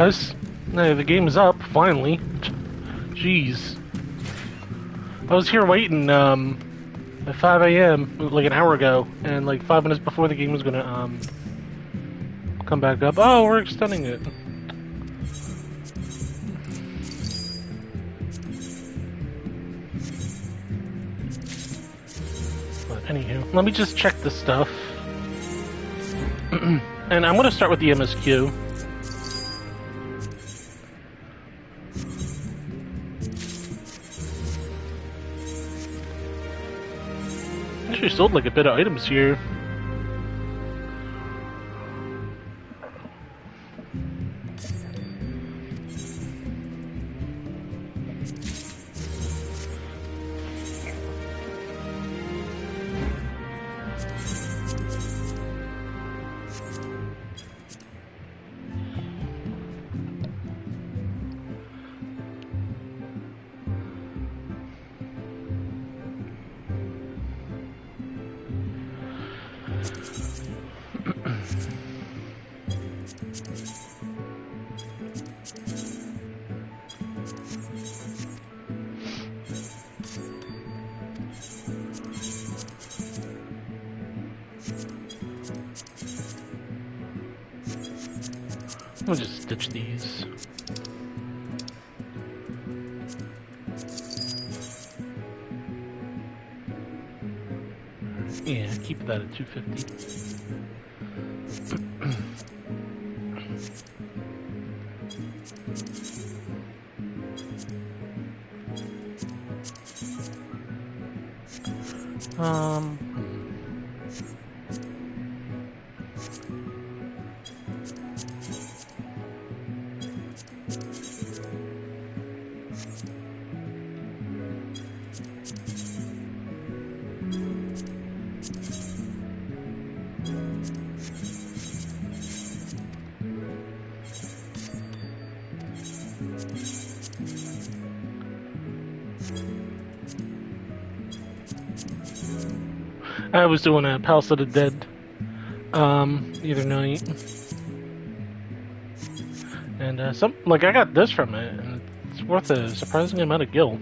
Guys, no, the game is up, finally. Jeez. I was here waiting, at 5 a.m., like an hour ago, and like 5 minutes before the game was gonna, come back up. Oh, we're extending it. But anywho, let me just check the stuff. And I'm gonna start with the MSQ. Actually sold like a bit of items here. I'll just stitch these. Yeah, keep that at 250. I was doing a Palace of the Dead, the other night. And, I got this from it, and it's worth a surprising amount of gil.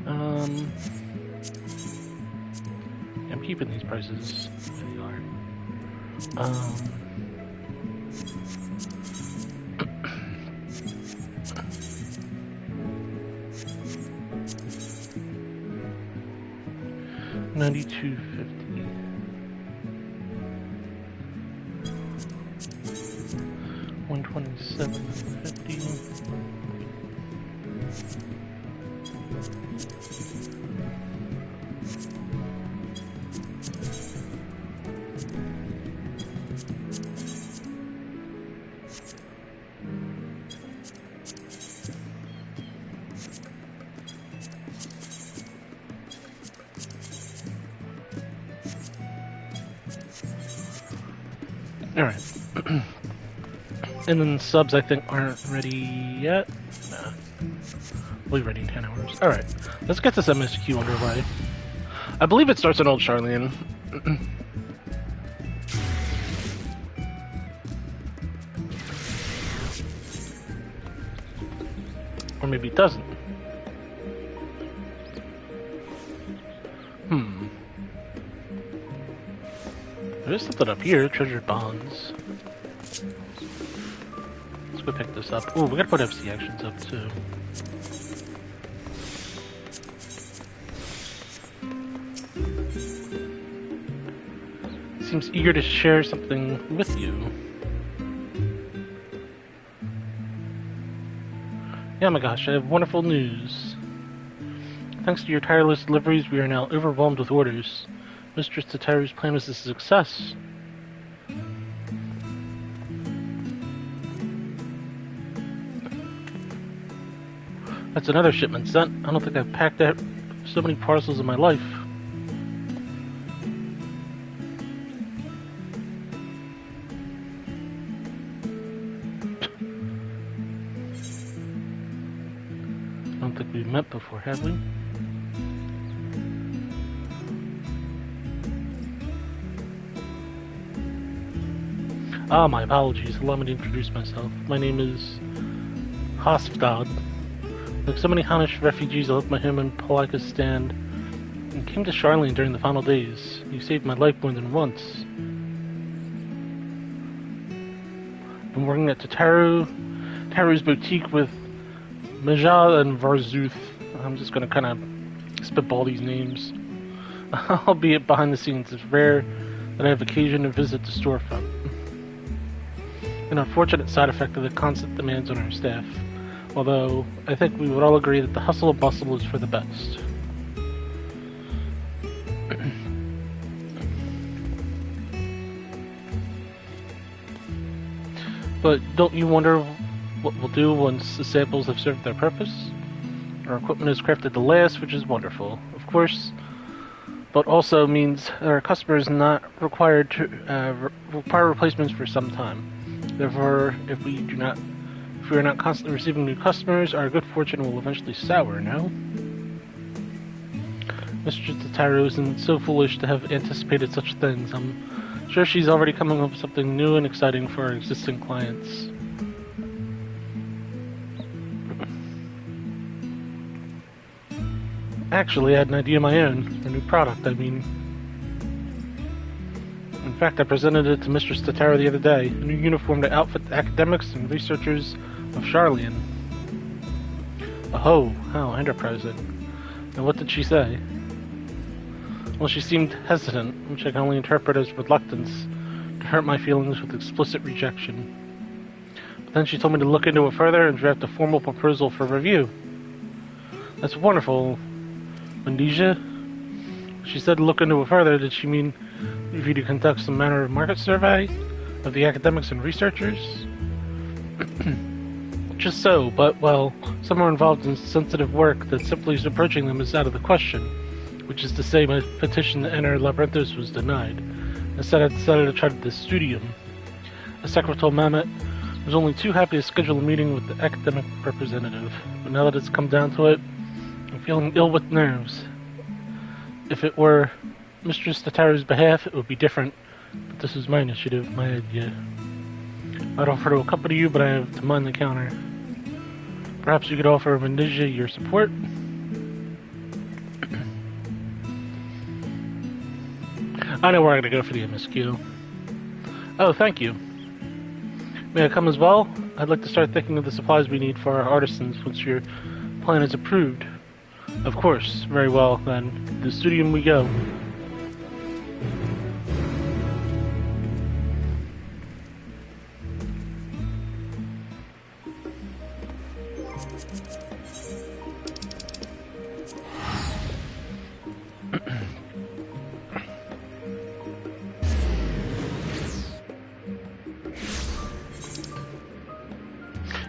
I'm keeping these prices where they are. 92.50. 127.50. Alright. And then subs, I think, aren't ready yet. Nah. We'll be ready in 10 hours. Alright. Let's get this MSQ underway. I believe it starts in Old Charlian. Or maybe it doesn't. There's something up here. Treasured bonds. Let's go pick this up. Oh, we gotta put FC actions up too. Seems eager to share something with you. Yeah, my gosh, I have wonderful news. Thanks to your tireless deliveries, we are now overwhelmed with orders. Mistress Tataru's plan is a success. That's another shipment sent. I don't think I've packed out so many parcels in my life. I don't think we've met before, have we? Ah, my apologies. Allow me to introduce myself. My name is Hosfdod. Like so many Hanish refugees, I left my home in Palakistan and came to Charlene during the final days. You saved my life more than once. I'm working at Taru's boutique with Majal and Varzuth. I'm just gonna kind of spitball these names. Albeit behind the scenes, it's rare that I have occasion to visit the storefront. An unfortunate side effect of the constant demands on our staff. Although, I think we would all agree that the hustle and bustle is for the best. But don't you wonder what we'll do once the samples have served their purpose? Our equipment is crafted to last, which is wonderful, of course, but also means our customers not required to require replacements for some time. Therefore, if we are not constantly receiving new customers, our good fortune will eventually sour, no? Mistress Tataru isn't so foolish to have anticipated such things. I'm sure she's already coming up with something new and exciting for our existing clients. Actually, I had an idea of my own. A new product, I mean. In fact, I presented it to Mistress Tataru the other day. A new uniform to outfit the academics and researchers of Charlian. Oh, how enterprising. And what did she say? Well, she seemed hesitant, which I can only interpret as reluctance to hurt my feelings with explicit rejection. But then she told me to look into it further and draft a formal proposal for review. That's wonderful. Mandija? She said look into it further. Did she mean if you to conduct some manner of market survey of the academics and researchers? Just so, but, well, some are involved in sensitive work that simply approaching them is out of the question, which is to say my petition to enter Labyrinthos was denied. Instead, I decided to try the studium. The secretary told Mamet was only too happy to schedule a meeting with the academic representative, but now that it's come down to it, I'm feeling ill with nerves. If it were Mistress Tataru's behalf, it would be different, but this is my initiative, my idea. I'd offer to accompany you, but I have to mind the counter. Perhaps you could offer Mandija your support? I know where I'm going to go for the MSQ. Oh, thank you. May I come as well? I'd like to start thinking of the supplies we need for our artisans once your plan is approved. Of course. Very well, then. To the studium we go.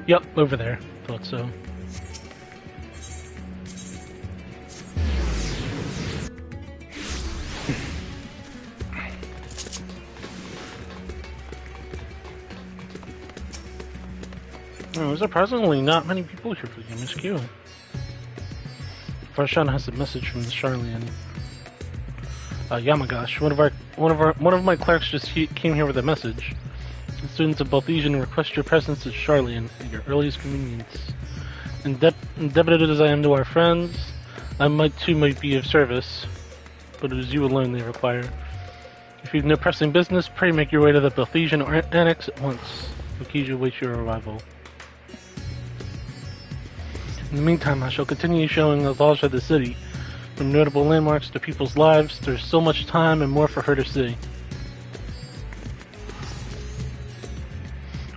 Yep, over there. Thought so. There's surprisingly not many people here for the MSQ. Farshan has a message from Charlian. Yamagash, one of my clerks just came here with a message. The students of Balthesian request your presence at Charlian at your earliest convenience. Indebted as I am to our friends, I might be of service, but it is you alone they require. If you have no pressing business, pray make your way to the Balthesian Annex at once. Lokija waits your arrival. In the meantime, I shall continue showing Azalja the city. From notable landmarks to people's lives, there's so much time and more for her to see.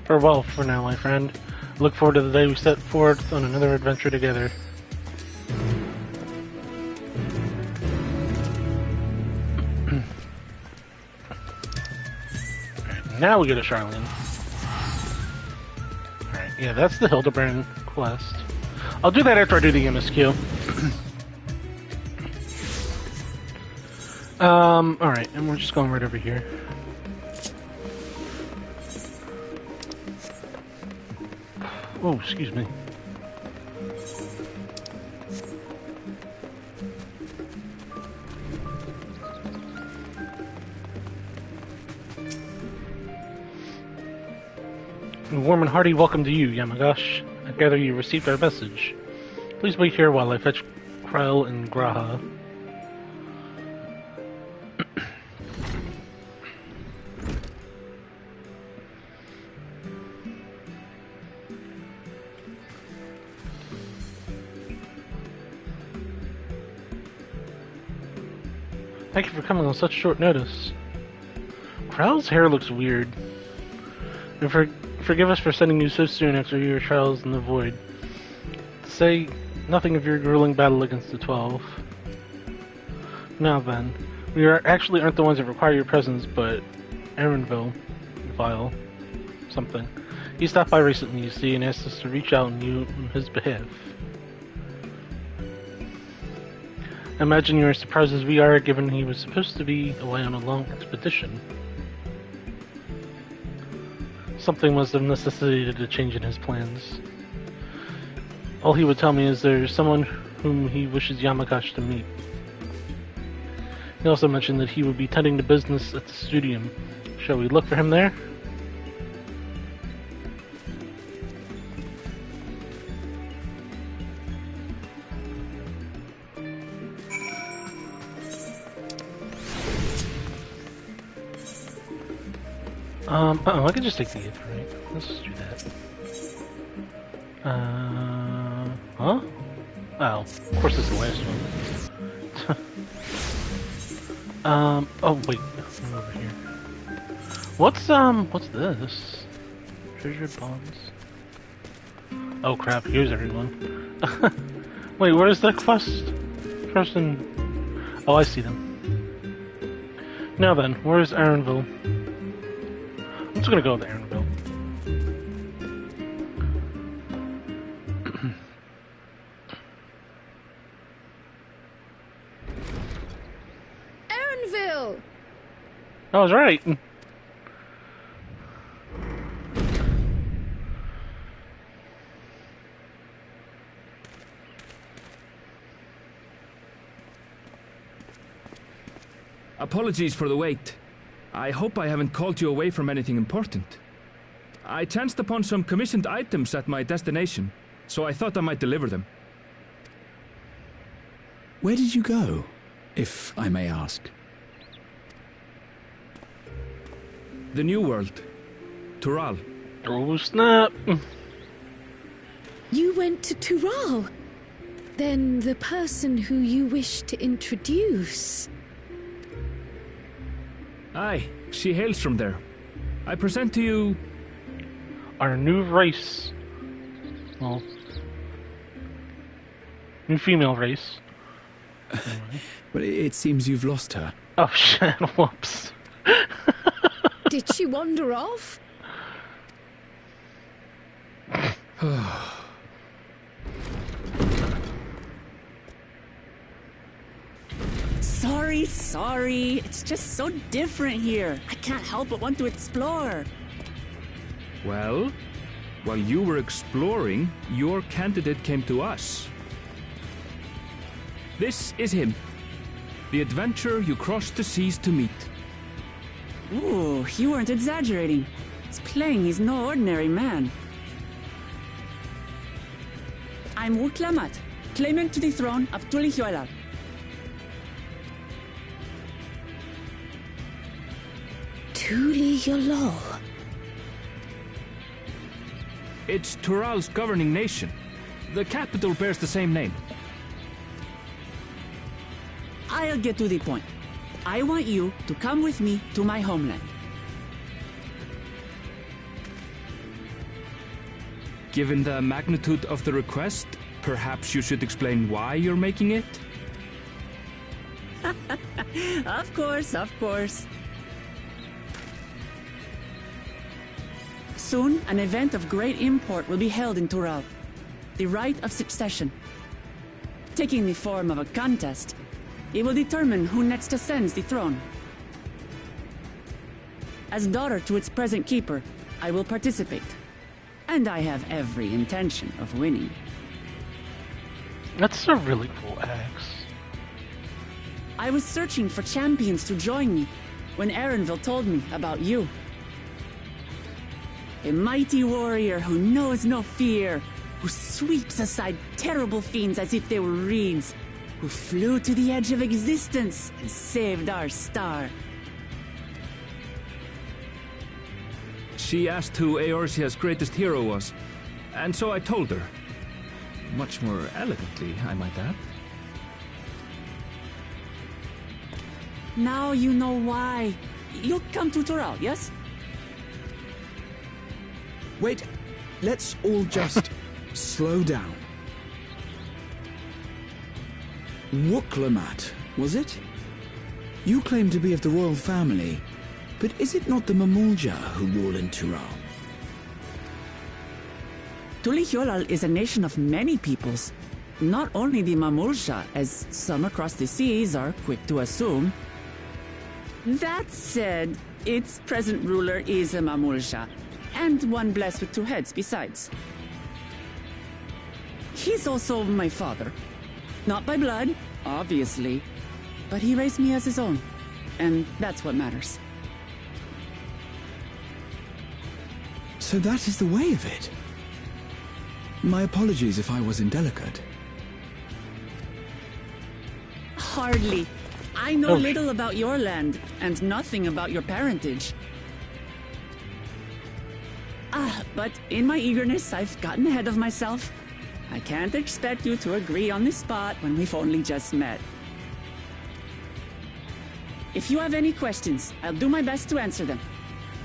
Farewell for now, my friend. I look forward to the day we set forth on another adventure together. Now we go to Charlene. Alright, yeah, that's the Hildebrand quest. I'll do that after I do the MSQ. Alright, and we're just going right over here. Oh, excuse me. A warm and hearty welcome to you, Yamagash. I gather you received our message. Please wait here while I fetch Krell and Graha. Thank you for coming on such short notice. Krell's hair looks weird. And forgive us for sending you so soon after your trials in the void. Say nothing of your grueling battle against the 12. Now then, we aren't the ones that require your presence, but Erenville, Vile, something. He stopped by recently, you see, and asked us to reach out on his behalf. I imagine you're as surprised as we are, given he was supposed to be away on a long expedition. Something must have necessitated a change in his plans. All he would tell me is there's someone whom he wishes Yamagash to meet. He also mentioned that he would be tending to business at the studium. Shall we look for him there? I could just take the 8th, right? Let's just do that. Huh? Oh, of course it's the last one. Oh wait, I'm over here. What's this? Treasure bonds. Oh crap, here's everyone. Wait, where is the quest person? Oh, I see them. Now then, where's Erenville? I'm just gonna go with Erenville. Erenville! I was right. Apologies for the wait. I hope I haven't called you away from anything important. I chanced upon some commissioned items at my destination, so I thought I might deliver them. Where did you go, if I may ask? The New World. Tural. Oh snap! You went to Tural? Then the person who you wish to introduce... Aye, she hails from there. I present to you... Our new race. Well... New female race. Anyway. But it seems you've lost her. Oh shit, whoops. Did she wander off? Sorry. It's just so different here. I can't help but want to explore. Well, while you were exploring, your candidate came to us. This is him. The adventurer you crossed the seas to meet. Ooh, you weren't exaggerating. It's plain he's no ordinary man. I'm Uklamat, claimant to the throne of Tulihuela. Tulihuela. It's Tural's governing nation. The capital bears the same name. I'll get to the point. I want you to come with me to my homeland. Given the magnitude of the request, perhaps you should explain why you're making it? Of course. Soon, an event of great import will be held in Tural. The Rite of Succession. Taking the form of a contest, it will determine who next ascends the throne. As daughter to its present keeper, I will participate. And I have every intention of winning. That's a really cool axe. I was searching for champions to join me when Erenville told me about you. A mighty warrior who knows no fear, who sweeps aside terrible fiends as if they were reeds, who flew to the edge of existence and saved our star. She asked who Eorzea's greatest hero was, and so I told her. Much more elegantly, I might add. Now you know why. You'll come to Tural, yes? Wait, let's all just slow down. Wuklamat, was it? You claim to be of the royal family, but is it not the Mamulja who rule in Tural? Tulihyolal is a nation of many peoples. Not only the Mamulsha, as some across the seas are quick to assume. That said, its present ruler is a Mamulsha, and one blessed with two heads besides. He's also my father. Not by blood, obviously, but he raised me as his own, and that's what matters. So that is the way of it. My apologies if I was indelicate. Hardly. I know little about your land, and nothing about your parentage. But in my eagerness, I've gotten ahead of myself. I can't expect you to agree on the spot when we've only just met. If you have any questions, I'll do my best to answer them.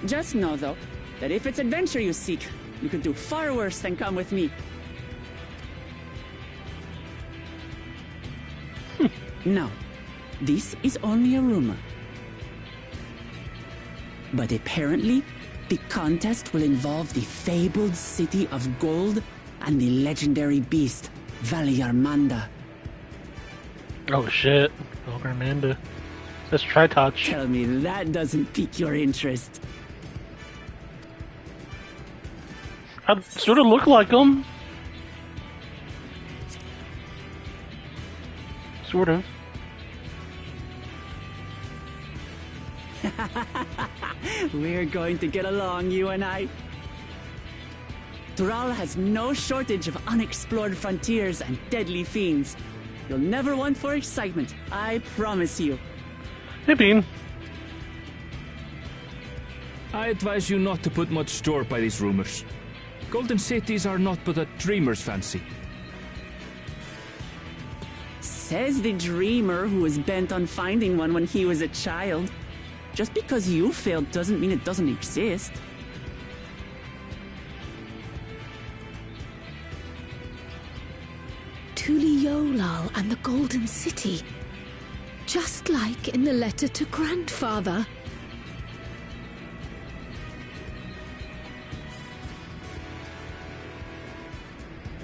Just know, though, that if it's adventure you seek, you could do far worse than come with me. No, this is only a rumor. But apparently, the contest will involve the fabled city of gold and the legendary beast, Valyarmanda. Oh shit. Valgarmanda. That's Tritouch. Tell me that doesn't pique your interest. I sort of look like him. Sort of. We're going to get along, you and I. Tural has no shortage of unexplored frontiers and deadly fiends. You'll never want for excitement, I promise you. Hey, Bean. I advise you not to put much store by these rumors. Golden cities are not but a dreamer's fancy. Says the dreamer who was bent on finding one when he was a child. Just because you failed doesn't mean it doesn't exist. Tulihyolal and the Golden City. Just like in the letter to Grandfather.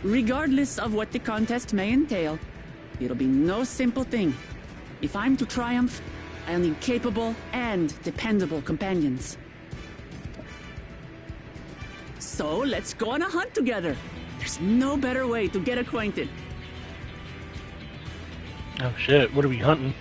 Regardless of what the contest may entail, it'll be no simple thing. If I'm to triumph, I'll need capable and dependable companions. So let's go on a hunt together. There's no better way to get acquainted. Oh shit, what are we hunting?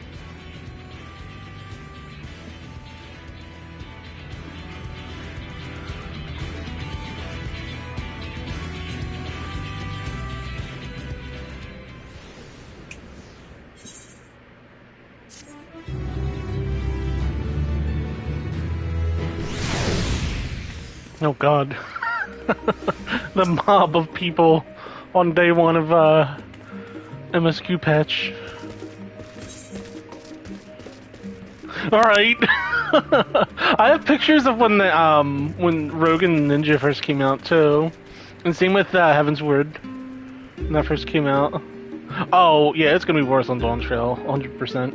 Oh god. The mob of people on day one of MSQ patch. Alright. I have pictures of when the when Rogue and Ninja first came out too. And same with Heaven's Word when that first came out. Oh yeah, it's gonna be worse on Dawn Trail, 100%.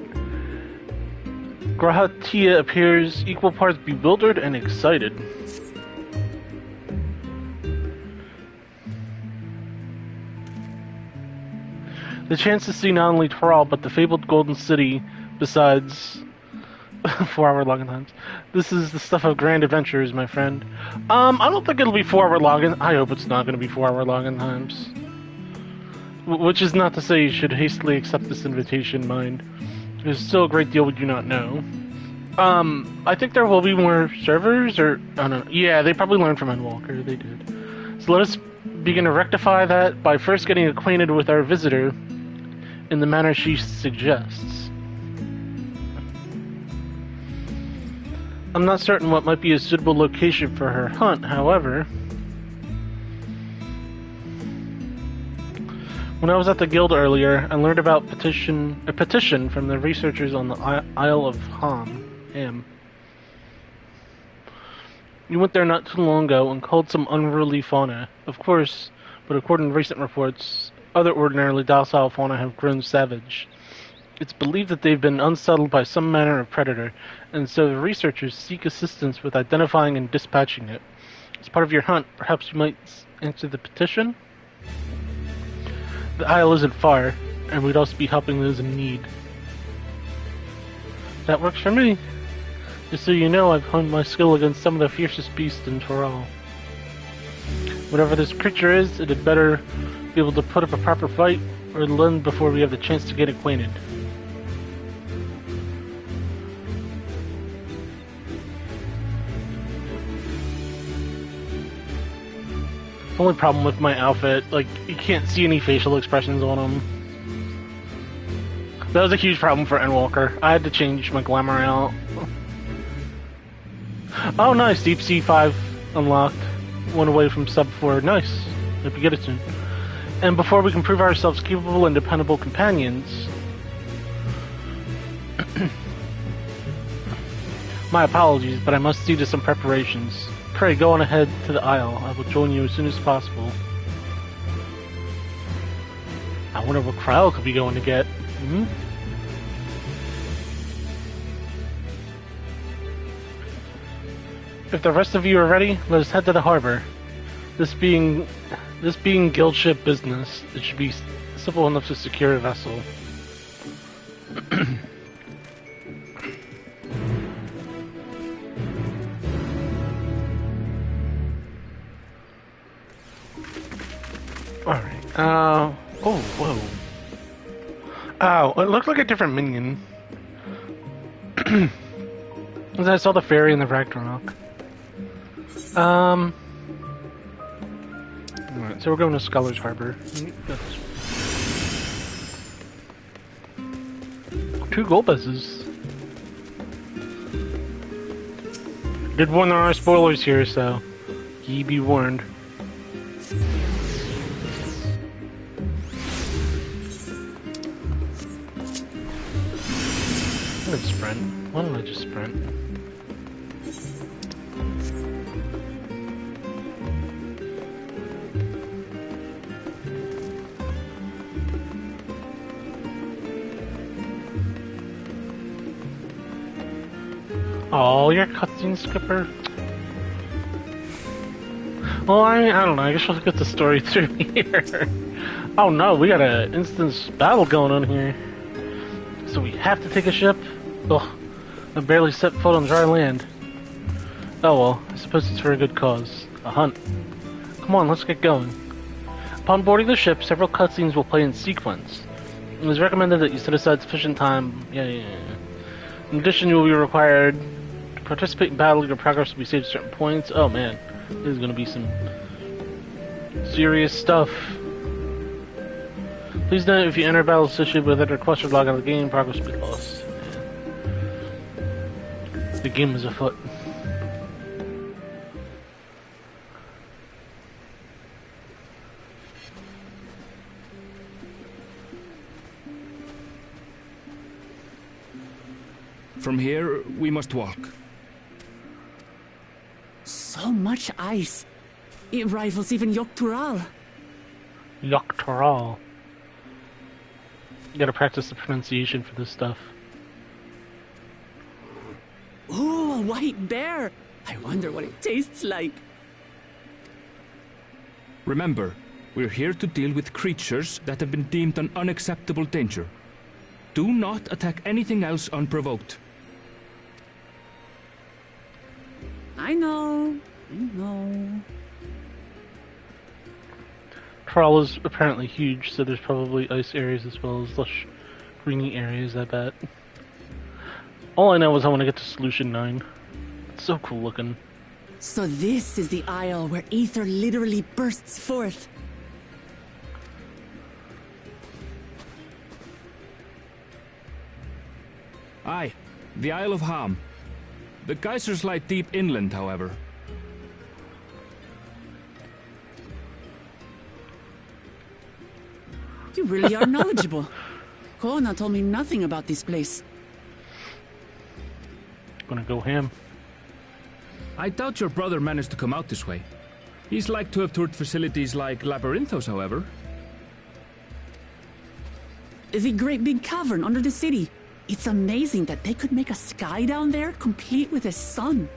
Grahatia appears equal parts bewildered and excited. The chance to see not only Tural, but the fabled Golden City, besides 4-hour login times. This is the stuff of grand adventures, my friend. I don't think it'll be 4-hour login. I hope it's not going to be 4-hour login times. Which is not to say you should hastily accept this invitation, mind. There's still a great deal we do not know. I think there will be more servers, or I don't know. Yeah, they probably learned from Endwalker. They did. So let us begin to rectify that by first getting acquainted with our visitor in the manner she suggests. I'm not certain what might be a suitable location for her hunt, however. When I was at the guild earlier, I learned about a petition from the researchers on the Isle of Ham. You went there not too long ago and culled some unruly fauna. Of course, but according to recent reports, other ordinarily docile fauna have grown savage. It's believed that they've been unsettled by some manner of predator, and so the researchers seek assistance with identifying and dispatching it. As part of your hunt, perhaps you might answer the petition? The isle isn't far, and we'd also be helping those in need. That works for me. Just so you know, I've honed my skill against some of the fiercest beasts in Toral. Whatever this creature is, it had better be able to put up a proper fight, or it'll end before we have the chance to get acquainted. Only problem with my outfit, like, you can't see any facial expressions on him. That was a huge problem for Endwalker. I had to change my glamour out. Oh, nice! Deep Sea 5 unlocked. One away from sub 4. Nice. Hope you get it soon. And before we can prove ourselves capable and dependable companions... My apologies, but I must see to some preparations. Pray, go on ahead to the Isle. I will join you as soon as possible. I wonder what Kryl could be going to get. Hmm? If the rest of you are ready, let us head to the harbor. This being guild ship business, it should be simple enough to secure a vessel. Alright, oh, whoa. Oh, it looked like a different minion. As I saw the fairy in the Ragnarok. Alright, so we're going to Scholar's Harbor. 2 gold buses. Did warn there are spoilers here, so ye be warned. I'm gonna sprint. Why don't I just sprint? Oh, you're a cutscene skipper? Well, I don't know. I guess we'll get the story through here. Oh no, we got an instance battle going on here. So we have to take a ship? Ugh, I barely set foot on dry land. Oh well, I suppose it's for a good cause. A hunt. Come on, let's get going. Upon boarding the ship, several cutscenes will play in sequence. It is recommended that you set aside sufficient time. Yeah. In addition, you will be required to participate in battle. Your progress will be saved at certain points. Oh man, this is gonna be some serious stuff. Please note, if you enter a battle associated with it or request to log out of the game, progress will be lost. The game is afoot. From here, we must walk. So much ice. It rivals even Yogg-Toral. Yogg-Toral. You gotta practice the pronunciation for this stuff. Ooh, a white bear! I wonder what it tastes like. Remember, we're here to deal with creatures that have been deemed an unacceptable danger. Do not attack anything else unprovoked. I know. Toral is apparently huge, so there's probably ice areas as well as lush greeny areas, I bet. All I know is I want to get to Solution 9. It's so cool looking. So this is the isle where ether literally bursts forth. Aye, the Isle of Ham. The geysers lie deep inland, however. You really are knowledgeable. Kona told me nothing about this place. Gonna go ham. I doubt your brother managed to come out this way. He's like to have toured facilities like Labyrinthos, however. The great big cavern under the city. It's amazing that they could make a sky down there complete with a sun.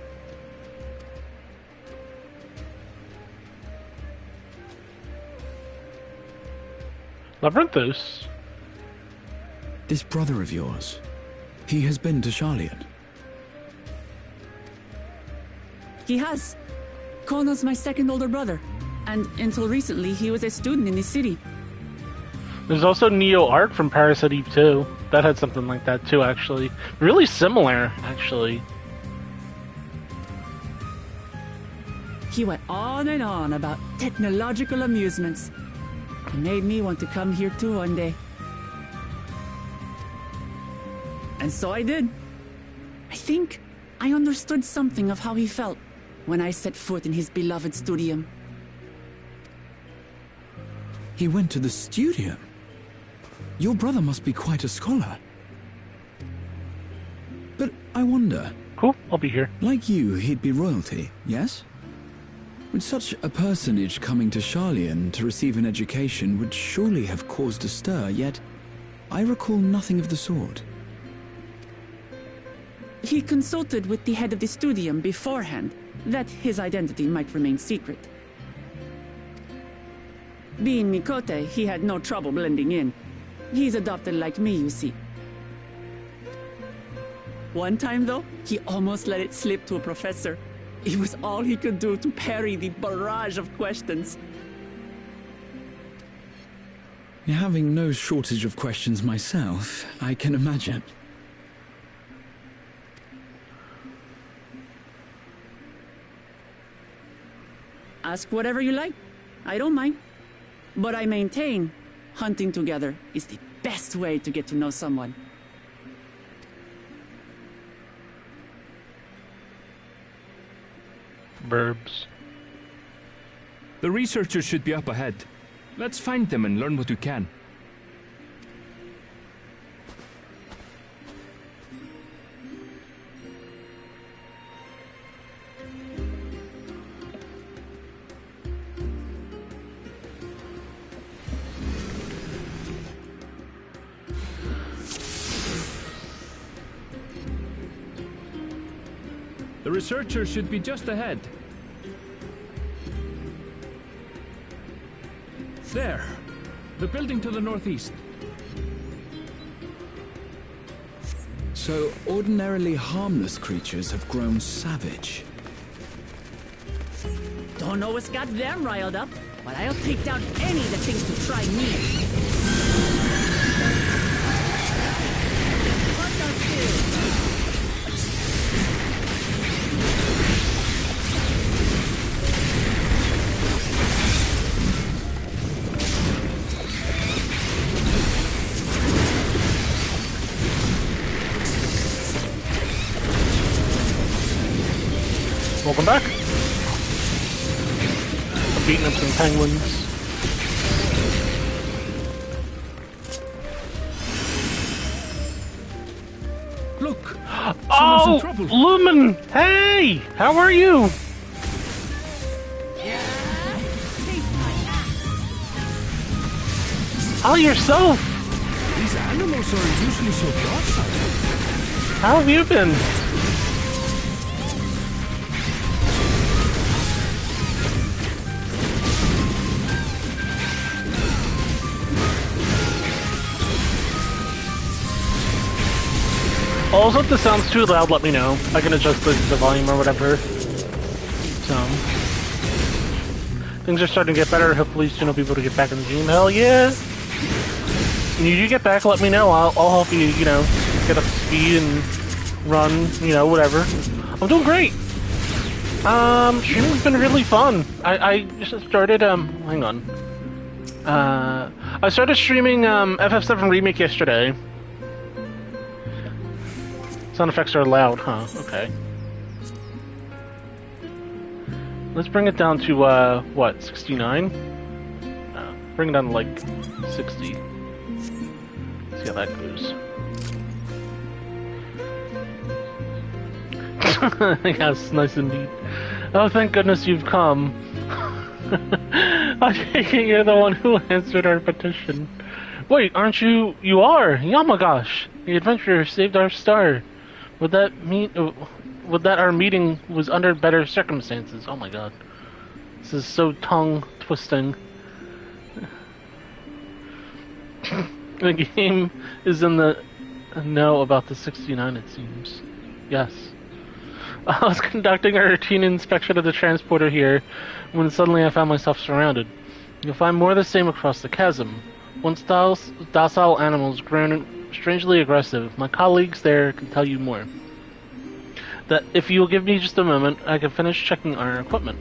Labyrinthos? This brother of yours, he has been to Charlian. He has. Kona's my second older brother. And until recently, he was a student in the city. There's also Neo Art from Parasite Eve 2. That had something like that too, actually. Really similar, actually. He went on and on about technological amusements. It made me want to come here too one day. And so I did. I think I understood something of how he felt when I set foot in his beloved studium. He went to the studium? Your brother must be quite a scholar. But I wonder... Cool, I'll be here. Like you, he'd be royalty, yes? With such a personage coming to Charlian to receive an education would surely have caused a stir, yet I recall nothing of the sort. He consulted with the head of the studium beforehand, that his identity might remain secret. Being Mikote, he had no trouble blending in. He's adopted like me, you see. One time, though, he almost let it slip to a professor. It was all he could do to parry the barrage of questions. Having no shortage of questions myself, I can imagine. Ask whatever you like. I don't mind. But I maintain, hunting together is the best way to get to know someone. Verbs. The researchers should be up ahead. Let's find them and learn what we can. The researchers should be just ahead. There. The building to the northeast. So, ordinarily harmless creatures have grown savage. Don't know what's got them riled up, but I'll take down any that thinks to try me. What the hell? Welcome back. I'm beating up some penguins. Look! Oh! In trouble. Lumen! Hey! How are you? How yourself? These animals are usually so docile. How have you been? Also, if this sounds too loud, let me know. I can adjust the volume or whatever. So, things are starting to get better. Hopefully soon I'll be able to get back in the game. Hell yeah! When you do get back, let me know. I'll help you, you know, get up to speed and run, you know, whatever. I'm doing great. Streaming's been really fun. I just started, hang on. I started streaming, FF7 Remake yesterday. Sound effects are loud, huh? Okay. Let's bring it down to, what, 69? Bring it down to, like, 60. See how that goes. Yes, nice indeed. Oh, thank goodness you've come. I take it you're the one who answered our petition. Wait, aren't you? You are? Oh my gosh. The adventurer saved our star. Would that mean... Would that our meeting was under better circumstances? Oh my god. This is so tongue-twisting. The game is in the know about the 69, it seems. Yes. I was conducting a routine inspection of the transporter here when suddenly I found myself surrounded. You'll find more of the same across the chasm. Once docile animals grown strangely aggressive. My colleagues there can tell you more. That if you'll give me just a moment, I can finish checking our equipment.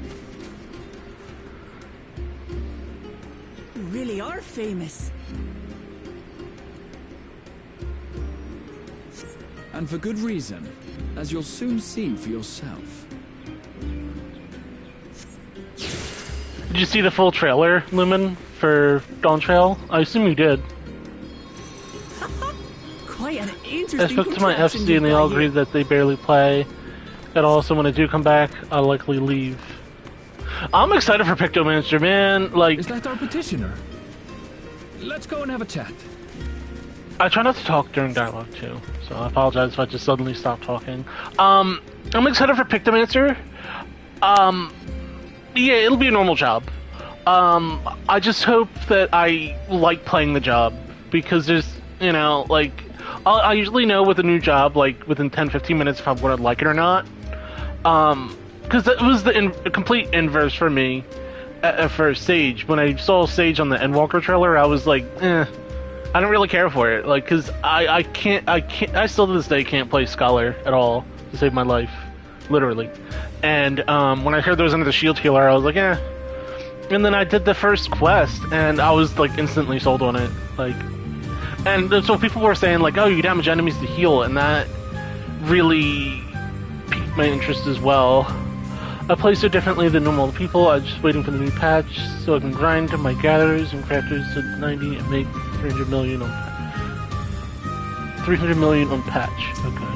You really are famous. And for good reason, as you'll soon see for yourself. Did you see the full trailer, Lumen, for Dawn Trail? I assume you did. Quite an interesting I spoke to my FC and they all agreed that they barely play at all, so when I do come back, I'll likely leave. I'm excited for Pictomancer, man. Like, Is that our petitioner? Let's go and have a chat. I try not to talk during dialogue too, so I apologize if I just suddenly stop talking. I'm excited for Pictomancer. Yeah, it'll be a normal job. I just hope that I like playing the job, because there's, you know, like, I usually know with a new job, like, within 10-15 minutes if I'm going to like it or not. Because that was the complete inverse for me for Sage. When I saw Sage on the Endwalker trailer, I was like, I don't really care for it. Like, because I still to this day can't play Scholar at all to save my life. Literally. And when I heard there was another shield healer, I was like, eh. And then I did the first quest, and I was like instantly sold on it. Like, and so people were saying like, oh, you damage enemies to heal, and that really piqued my interest as well. I play so differently than normal people. I'm just waiting for the new patch so I can grind my gatherers and crafters to 90 and make 300 million on patch. 300 million on patch. Okay.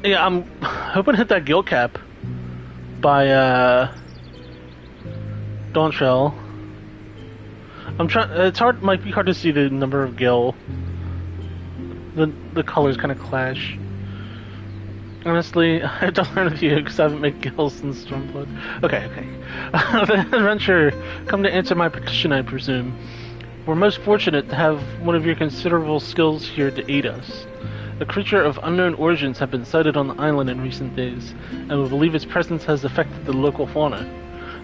Yeah, I'm hoping to hit that guild cap by Dawn Trail. I'm trying. It's hard. Might be hard to see the number of gil. The colors kind of clash. Honestly, I have to learn with you because I haven't made gills since Stormblood. Okay. The adventurer, come to answer my petition, I presume. We're most fortunate to have one of your considerable skills here to aid us. A creature of unknown origins have been sighted on the island in recent days, and we believe its presence has affected the local fauna.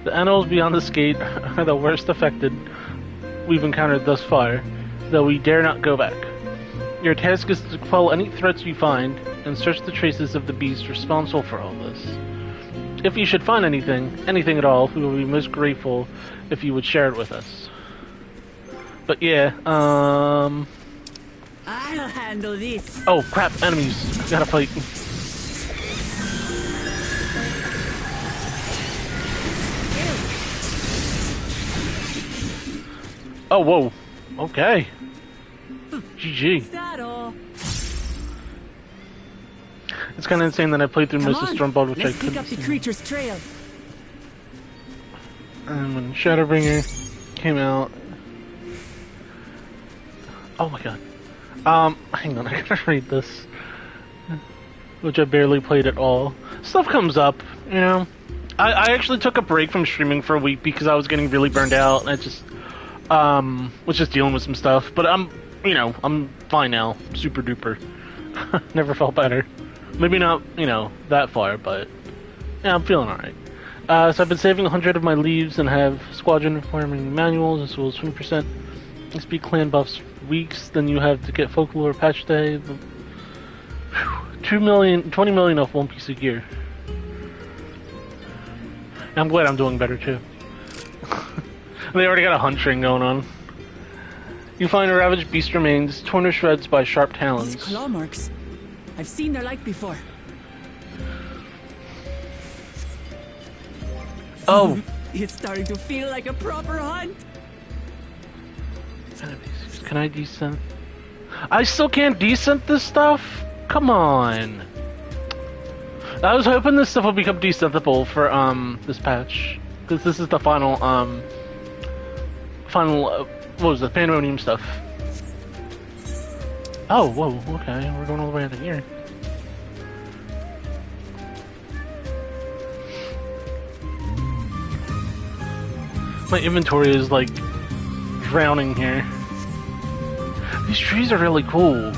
The animals beyond this gate are the worst affected we've encountered thus far, though we dare not go back. Your task is to quell any threats you find, and search the traces of the beast responsible for all this. If you should find anything at all, we will be most grateful if you would share it with us. But yeah, I'll handle this. oh crap, enemies. I gotta fight. Oh, whoa. Okay. GG. That all? It's kind of insane that I played through most of Stormblood, which Let's I pick couldn't up the see. creature's trail. And when Shadowbringer came out... Oh my god. Hang on, I gotta read this. Which I barely played at all. Stuff comes up, you know. I actually took a break from streaming for a week because I was getting really burned out, and I just... was just dealing with some stuff. But I'm fine now. Super duper. Never felt better. Maybe not, that far, but... Yeah, I'm feeling alright. So I've been saving 100 of my leaves and have squadron farming manuals as well as 20% Speed clan buffs weeks, then you have to get folklore patch day. 2 million, 20 million off one piece of gear. I'm glad I'm doing better too. They already got a hunt string going on. You find a ravaged beast remains, torn to shreds by sharp talons. These claw marks. I've seen their like before. Oh! It's starting to feel like a proper hunt. Can I descent? I still can't descent this stuff? Come on. I was hoping this stuff would become descentable for this patch, because this is the final what was the pandemonium stuff? Oh, whoa, okay, we're going all the way into here. My inventory is like drowning here. These trees are really cool.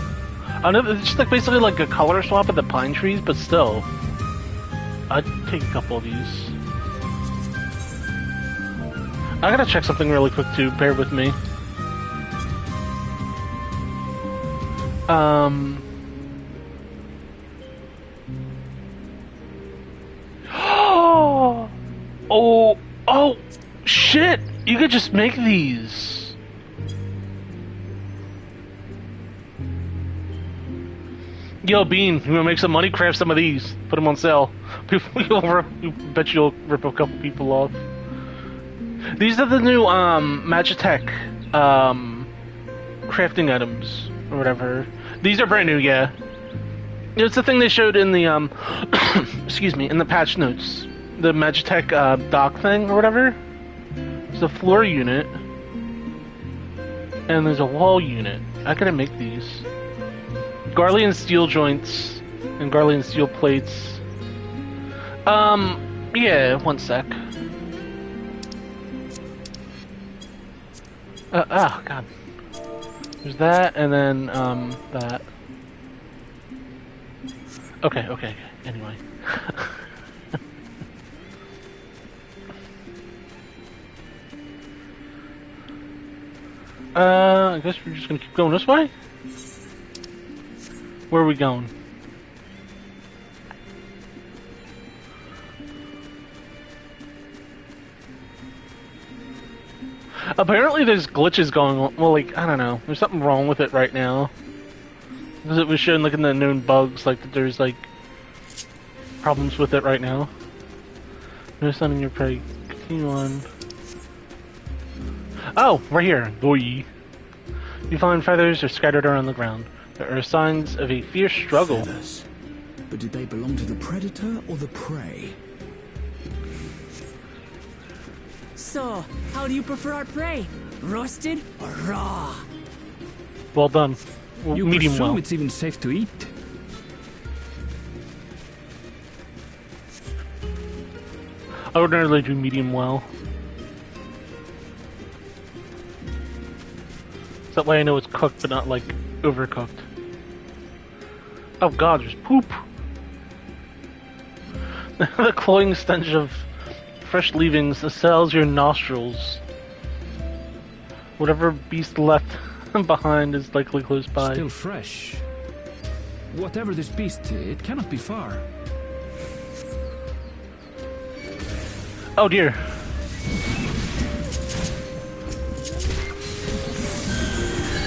I know it's just like basically like a color swap of the pine trees, but still. I'd take a couple of these. I gotta check something really quick too, bear with me. Oh, shit! You could just make these. Yo, Bean, you wanna make some money? Craft some of these. Put them on sale. Bet you'll rip a couple people off. These are the new, Magitech, crafting items, or whatever. These are brand new, yeah. It's the thing they showed in the, excuse me, in the patch notes. The Magitech, dock thing, or whatever. There's a floor unit. And there's a wall unit. I gotta make these. Garlean steel joints. And Garlean steel plates. Yeah, one sec. Oh, God. There's that, and then, that. Okay, anyway. I guess we're just gonna keep going this way? Where are we going? Apparently there's glitches going on. Well, like, I don't know. There's something wrong with it right now. Because it was showing, like, in the known bugs, like, that there's, like, problems with it right now. No sun in your prey. Continue on. Oh, right here. Doi. You find feathers are scattered around the ground. There are signs of a fierce struggle. Feathers. But did they belong to the predator or the prey? So, how do you prefer our prey? Roasted or raw? Well done. You Medium presume well. it's even safe to eat? I ordinarily do medium well. So that way I know it's cooked, but not, like, overcooked. Oh god, there's poop! The cloying stench of fresh leavings assails your nostrils. Whatever beast left behind is likely close by. Still fresh. Whatever this beast, it cannot be far. Oh dear.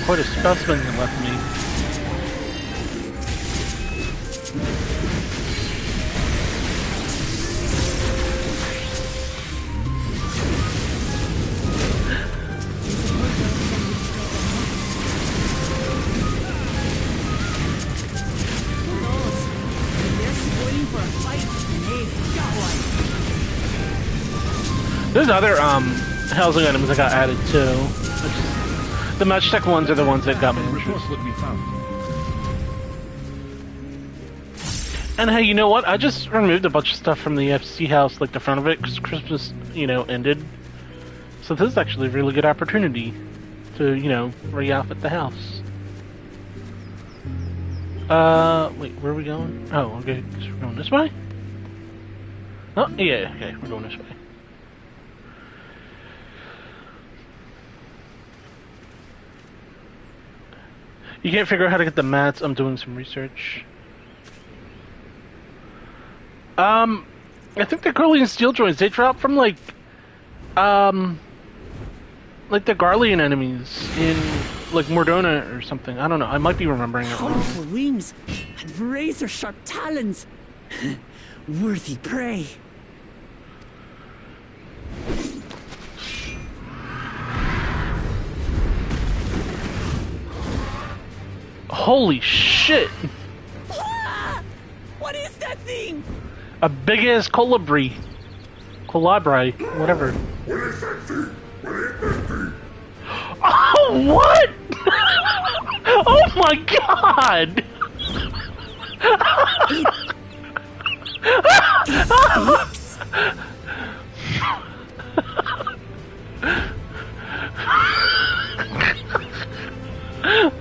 Quite a specimen that left me. There's other housing items that got added too. The Magitech ones are the ones that got me interested. Would be found. And hey, you know what? I just removed a bunch of stuff from the FC house, like the front of it, because Christmas, ended. So this is actually a really good opportunity to, re-outfit the house. Wait, where are we going? Oh, okay, guess we're going this way? Oh, yeah, okay, we're going this way. You can't figure out how to get the mats. I'm doing some research. I think the Garlean steel joints, they drop from like the Garlean enemies in like Mordona or something. I don't know. I might be remembering it wrong. Powerful wings and razor-sharp talons. Worthy prey. Holy shit! Ah! What is that thing? A big ass colibri. Colibri, whatever. Oh, what? Oh my god!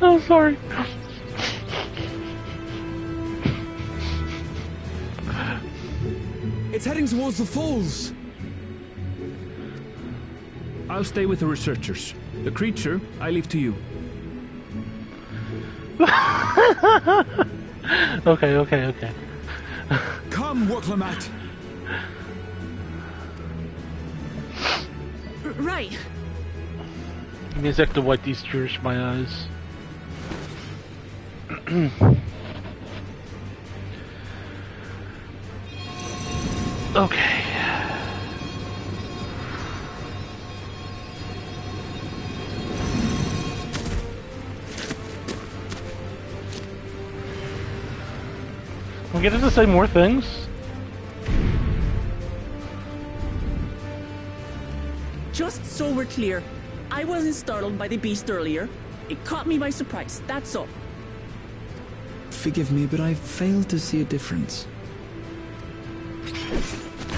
I'm sorry. It's heading towards the falls. I'll stay with the researchers. The creature, I leave to you. Okay. Come, Woklamat. Right. Give me a sec to wipe these tears from my eyes. Okay. We get to say more things? Just so we're clear, I wasn't startled by the beast earlier. It caught me by surprise, that's all. Forgive me, but I failed to see a difference.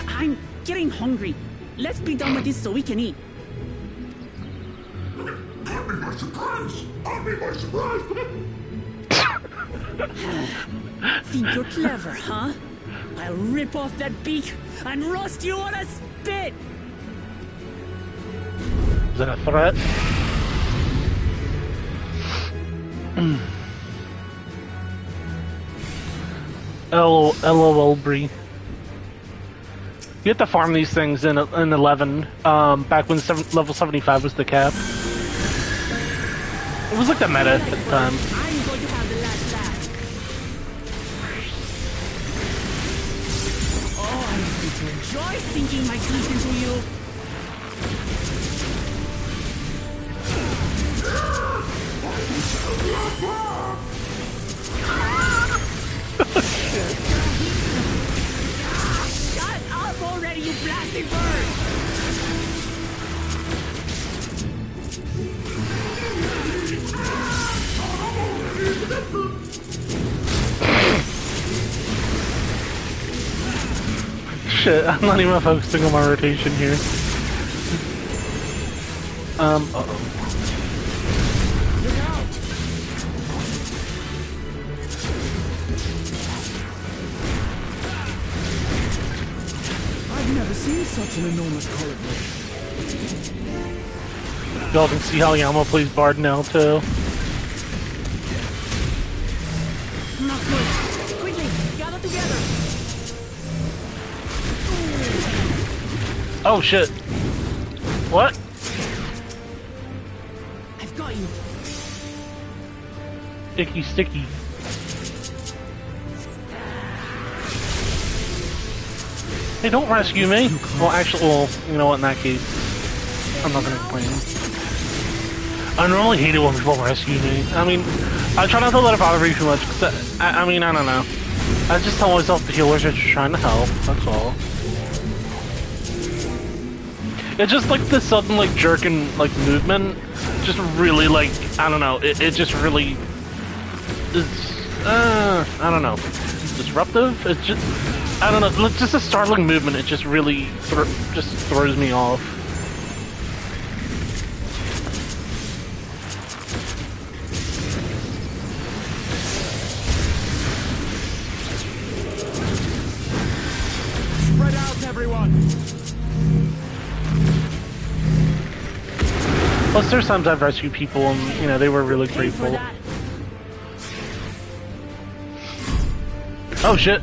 I'm getting hungry. Let's be done with this so we can eat. Caught me by surprise! Caught me by surprise! Think you're clever, huh? I'll rip off that beak and roast you on a spit! Is that a threat? LOL Bree. You have to farm these things in 11, back when level 75 was the cap. It was like the meta at the time. I'm going to have the last laugh. Oh, I'm going to enjoy sinking my teeth into you. Shut up already, you blasted bird! Shit, I'm not even focusing on my rotation here. Uh-oh. I've never seen such an enormous colibri. Y'all can see how Yama plays Bard now, too. Not good. Quickly, gather together. Oh, shit. What? I've got you. Sticky, sticky. Hey, don't rescue me. Well, actually, well, you know what, in that case, I'm not gonna complain. I normally hate it when people rescue me. I mean, I try not to let it bother me too much, cause I mean, I don't know. I just tell myself the healers are just trying to help, that's all. It's just like the sudden, like, jerking, like, movement, just really, like, I don't know, it just really is, I don't know, disruptive? It's just, I don't know, it's just a startling movement, it just really, just throws me off. Spread out, everyone! Plus, there's times I've rescued people and, you know, they were really Pay for grateful. that. Oh shit.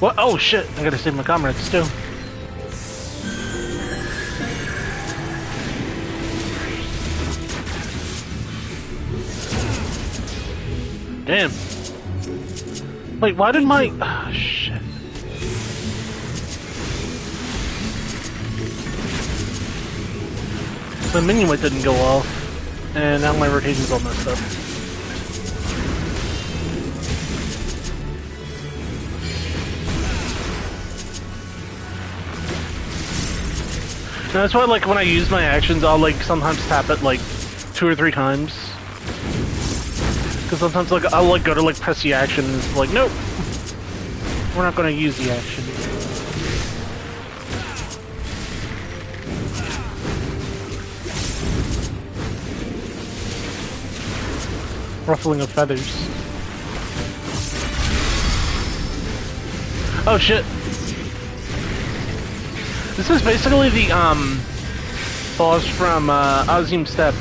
What? Oh shit, I gotta save my comrades too. Damn. Wait, why did my... Oh, shit. My minion light didn't go off, and now my rotation's all messed up. Now, that's why, like, when I use my actions, I'll, like, sometimes tap it, like, 2 or 3 times. Because sometimes, like, I'll, like, go to, like, press the action, and it's like, nope! We're not gonna use the action. Ruffling of feathers. Oh shit! This is basically the, boss from, Azim Step.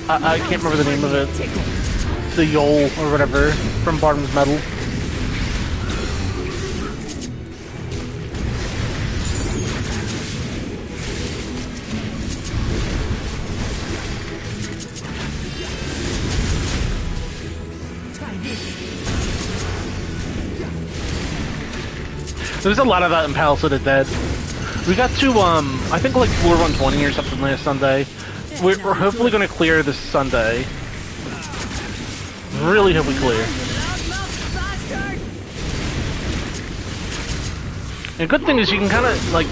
I can't remember the name of it. The Yol, or whatever, from Bottom's Metal. There's a lot of that in Palace of the Dead. We got to, I think like floor 120 or something last Sunday. We're hopefully going to clear this Sunday. Really hope we clear. And the good thing is you can kind of, like...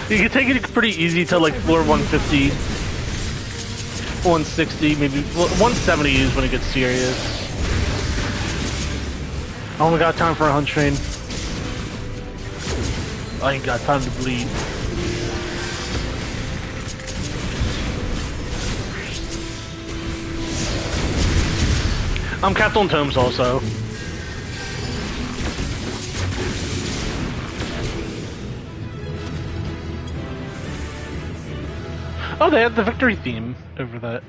you can take it pretty easy to like floor 150. 160, maybe... 170 is when it gets serious. I only got time for a hunt train. I ain't got time to bleed. I'm capped on tomes also. Oh, they had the victory theme over that.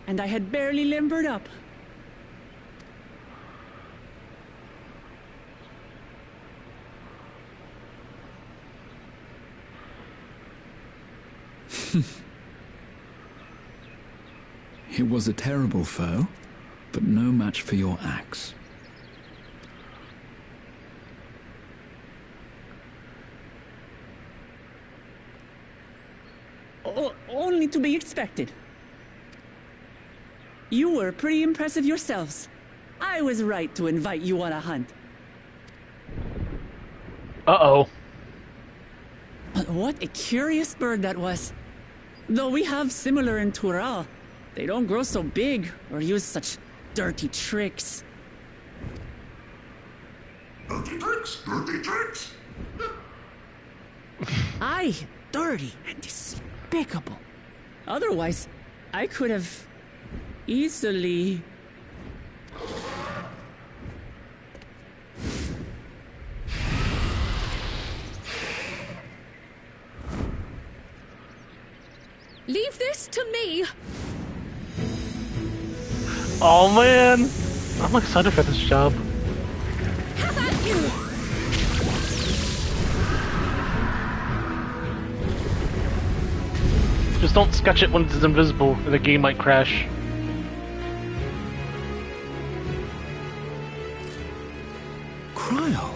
And I had barely limbered up. It was a terrible foe, but no match for your axe. Only to be expected. You were pretty impressive yourselves. I was right to invite you on a hunt. Uh-oh. But what a curious bird that was. Though we have similar in Tural, they don't grow so big or use such dirty tricks. Dirty tricks? Dirty tricks? Aye, dirty and despicable. Otherwise, I could have easily... Leave this to me! Oh man! I'm excited for this job. Have at you! Just don't sketch it when it's invisible, or the game might crash. Cryle!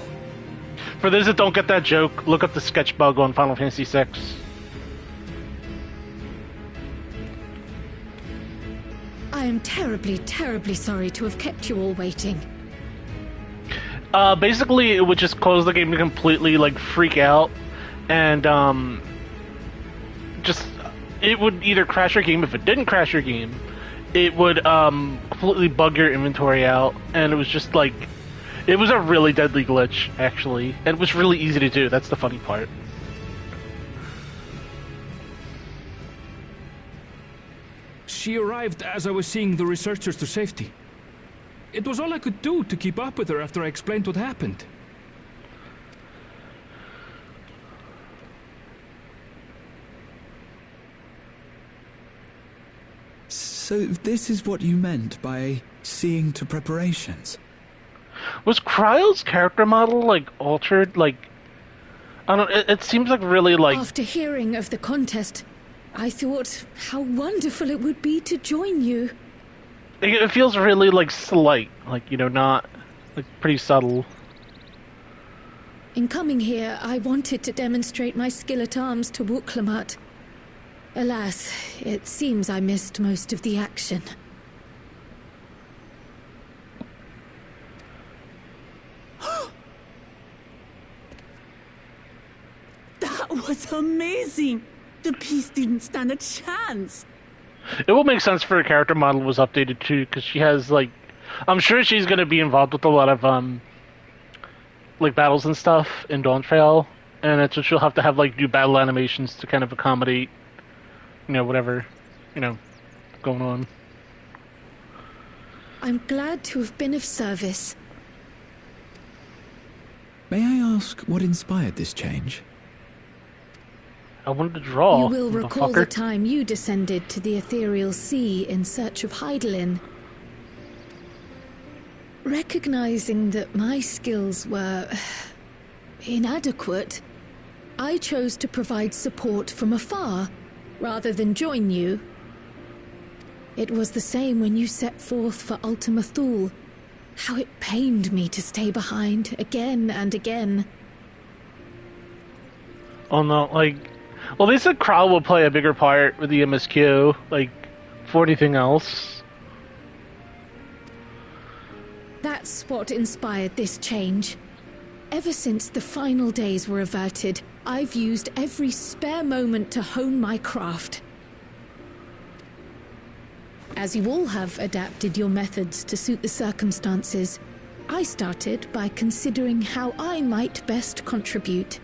For those that don't get that joke, look up the sketch bug on Final Fantasy VI. I am terribly, terribly sorry to have kept you all waiting. Basically, it would just cause the game to completely, like, freak out, and, just, it would either crash your game. If it didn't crash your game, it would, completely bug your inventory out, and it was just, like, it was a really deadly glitch, actually, and it was really easy to do. That's the funny part. She arrived as I was seeing the researchers to safety. It was all I could do to keep up with her after I explained what happened. So this is what you meant by seeing to preparations? Was Cryle's character model, like, altered? Like, I don't know, it seems like really, like... After hearing of the contest, I thought how wonderful it would be to join you. It feels really, like, slight. Like, you know, not... like, pretty subtle. In coming here, I wanted to demonstrate my skill at arms to Wuklamut. Alas, it seems I missed most of the action. That was amazing! The piece didn't stand a chance! It will make sense for her character model was updated too, because she has, like... I'm sure she's going to be involved with a lot of, like, battles and stuff in Dawn Trail, and it's she'll have to have, like, new battle animations to kind of accommodate, you know, whatever, you know, going on. I'm glad to have been of service. May I ask what inspired this change? I wanted to draw. You will recall the motherfucker. time you descended to the ethereal sea in search of Hydaelyn. Recognizing that my skills were inadequate, I chose to provide support from afar, rather than join you. It was the same when you set forth for Ultima Thule. How it pained me to stay behind, again and again. Oh no, like... Well, they said Krall will play a bigger part with the MSQ, like, for anything else. That's what inspired this change. Ever since the final days were averted, I've used every spare moment to hone my craft. As you all have adapted your methods to suit the circumstances, I started by considering how I might best contribute.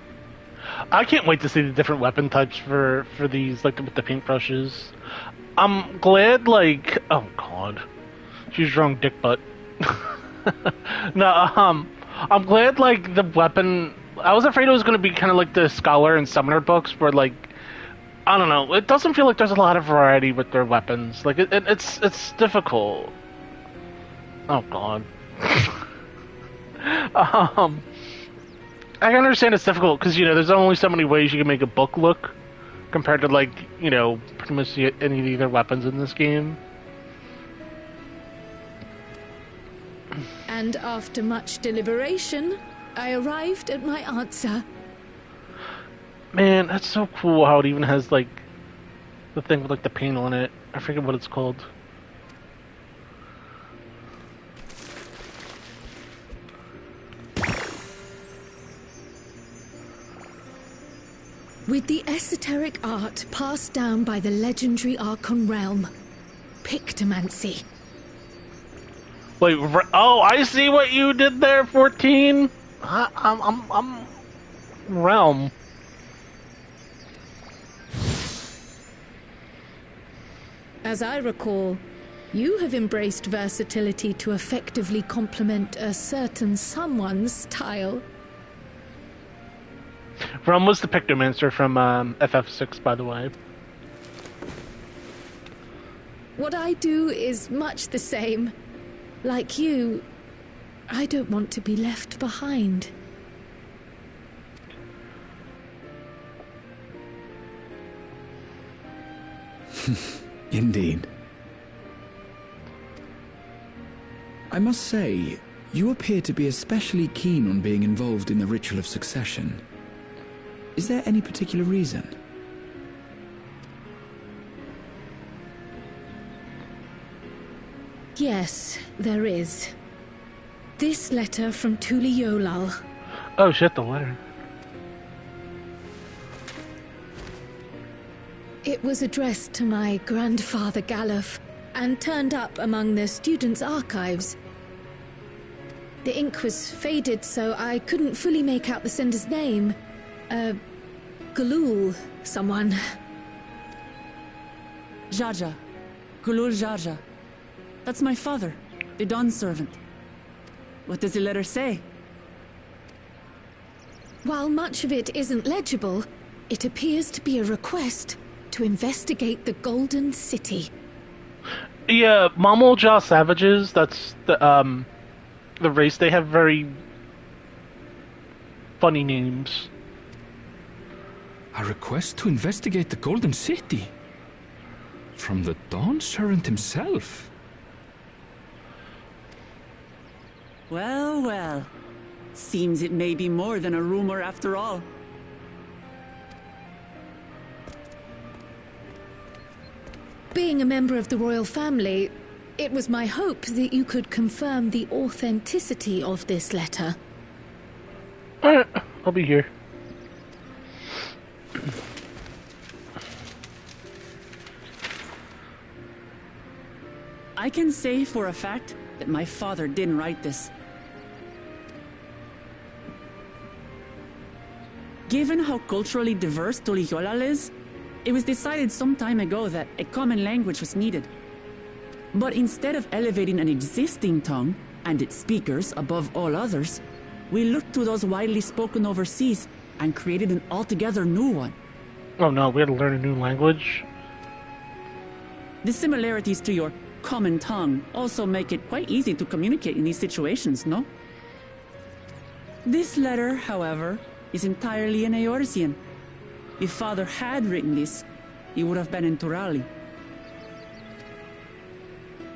I can't wait to see the different weapon types for these, like, with the paintbrushes. I'm glad, like... Oh, God. She's drawing dick butt. No, I'm glad, like, the weapon... I was afraid it was going to be kind of like the Scholar and Summoner books, where, like... I don't know, it doesn't feel like there's a lot of variety with their weapons. Like, it's difficult. Oh, God. I can understand it's difficult, because, you know, there's only so many ways you can make a book look, compared to, like, you know, pretty much any of the other weapons in this game. And after much deliberation, I arrived at my answer. Man, that's so cool how it even has, like, the thing with, like, the paint on it. I forget what it's called. With the esoteric art passed down by the legendary Archon realm, Pictomancy. Wait, oh, I see what you did there, 14. I'm realm. As I recall, you have embraced versatility to effectively complement a certain someone's style. Realm was the Pictomancer from FF6, by the way. What I do is much the same. Like you, I don't want to be left behind. Indeed. I must say, you appear to be especially keen on being involved in the ritual of succession. Is there any particular reason? Yes, there is. This letter from Tuli Yolal. Oh shit, the letter. It was addressed to my grandfather Galuf and turned up among the students' archives. The ink was faded, so I couldn't fully make out the sender's name. Galul, someone. Jaja. Kulul Jaja. That's my father, the Dawn servant. What does the letter say? While much of it isn't legible, it appears to be a request to investigate the Golden City. Yeah, Mamolja savages, that's the race. They have very funny names. A request to investigate the Golden City? From the Dawn Servant himself? Well, well. Seems it may be more than a rumor after all. Being a member of the royal family, it was my hope that you could confirm the authenticity of this letter. Alright, I'll be here. I can say for a fact that my father didn't write this. Given how culturally diverse Tuliyollal is, it was decided some time ago that a common language was needed. But instead of elevating an existing tongue and its speakers above all others, we looked to those widely spoken overseas and created an altogether new one. Oh no, we had to learn a new language? The similarities to your common tongue also make it quite easy to communicate in these situations, no? This letter, however, is entirely in Eorzean. If father had written this, he would have been in Turali.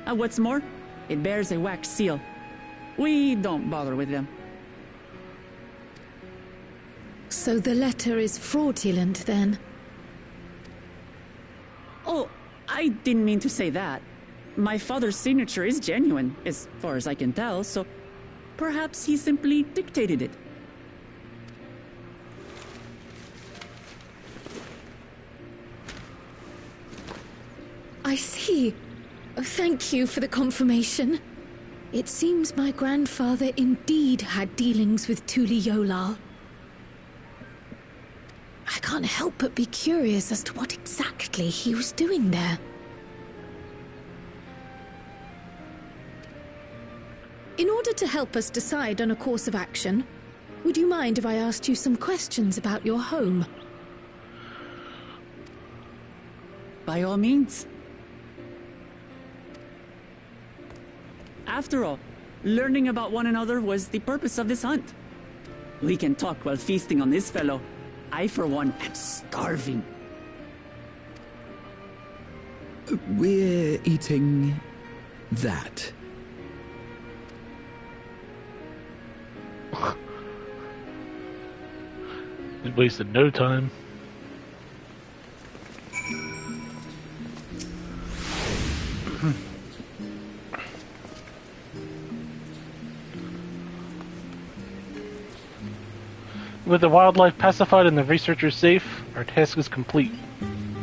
And what's more, it bears a wax seal. We don't bother with them. So the letter is fraudulent, then? Oh, I didn't mean to say that. My father's signature is genuine, as far as I can tell, so perhaps he simply dictated it. I see. Oh, thank you for the confirmation. It seems my grandfather indeed had dealings with Tuliyollal. I can't help but be curious as to what exactly he was doing there. In order to help us decide on a course of action, would you mind if I asked you some questions about your home? By all means. After all, learning about one another was the purpose of this hunt. We can talk while feasting on this fellow. I, for one, am starving. We're eating that. We wasted no time. With the wildlife pacified and the researchers safe, our task is complete.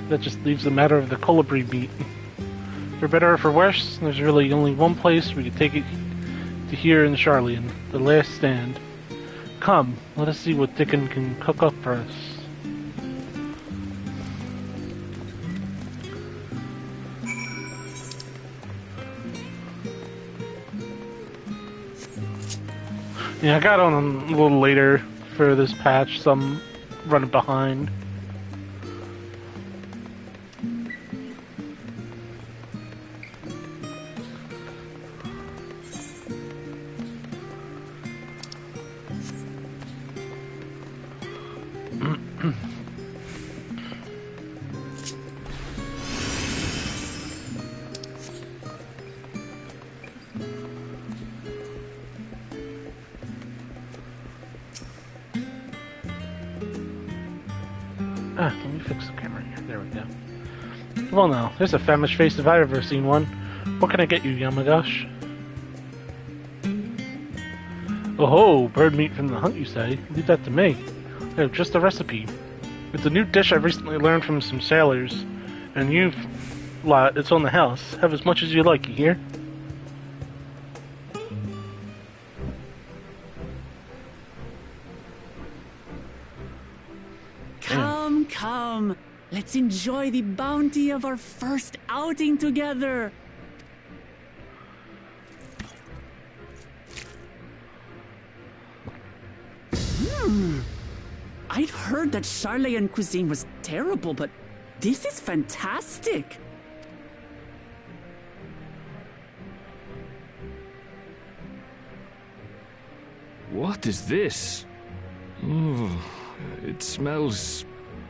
That just leaves the matter of the colibri meat. For better or for worse, there's really only one place we can take it to here in Charlian, the last stand. Come, let us see what Dickon can cook up for us. Yeah, I got on a little later for this patch, so I'm running behind. Let me fix the camera here. There we go. Well now, there's a famished face if I've ever seen one. What can I get you, Yamagash? Oh ho, bird meat from the hunt, you say? Leave that to me. I have just the recipe. It's a new dish I recently learned from some sailors. And you've... lot, it's on the house. Have as much as you like, you hear? Come, come. Let's enjoy the bounty of our first outing together. I'd heard that Charlayan cuisine was terrible, but this is fantastic. What is this? Oh, it smells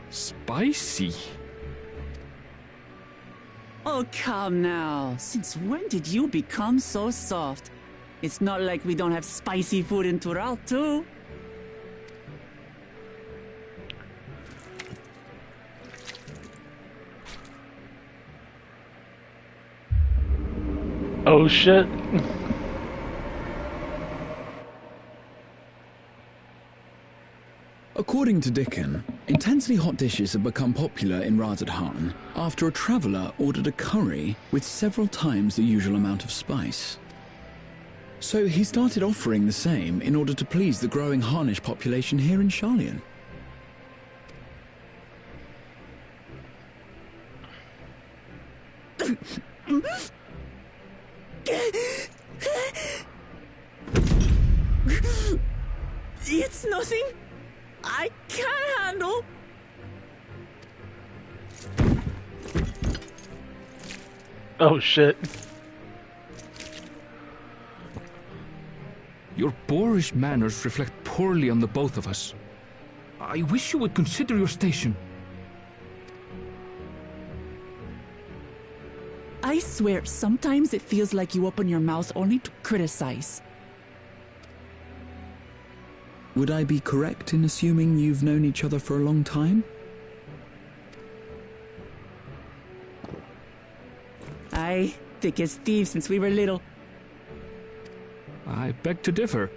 spicy. Oh, come now. Since when did you become so soft? It's not like we don't have spicy food in Tural, too. Oh shit. According to Dickon, intensely hot dishes have become popular in Razadhan after a traveller ordered a curry with several times the usual amount of spice. So he started offering the same in order to please the growing Harnish population here in Sharlayan. It's nothing I can't handle. Oh shit. Your boorish manners reflect poorly on the both of us. I wish you would consider your station. I swear, sometimes it feels like you open your mouth only to criticize. Would I be correct in assuming you've known each other for a long time? Aye, thick as thieves since we were little. I beg to differ.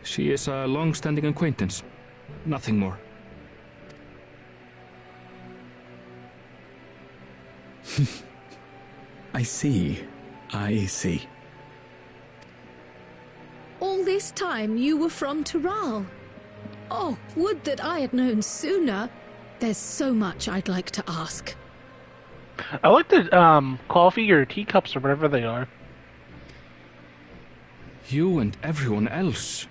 She is a long-standing acquaintance. Nothing more. I see. All this time you were from Tural. Oh, would that I had known sooner. There's so much I'd like to ask. I like the coffee or teacups or whatever they are. You and everyone else.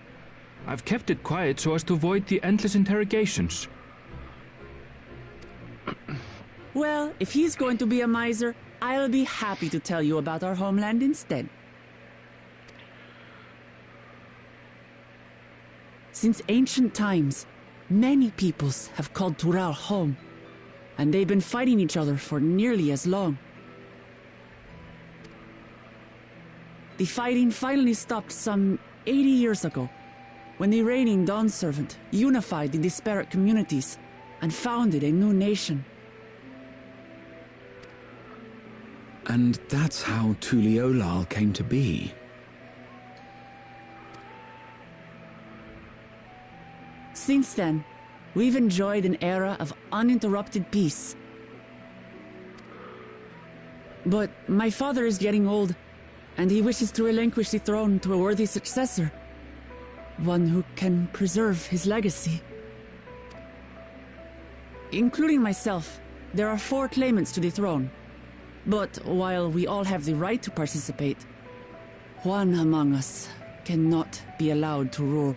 I've kept it quiet so as to avoid the endless interrogations. Well, if he's going to be a miser, I'll be happy to tell you about our homeland instead. Since ancient times, many peoples have called Tural home, and they've been fighting each other for nearly as long. The fighting finally stopped some 80 years ago, when the reigning Dawn Servant unified the disparate communities and founded a new nation. And that's how Tuliolal came to be. Since then, we've enjoyed an era of uninterrupted peace. But my father is getting old, and he wishes to relinquish the throne to a worthy successor. One who can preserve his legacy. Including myself, there are 4 claimants to the throne. But while we all have the right to participate, one among us cannot be allowed to rule.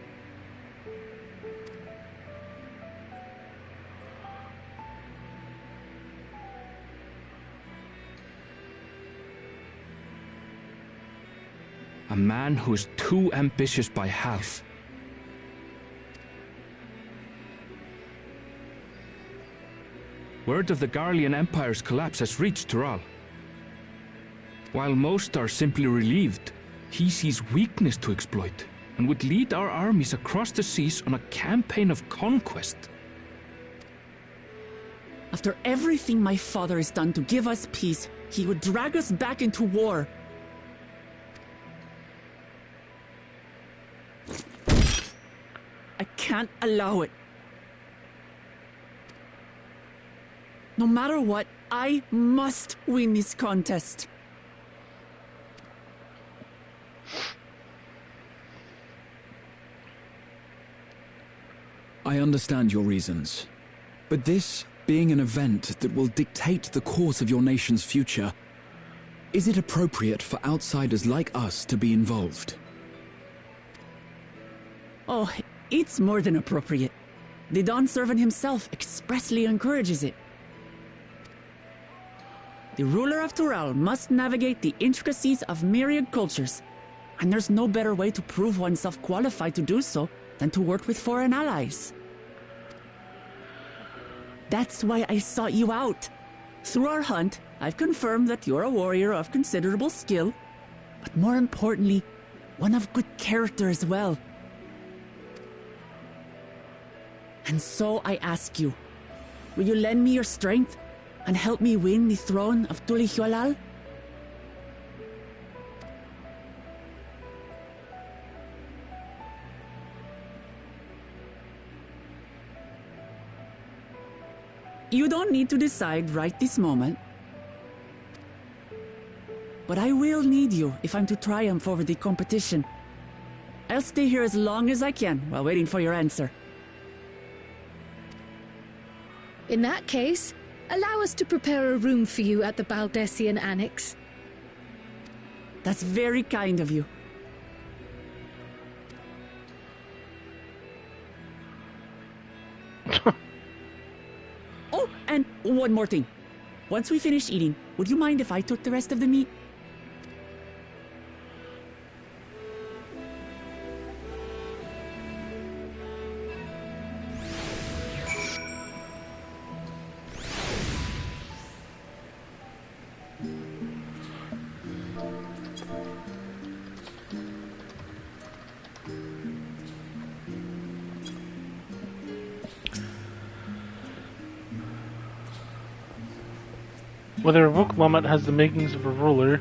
A man who is too ambitious by half. Word of the Garlean Empire's collapse has reached Tural. While most are simply relieved, he sees weakness to exploit and would lead our armies across the seas on a campaign of conquest. After everything my father has done to give us peace, he would drag us back into war. I can't allow it. No matter what, I must win this contest. I understand your reasons, but this being an event that will dictate the course of your nation's future, is it appropriate for outsiders like us to be involved? Oh, it's more than appropriate. The Dawn Servant himself expressly encourages it. The ruler of Tural must navigate the intricacies of myriad cultures, and there's no better way to prove oneself qualified to do so than to work with foreign allies. That's why I sought you out. Through our hunt, I've confirmed that you're a warrior of considerable skill, but more importantly, one of good character as well. And so I ask you, will you lend me your strength and help me win the throne of Tulihualal? You don't need to decide right this moment. But I will need you if I'm to triumph over the competition. I'll stay here as long as I can while waiting for your answer. In that case, allow us to prepare a room for you at the Baldessian Annex. That's very kind of you. Oh, and one more thing. Once we finish eating, would you mind if I took the rest of the meat? Whether Vuk Lamat has the makings of a ruler,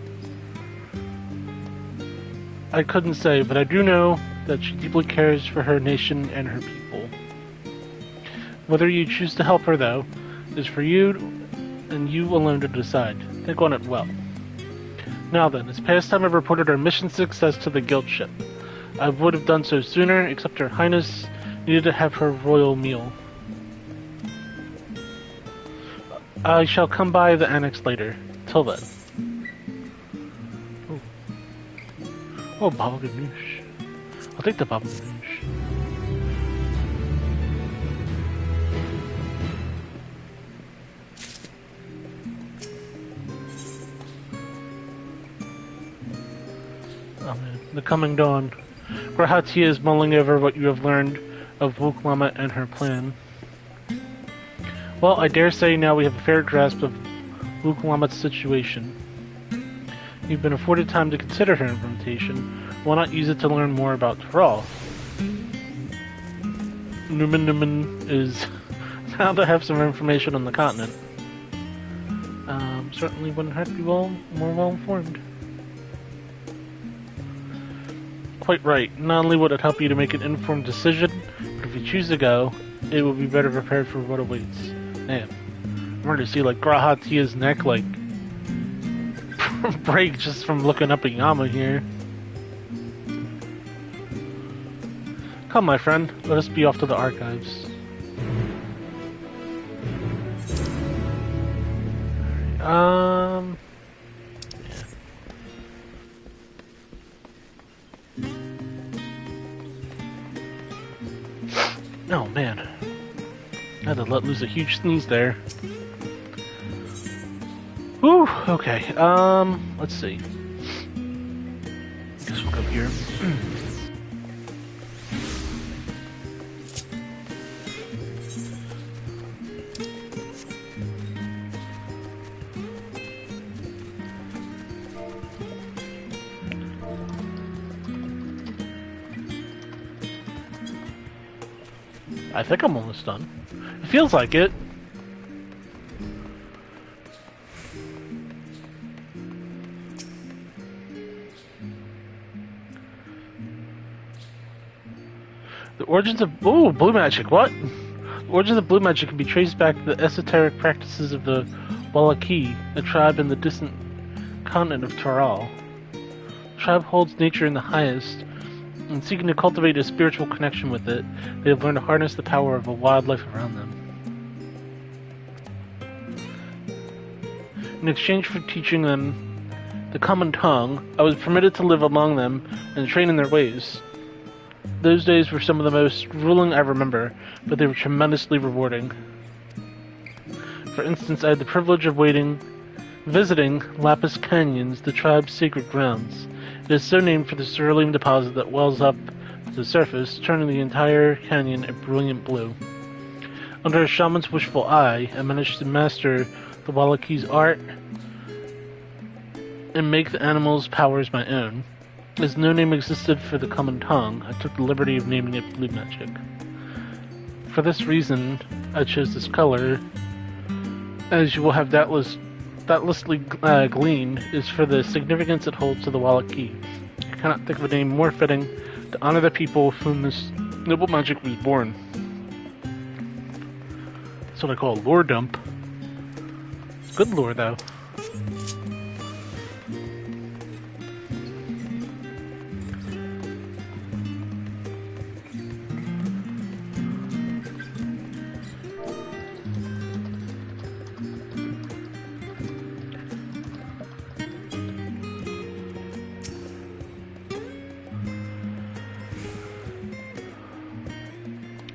I couldn't say, but I do know that she deeply cares for her nation and her people. Whether you choose to help her, though, is for you and you alone to decide. Think on it well. Now then, it's past time I've reported our mission success to the guild ship. I would have done so sooner, except Her Highness needed to have her royal meal. I shall come by the annex later. Till then. Oh, baba ganoush. I'll take the baba ganoush. Oh man, the coming dawn. Grahati is mulling over what you have learned of Wuklama and her plan. Well, I dare say now we have a fair grasp of Wuklamat's situation. You've been afforded time to consider her invitation. Why not use it to learn more about Thrall? Numen is now to have some information on the continent. Certainly wouldn't hurt to be more well informed. Quite right. Not only would it help you to make an informed decision, but if you choose to go, it will be better prepared for what awaits. Man, I'm ready to see like Grahatia's neck like break just from looking up at Yama here. Come, my friend, let us be off to the archives. Yeah. Oh man, I had to let loose a huge sneeze there. Whew, okay, let's see. Guess we'll go here. I think I'm almost done. It feels like it. The origins of... Ooh, blue magic, what? The origins of blue magic can be traced back to the esoteric practices of the Wallaki, a tribe in the distant continent of Taral. The tribe holds nature in the highest, and seeking to cultivate a spiritual connection with it, they have learned to harness the power of the wildlife around them. In exchange for teaching them the common tongue, I was permitted to live among them and train in their ways. Those days were some of the most grueling I remember, but they were tremendously rewarding. For instance, I had the privilege of visiting Lapis Canyons, the tribe's sacred grounds. It is so named for the cerulean deposit that wells up to the surface, turning the entire canyon a brilliant blue. Under a shaman's wishful eye, I managed to master the Wallachi's art and make the animal's powers my own. As no name existed for the common tongue, I took the liberty of naming it Blue Magic. For this reason, I chose this color, as you will have doubtlessly gleaned, is for the significance it holds to the Wallachi. I cannot think of a name more fitting to honor the people with whom this noble magic was born. That's what I call a lore dump. Good lore, though.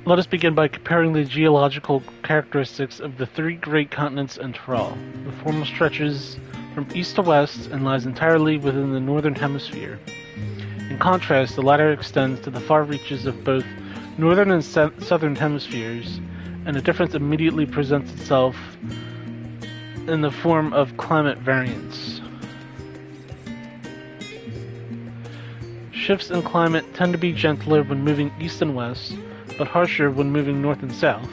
Let us begin by comparing the geological characteristics of the three great continents and Tyrol. The former stretches from east to west and lies entirely within the northern hemisphere. In contrast, the latter extends to the far reaches of both northern and southern hemispheres, and a difference immediately presents itself in the form of climate variance. Shifts in climate tend to be gentler when moving east and west, but harsher when moving north and south.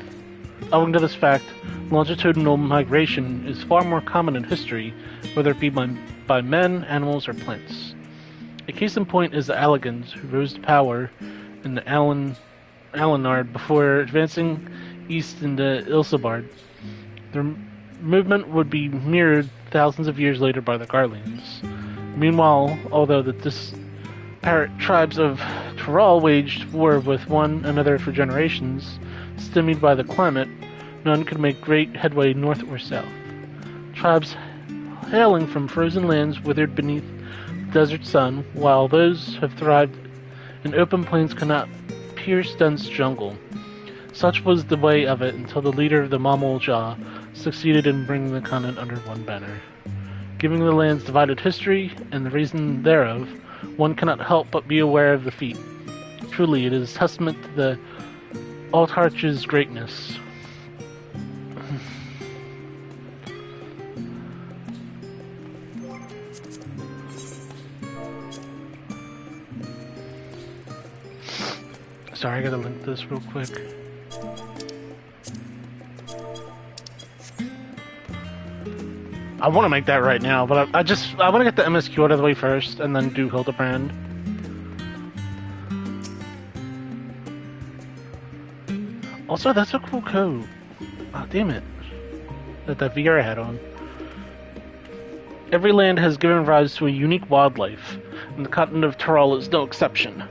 Owing to this fact, longitudinal migration is far more common in history, whether it be by men, animals, or plants. A case in point is the Allegans, who rose to power in the Alenard before advancing east into Ilsebard. Their movement would be mirrored thousands of years later by the Garleans. Meanwhile, although the disparate tribes of Tyrol waged war with one another for generations, stymied by the climate, none could make great headway north or south. Tribes hailing from frozen lands withered beneath the desert sun, while those have thrived in open plains cannot pierce dense jungle. Such was the way of it until the leader of the Mamolja succeeded in bringing the continent under one banner. Given the land's divided history and the reason thereof, one cannot help but be aware of the feat. Truly, it is testament to the Altarch's greatness. Sorry, I gotta link this real quick. I want to make that right now, but I want to get the MSQ out of the way first, and then do Hildebrand. Also, that's a cool coat. Oh, damn it. That VR had on. Every land has given rise to a unique wildlife, and the continent of Tyrol is no exception.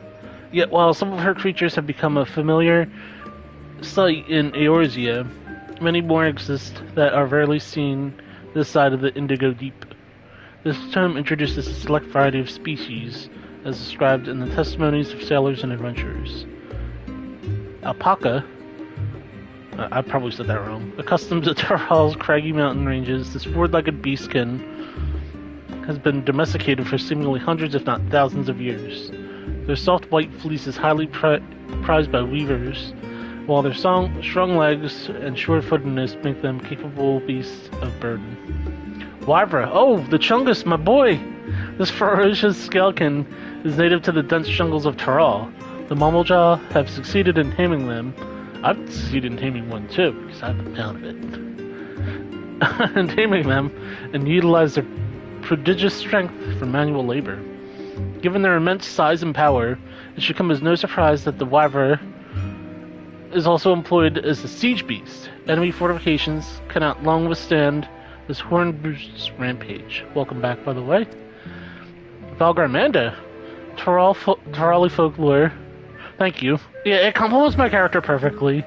Yet, while some of her creatures have become a familiar sight in Eorzea, many more exist that are rarely seen this side of the Indigo Deep. This tome introduces a select variety of species, as described in the testimonies of sailors and adventurers. Alpaca, I probably said that wrong, accustomed to Tyrol's craggy mountain ranges, this sword-legged beastkin has been domesticated for seemingly hundreds if not thousands of years. Their soft white fleece is highly prized by weavers, while their strong legs and sure-footedness make them capable beasts of burden. Wyvra, oh, the Chungus, my boy! This ferocious scalekin is native to the dense jungles of Tyrol. The Mamolja have succeeded in taming them. I've succeeded in taming one too, because I've been down a bit. And taming them, and utilize their prodigious strength for manual labor. Given their immense size and power, it should come as no surprise that the Wyvra is also employed as a siege beast. Enemy fortifications cannot long withstand this horn-bruised rampage. Welcome back, by the way. Valgarmanda, Tyroli folklore. Thank you. Yeah, it complements my character perfectly.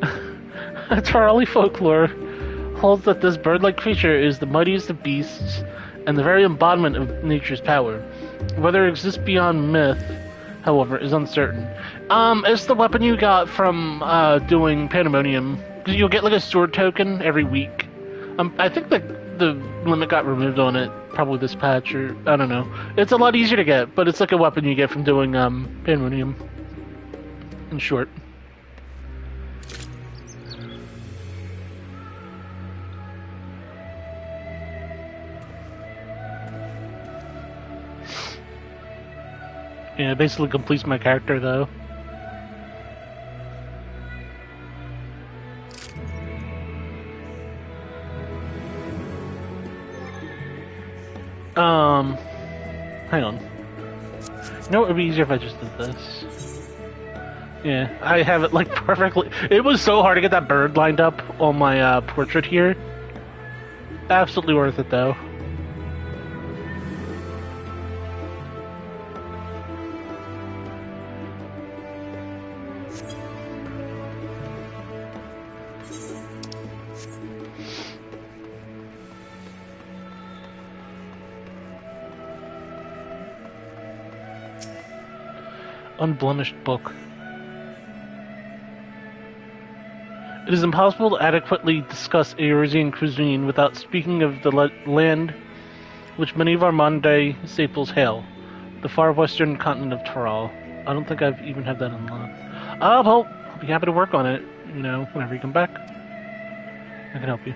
Tyroli folklore holds that this bird-like creature is the mightiest of beasts and the very embodiment of nature's power. Whether it exists beyond myth, however, is uncertain. It's the weapon you got from doing Pandemonium. Because you'll get like a sword token every week. I think the limit got removed on it, probably this patch, or I don't know. It's a lot easier to get, but it's like a weapon you get from doing Pandemonium. In short. Yeah, it basically completes my character though. Hang on. You know what would be easier if I just did this? Yeah, I have it like perfectly. It was so hard to get that bird lined up on my portrait here. Absolutely worth it though. Unblemished book. It is impossible to adequately discuss Eorzean cuisine without speaking of the land which many of our modern-day staples hail, the far western continent of Tyrol. I don't think I've even had that unlocked. Well, I'll be happy to work on it, you know, whenever you come back. I can help you.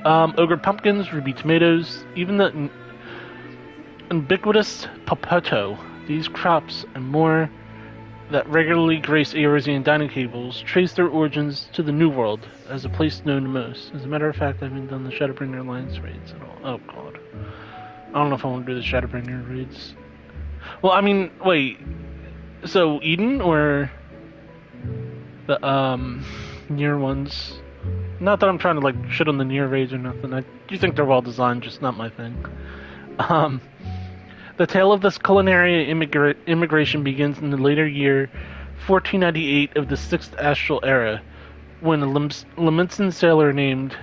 Ogre pumpkins, ruby tomatoes, even the ubiquitous papato. These crops and more that regularly grace Eorzean dining tables trace their origins to the New World as a place known to most. As a matter of fact, I haven't done the Shadowbringer Alliance raids at all. Oh god. I don't know if I want to do the Shadowbringer raids. Well, I mean, wait. So, Eden or the, near ones? Not that I'm trying to, like, shit on the near raids or nothing. I do think they're well designed, just not my thing. The tale of this culinary immigration begins in the later year 1498 of the 6th Astral Era, when a Leminson sailor named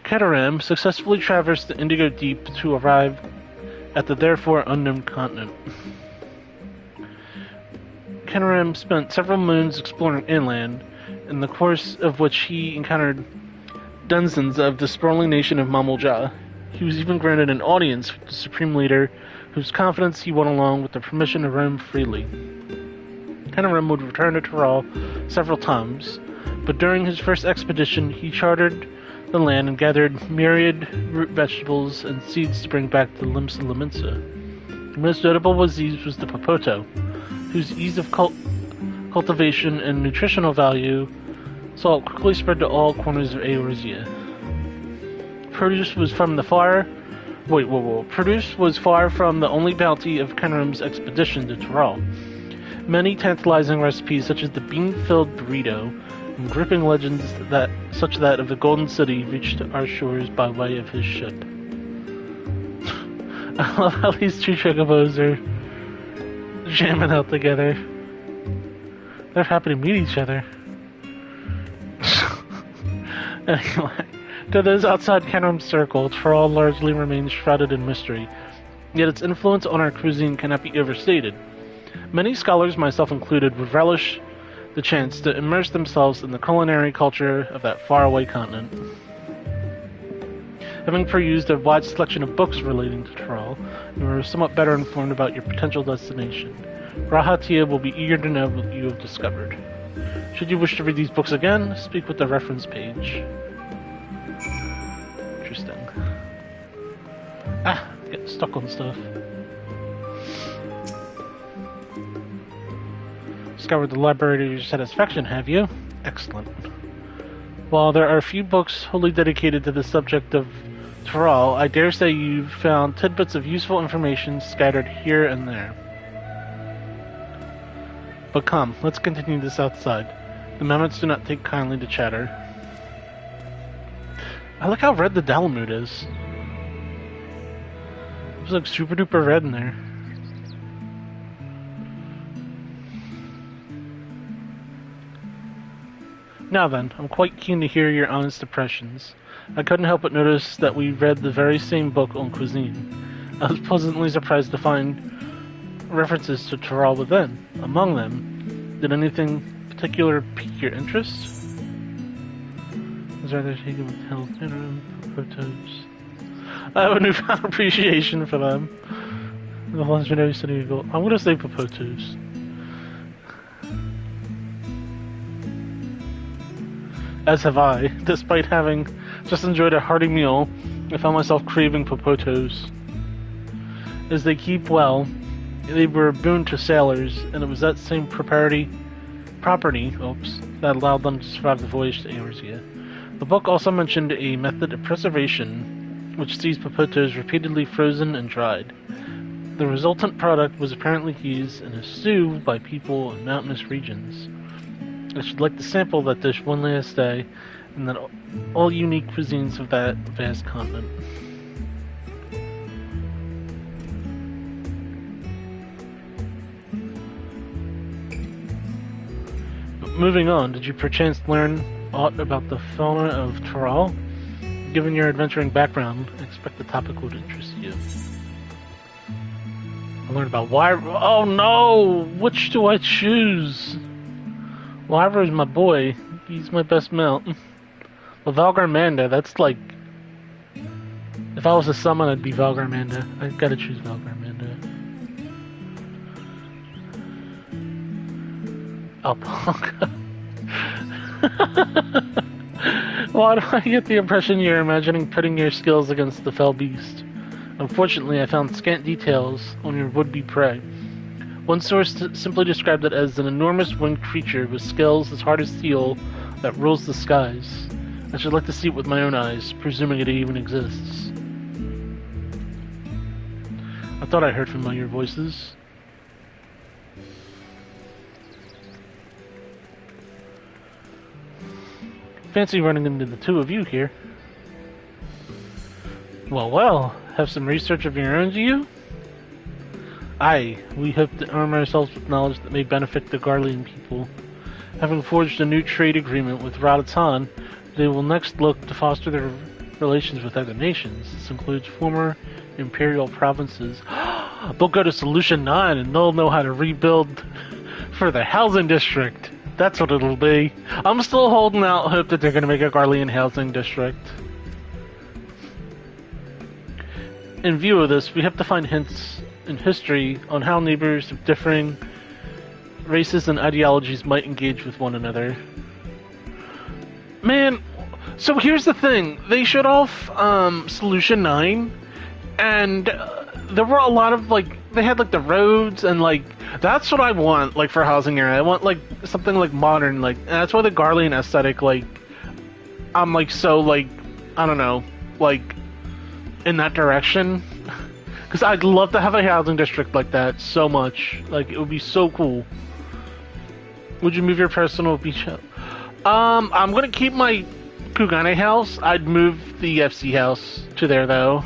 Keteram successfully traversed the Indigo Deep to arrive at the therefore unknown continent. Keteram spent several moons exploring inland, in the course of which he encountered dozens of the sprawling nation of Mamulja. He was even granted an audience with the supreme leader, whose confidence he won along with the permission to roam freely. Keteram would return to Tyrol several times, but during his first expedition he charted the land and gathered myriad root vegetables and seeds to bring back to Limsa Leminsa. The most notable of these was the papoto, whose ease of cultivation and nutritional value saw it quickly spread to all corners of Eorzea. Produce was from the far... Produce was far from the only bounty of Keteram's expedition to Tyrol. Many tantalizing recipes, such as the bean-filled burrito, and gripping legends such that of the Golden City, reached our shores by way of his ship. I love how these two chocobos are jamming out together. They're happy to meet each other. Anyway. To those outside Keteram's circle, Tyrol largely remains shrouded in mystery, yet its influence on our cuisine cannot be overstated. Many scholars, myself included, would relish the chance to immerse themselves in the culinary culture of that faraway continent. Having perused a wide selection of books relating to Tyrol, you are somewhat better informed about your potential destination. Rahatia will be eager to know what you have discovered. Should you wish to read these books again, speak with the reference page. Interesting. Get stuck on stuff. Discovered the library to your satisfaction, have you? Excellent. While there are a few books wholly dedicated to the subject of Tyrol, I dare say you've found tidbits of useful information scattered here and there. But come, let's continue this outside. The mammoths do not take kindly to chatter. I like how red the Dalamud is. It's like super duper red in there. Now then, I'm quite keen to hear your honest impressions. I couldn't help but notice that we read the very same book on cuisine. I was pleasantly surprised to find references to Tyrol within. Among them, did anything particular pique your interest? Was rather taken with health interim photos. I have a newfound appreciation for them. The legendary city of gold. I'm gonna say Popotos. As have I. Despite having just enjoyed a hearty meal, I found myself craving Popotos. As they keep well, they were a boon to sailors, and it was that same property that allowed them to survive the voyage to Eorzea. The book also mentioned a method of preservation which sees Popotos repeatedly frozen and dried. The resultant product was apparently used in a stew by people in mountainous regions. I should like to sample that dish one last day, and then all unique cuisines of that vast continent. But moving on, did you perchance learn aught about the fauna of Tyrol? Given your adventuring background, I expect the topic would interest you. I learned about Wyvern. Oh no! Which do I choose? Wyvern is my boy. He's my best mount. Well, Valgarmanda, that's like... If I was a summon, I'd be Valgarmanda. I gotta choose Valgarmanda. Alpaca. Why do I get the impression you're imagining pitting your skills against the fell beast? Unfortunately, I found scant details on your would-be prey. One source simply described it as an enormous winged creature with scales as hard as steel that rules the skies. I should like to see it with my own eyes, presuming it even exists. I thought I heard familiar voices. Fancy running into the two of you here. Well, have some research of your own, do you? Aye, we hope to arm ourselves with knowledge that may benefit the Garlean people. Having forged a new trade agreement with Radatan, they will next look to foster their relations with other nations. This includes former imperial provinces. They'll go to Solution 9 and they'll know how to rebuild for the housing district. That's what it'll be. I'm still holding out hope that they're going to make a Garlean housing district. In view of this, we have to find hints in history on how neighbors of differing races and ideologies might engage with one another. Man, so here's the thing. They shut off Solution 9, and there were a lot of, they had, the roads, and, that's what I want, for housing area. I want, something, modern, that's why the Garlean aesthetic, I'm, so, I don't know, in that direction. Because I'd love to have a housing district like that so much. It would be so cool. Would you move your personal beach house? I'm gonna keep my Kugane house. I'd move the FC house to there, though.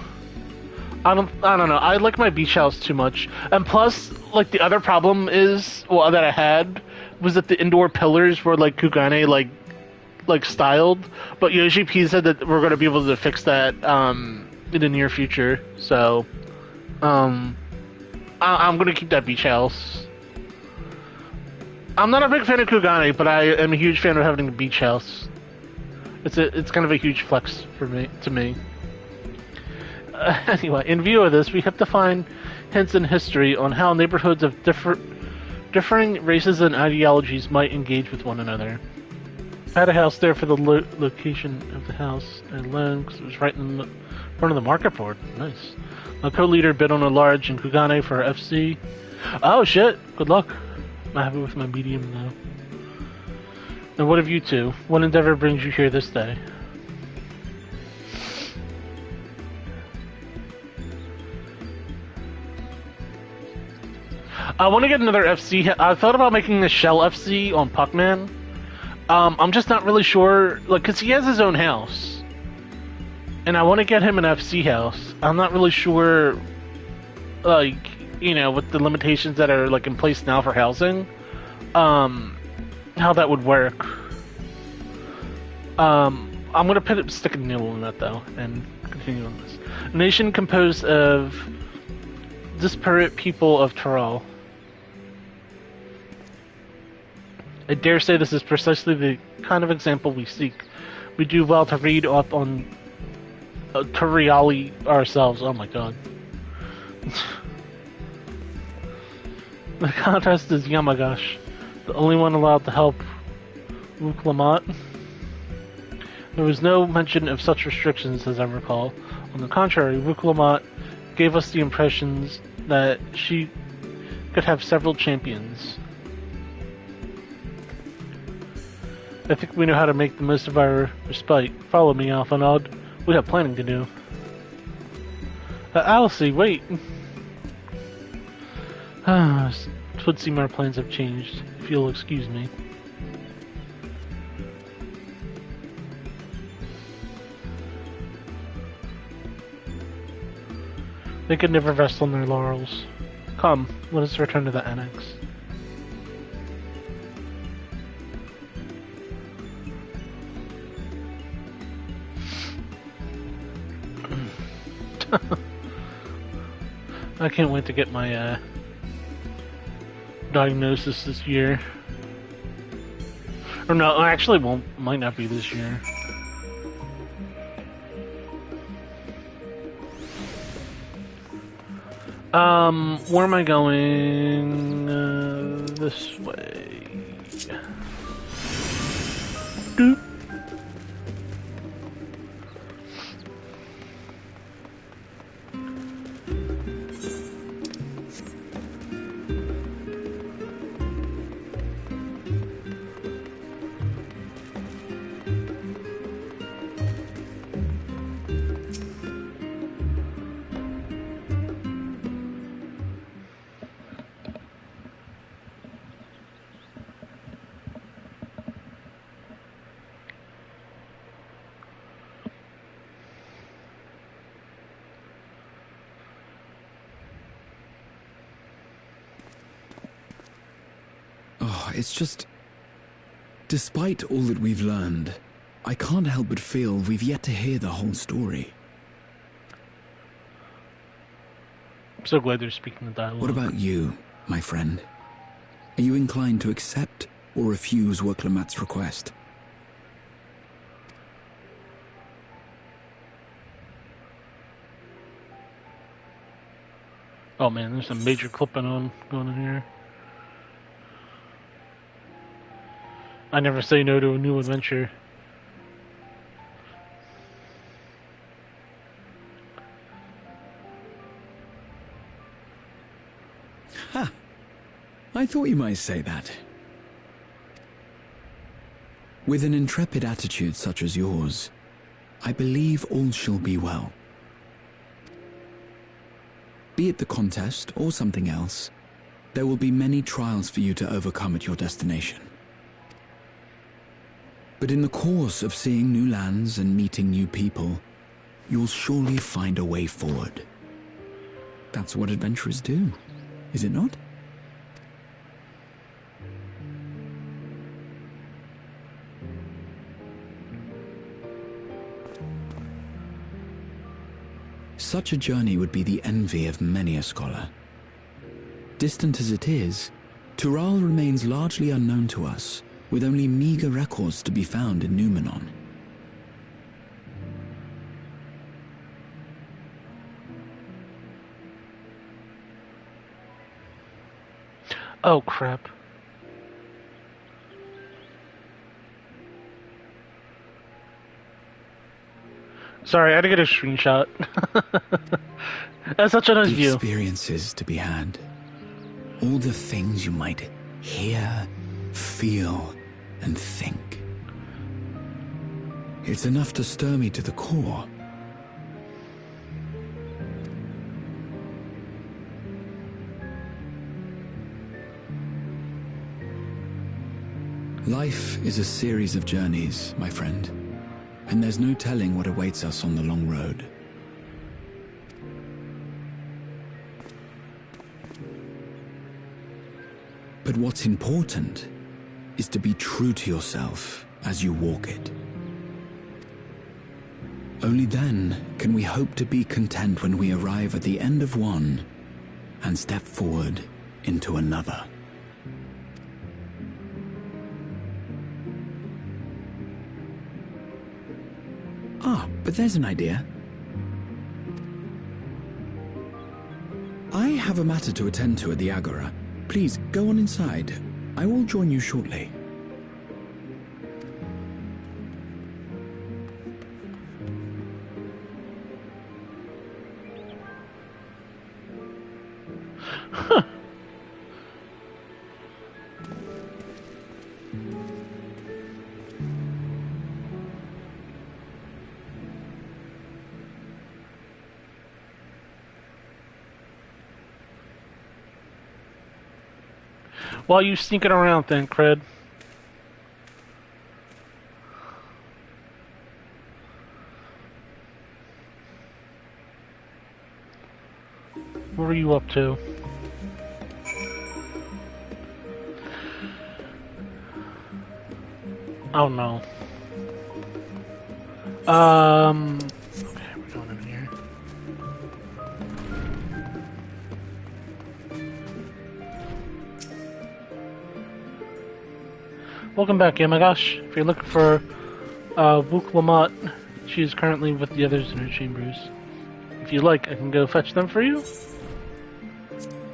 I don't know. I like my beach house too much. And plus, the other problem is, that I had, was that the indoor pillars were, Kugane, styled. But Yoshi P said that we're gonna be able to fix that, in the near future. So... I'm gonna keep that beach house. I'm not a big fan of Kugane, but I am a huge fan of having a beach house. It's kind of a huge flex to me. Anyway, in view of this, we have to find hints in history on how neighborhoods of differing races and ideologies might engage with one another. I had a house there for the location of the house alone, because it was right in front of the market board. Nice. My co-leader bid on a large in Kugane for FC. Oh shit! Good luck. I'm happy with my medium though. And what of you two? What endeavor brings you here this day? I want to get another FC. I thought about making a Shell FC on Puckman. I'm just not really sure, because he has his own house. And I want to get him an FC house. I'm not really sure, with the limitations that are, in place now for housing, how that would work. I'm gonna stick a needle in that though, and continue on this. A nation composed of disparate people of Tyrol. I dare say this is precisely the kind of example we seek. We do well to read up on Turiali ourselves. Oh my god. The contest is Yamagash, the only one allowed to help Wuklamat. There was no mention of such restrictions as I recall. On the contrary, Wuklamat gave us the impressions that she could have several champions. I think we know how to make the most of our respite. Follow me, Alphanod. We have planning to do. Alice, wait! It would seem our plans have changed, if you'll excuse me. They could never rest on their laurels. Come, let us return to the annex. I can't wait to get my diagnosis this year. Or no, actually might not be this year. Where am I going? This way. Doop. It's just... Despite all that we've learned, I can't help but feel we've yet to hear the whole story. I'm so glad they're speaking the dialogue. What about you, my friend? Are you inclined to accept or refuse Wuklamat's request? Oh man, there's some major clipping going on here. I never say no to a new adventure. Ha! I thought you might say that. With an intrepid attitude such as yours, I believe all shall be well. Be it the contest or something else, there will be many trials for you to overcome at your destination. But in the course of seeing new lands and meeting new people, you'll surely find a way forward. That's what adventurers do, is it not? Such a journey would be the envy of many a scholar. Distant as it is, Tural remains largely unknown to us, with only meager records to be found in Numenor. Oh crap. Sorry, I had to get a screenshot. That's such a nice view. Experiences to be had. All the things you might hear, feel, and think. It's enough to stir me to the core. Life is a series of journeys, my friend, and there's no telling what awaits us on the long road. But what's important is to be true to yourself as you walk it. Only then can we hope to be content when we arrive at the end of one and step forward into another. Ah, but there's an idea. I have a matter to attend to at the Agora. Please, go on inside. I will join you shortly. Huh. While you sneaking around then, Cred. What are you up to? Oh no. Okay, we're going in here. Welcome back, Yamagash. If you're looking for Vuk Lamont, she is currently with the others in her chambers. If you like, I can go fetch them for you?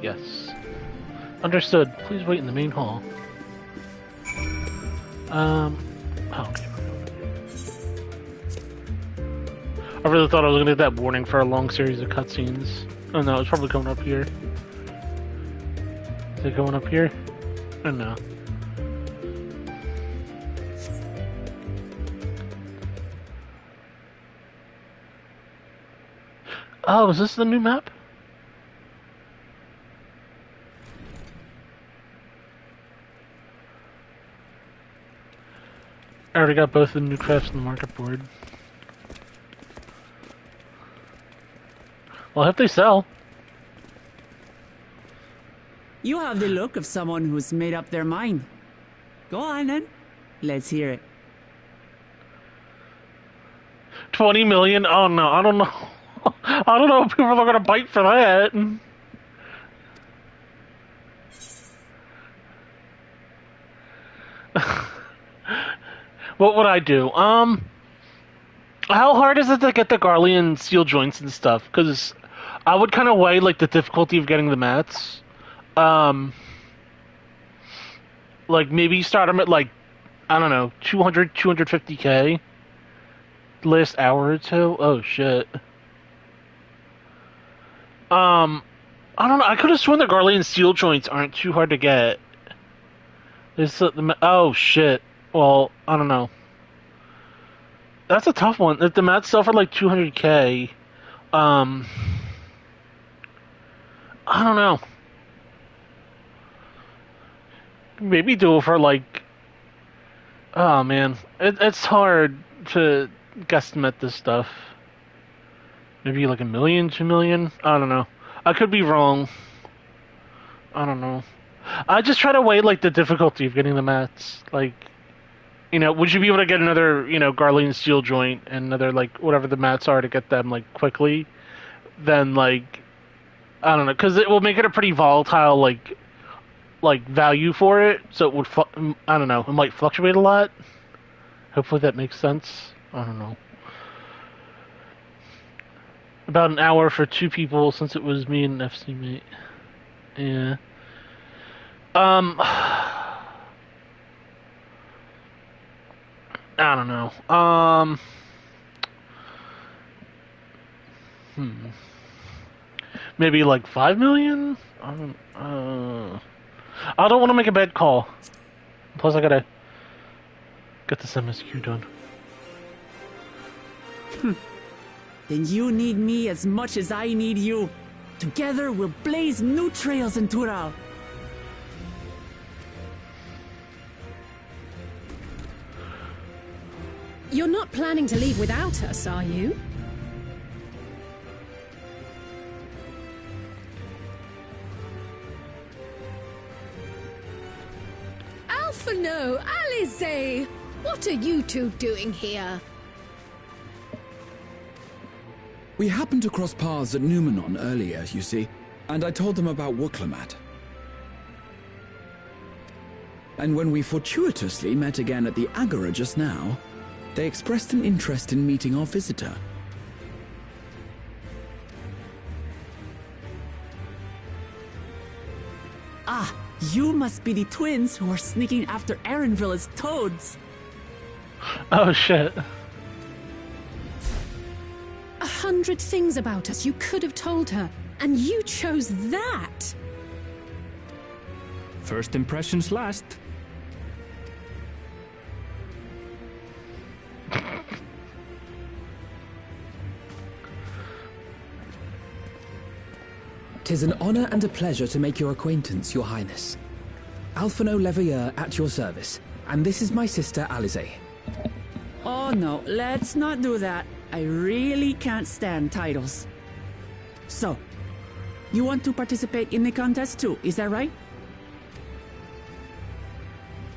Yes. Understood. Please wait in the main hall. Oh, okay. I really thought I was gonna get that warning for a long series of cutscenes. Oh no, it's probably coming up here. Is it going up here? Oh no. Oh, is this the new map? I already got both the new crafts on the market board. Well, I hope they sell. You have the look of someone who's made up their mind. Go on then. Let's hear it. 20 million? Oh no, I don't know. I don't know if people are gonna bite for that. What would I do? How hard is it to get the Garlean steel joints and stuff? Because I would kind of weigh like the difficulty of getting the mats. Like maybe start them at like, I don't know, 200, 250k. Last hour or two. Oh shit. I don't know. I could have sworn the Garlean steel joints aren't too hard to get. Oh shit. Well, I don't know. That's a tough one. If the mats sell for like 200k, I don't know. Maybe do it for like. Oh man, it's hard to guesstimate this stuff. Maybe like 1 million, 2 million. I don't know. I could be wrong. I don't know. I just try to weigh like the difficulty of getting the mats. Like, you know, would you be able to get another, you know, Garlean steel joint and another like whatever the mats are to get them like quickly? Then like, I don't know, because it will make it a pretty volatile like value for it. So it would, I don't know, it might fluctuate a lot. Hopefully that makes sense. I don't know. About an hour for 2 people since it was me and an FC mate. Yeah. I don't know. Maybe like 5 million? I don't want to make a bad call. Plus I gotta get this MSQ done. Then you need me as much as I need you. Together we'll blaze new trails in Tural. You're not planning to leave without us, are you? Alphino, Alize! What are you two doing here? We happened to cross paths at Numenon earlier, you see, and I told them about Wuklamat. And when we fortuitously met again at the Agora just now, they expressed an interest in meeting our visitor. Ah, you must be the twins who are sneaking after Erenville as toads. Oh shit. 100 things about us you could have told her, and you chose that! First impressions last. "'Tis an honor and a pleasure to make your acquaintance, Your Highness. Alphino Leveilleur at your service, and this is my sister Alize." Oh no, let's not do that. I really can't stand titles. So, you want to participate in the contest too, is that right?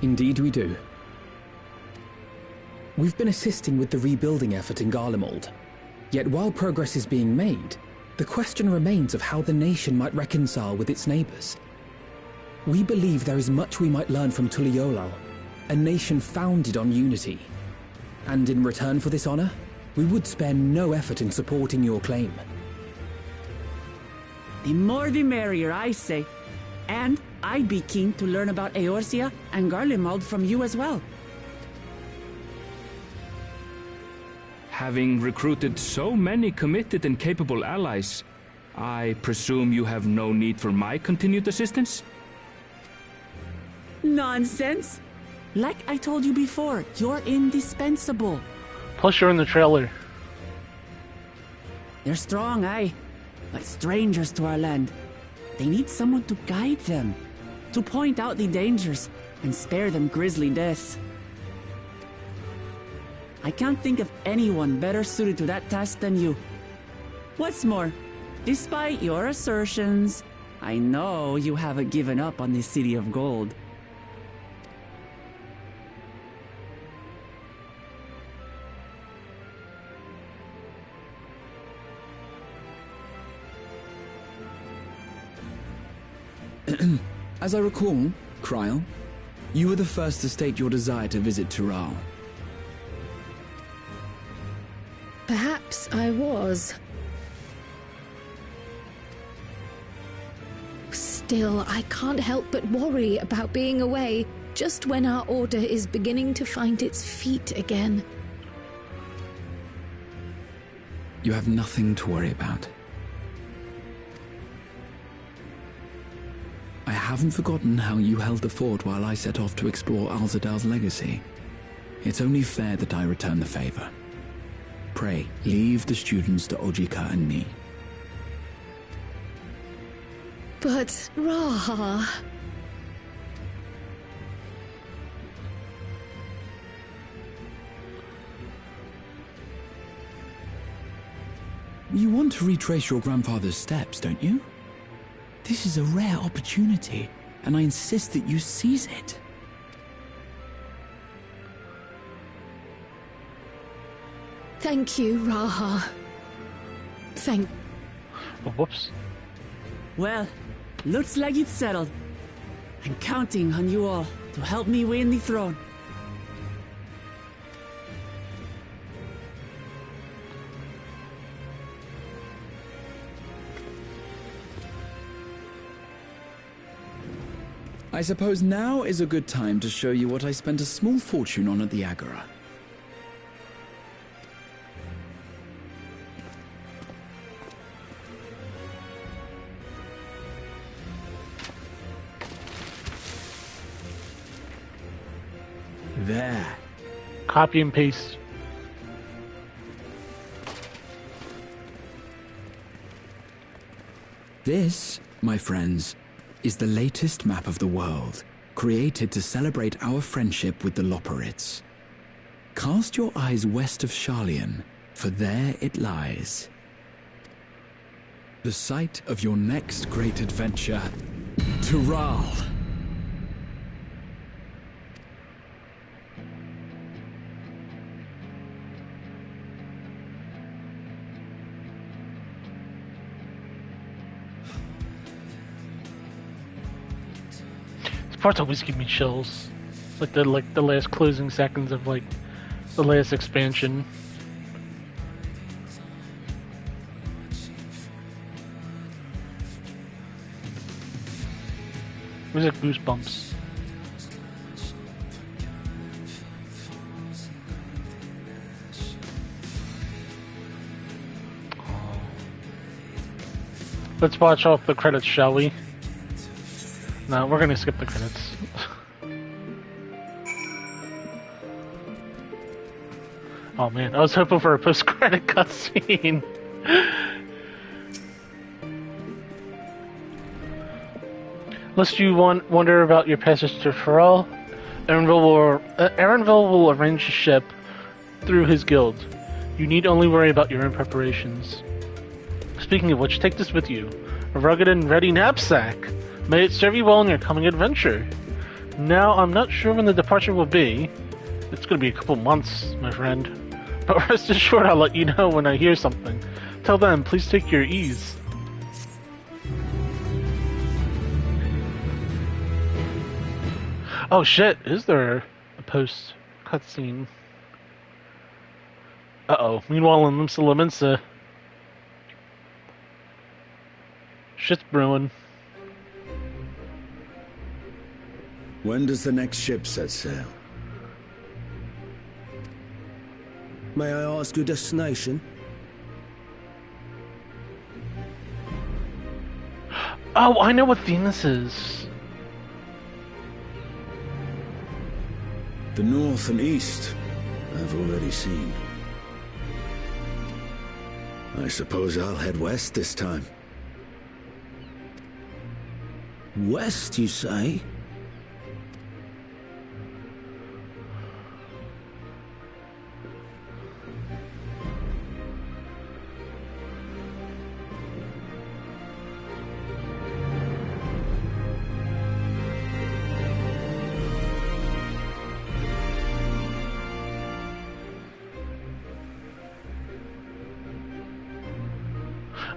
Indeed we do. We've been assisting with the rebuilding effort in Garlemald. Yet while progress is being made, the question remains of how the nation might reconcile with its neighbors. We believe there is much we might learn from Tuliolal, a nation founded on unity. And in return for this honor, we would spare no effort in supporting your claim. The more the merrier, I say. And I'd be keen to learn about Eorzea and Garlemald from you as well. Having recruited so many committed and capable allies, I presume you have no need for my continued assistance? Nonsense! Like I told you before, you're indispensable. Plus, you're in the trailer. They're strong, aye, but strangers to our land. They need someone to guide them, to point out the dangers, and spare them grisly deaths. I can't think of anyone better suited to that task than you. What's more, despite your assertions, I know you haven't given up on the City of Gold. As I recall, Kryl, you were the first to state your desire to visit Tural. Perhaps I was. Still, I can't help but worry about being away just when our order is beginning to find its feet again. You have nothing to worry about. I haven't forgotten how you held the fort while I set off to explore Alzadal's legacy. It's only fair that I return the favor. Pray, leave the students to Ojika and me. But, Raha... You want to retrace your grandfather's steps, don't you? This is a rare opportunity, and I insist that you seize it. Thank you, Raha. Oh, whoops. Well, looks like it's settled. I'm counting on you all to help me win the throne. I suppose now is a good time to show you what I spent a small fortune on at the Agora. There. Copy and paste. This, my friends, is the latest map of the world, created to celebrate our friendship with the Loporrits. Cast your eyes west of Sharlayan, for there it lies. The site of your next great adventure, Tural. parts always give me chills. Like the last closing seconds of like the last expansion. It was like goosebumps. Let's watch off the credits, shall we? No, we're gonna skip the credits. Oh man, I was hoping for a post-credit cutscene. Lest you wonder about your passage to Pharrell, Erenville will arrange a ship through his guild. You need only worry about your own preparations. Speaking of which, take this with you. A rugged and ready knapsack. May it serve you well in your coming adventure. Now, I'm not sure when the departure will be. It's going to be a couple months, my friend. But rest assured I'll let you know when I hear something. Till then, please take your ease. Oh shit, is there a post cutscene? Uh-oh. Meanwhile in Limsa Lominsa, shit's brewing. When does the next ship set sail? May I ask your destination? Oh, I know what theme this is. The north and east, I've already seen. I suppose I'll head west this time. West, you say?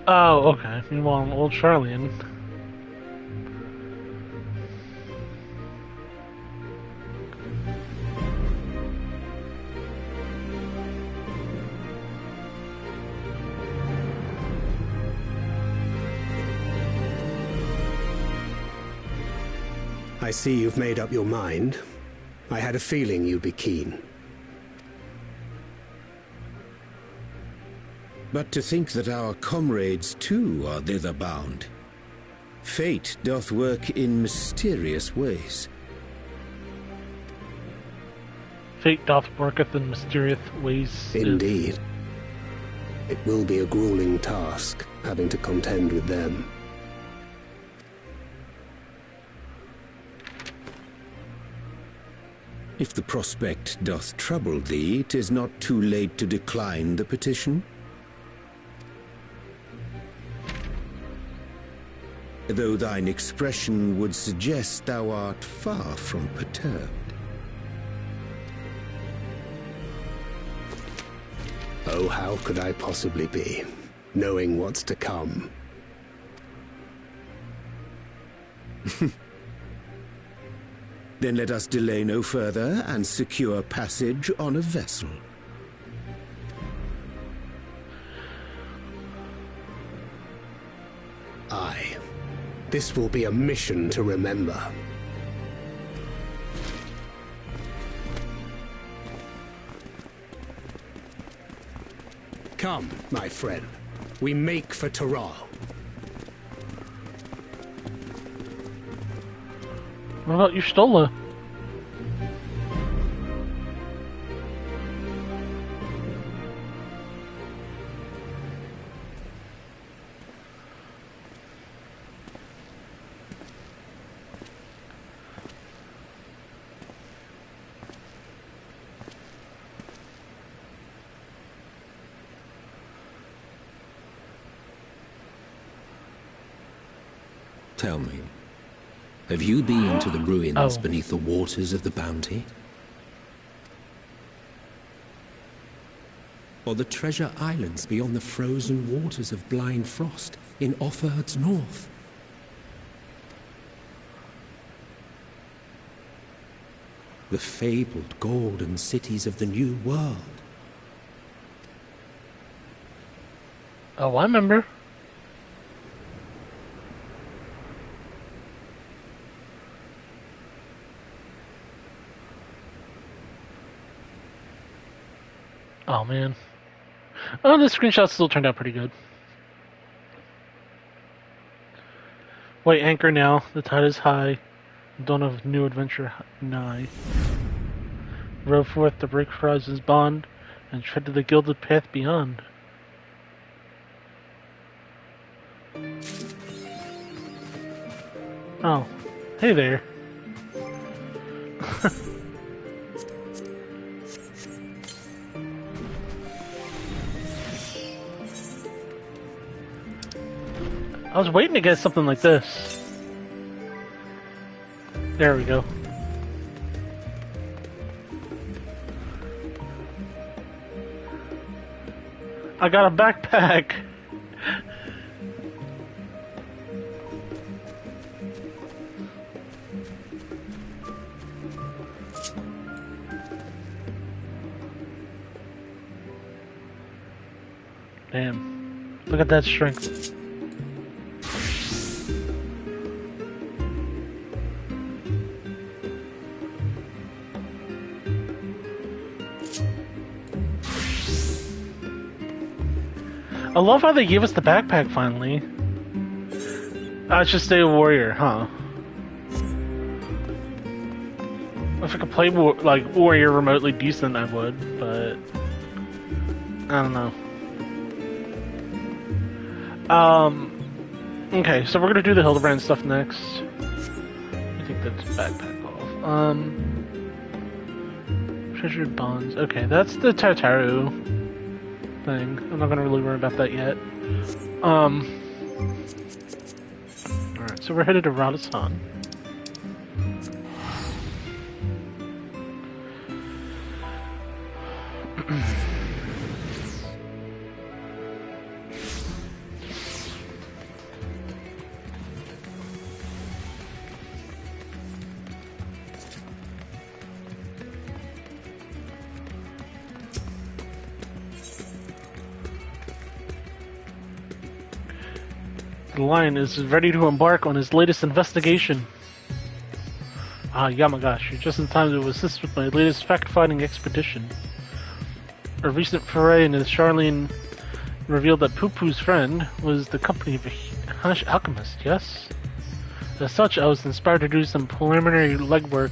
Oh, okay. Meanwhile, old Charlian. I see you've made up your mind. I had a feeling you'd be keen. But to think that our comrades too are thither bound. Fate doth work in mysterious ways. Fate doth worketh in mysterious ways. Indeed. It will be a grueling task, having to contend with them. If the prospect doth trouble thee, 'tis not too late to decline the petition. Though thine expression would suggest thou art far from perturbed. Oh, how could I possibly be, knowing what's to come? Then let us delay no further and secure passage on a vessel. Aye. This will be a mission to remember. Come, my friend. We make for Taral. What about Y'shtola? Tell me, have you been to the ruins beneath the waters of the Bounty? Or the treasure islands beyond the frozen waters of Blind Frost in Offerd's north? The fabled golden cities of the New World. Oh, I remember. Oh, man. Oh, the screenshots still turned out pretty good. White anchor now. The tide is high. Dawn of new adventure nigh. Row forth to break horizons bond and tread to the gilded path beyond. Oh, hey there. I was waiting to get something like this. There we go. I got a backpack. Damn. Look at that strength. I love how they gave us the backpack finally. I should stay a warrior, huh? If I could play like warrior remotely decent, I would, but I don't know. Okay, so we're gonna do the Hildebrand stuff next. I think that's backpack off. Treasured bonds. Okay, that's the Tartaru thing. I'm not gonna really worry about that yet. Alright, so we're headed to Radisson. The Lion is ready to embark on his latest investigation. Ah, Yamagash, you're just in time to assist with my latest fact-finding expedition. A recent foray into Charlene revealed that Poo-Poo's friend was the company of a Hunnish alchemist, yes? As such, I was inspired to do some preliminary legwork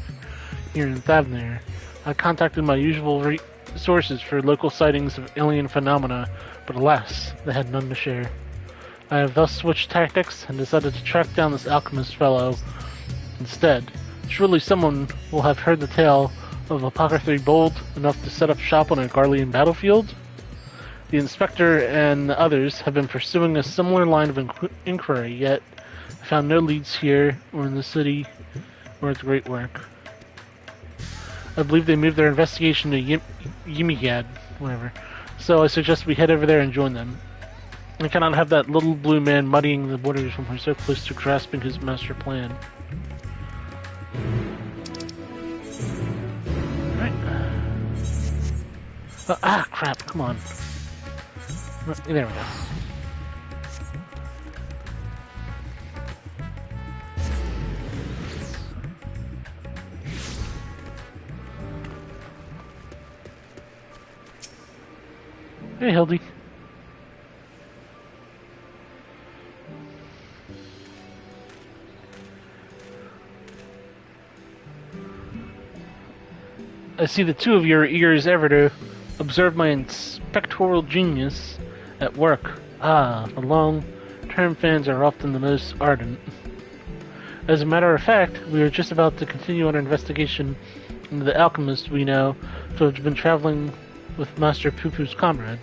here in Thavnir. I contacted my usual sources for local sightings of alien phenomena, but alas, they had none to share. I have thus switched tactics and decided to track down this alchemist fellow instead. Surely someone will have heard the tale of apothecary bold enough to set up shop on a Garlean battlefield? The inspector and the others have been pursuing a similar line of inquiry, yet I found no leads here or in the city or its great work. I believe they moved their investigation to Yimigad, whatever. So I suggest we head over there and join them. I cannot have that little blue man muddying the waters when we're so close to grasping his master plan. Right. Ah, crap, come on. There we go. Hey, Hildy. I see the two of you are eager as ever to observe my inspectoral genius at work. Ah, the long-term fans are often the most ardent. As a matter of fact, we are just about to continue our investigation into the alchemist we know to have been traveling with Master Poo-Poo's comrade.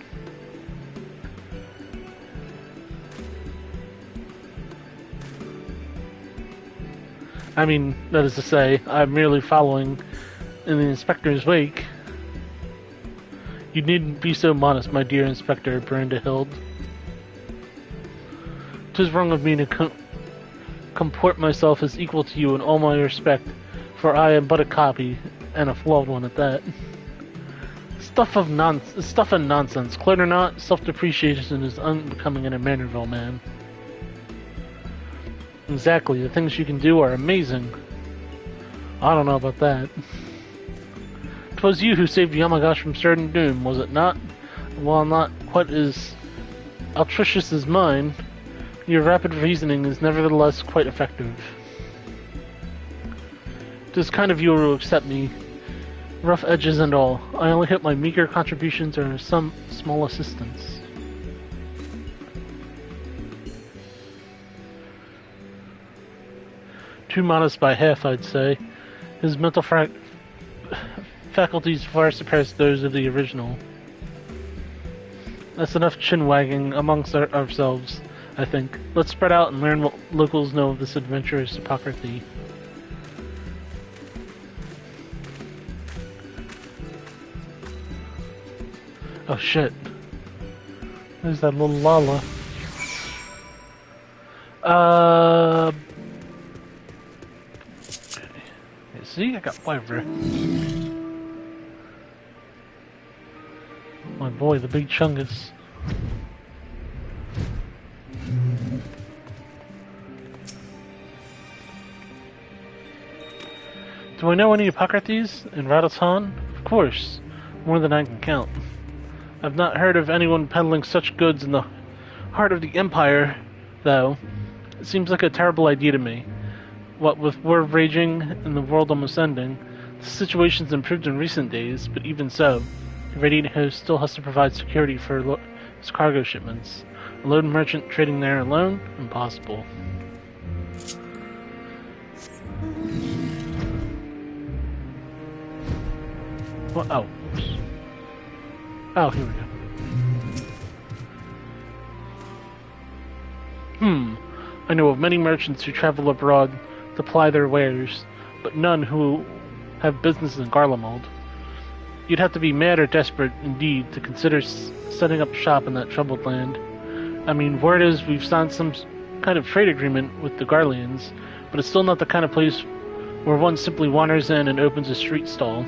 I mean, that is to say, I'm merely following in the inspector's wake. You needn't be so modest, my dear Inspector Brandahild. 'Tis wrong of me to comport myself as equal to you in all my respect, for I am but a copy, and a flawed one at that. Stuff and nonsense. Clear or not, self-depreciation is unbecoming in a Manorville man. Exactly, the things you can do are amazing. I don't know about that. 'Twas you who saved Yamagash from certain doom, was it not? While not quite as altruistic as mine, your rapid reasoning is nevertheless quite effective. It is kind of you to accept me, rough edges and all. I only hope my meager contributions are some small assistance. Too modest by half, I'd say. His mental faculties far surpass those of the original. That's enough chin-wagging amongst ourselves, I think. Let's spread out and learn what locals know of this adventurous hypocrisy. Oh shit. There's that little Lala. See, I got flavor. My boy, the big chungus. Do I know any Hippocrates in Radisson? Of course, more than I can count. I've not heard of anyone peddling such goods in the heart of the Empire, though. It seems like a terrible idea to me. What with war raging and the world almost ending, the situation's improved in recent days, but even so, the Radiant Host still has to provide security for his cargo shipments. A lone merchant trading there alone? Impossible. What? Oh. Oops. Oh, here we go. I know of many merchants who travel abroad to ply their wares, but none who have business in Garlemald. You'd have to be mad or desperate, indeed, to consider setting up shop in that troubled land. I mean, word is we've signed some kind of trade agreement with the Garleans, but it's still not the kind of place where one simply wanders in and opens a street stall.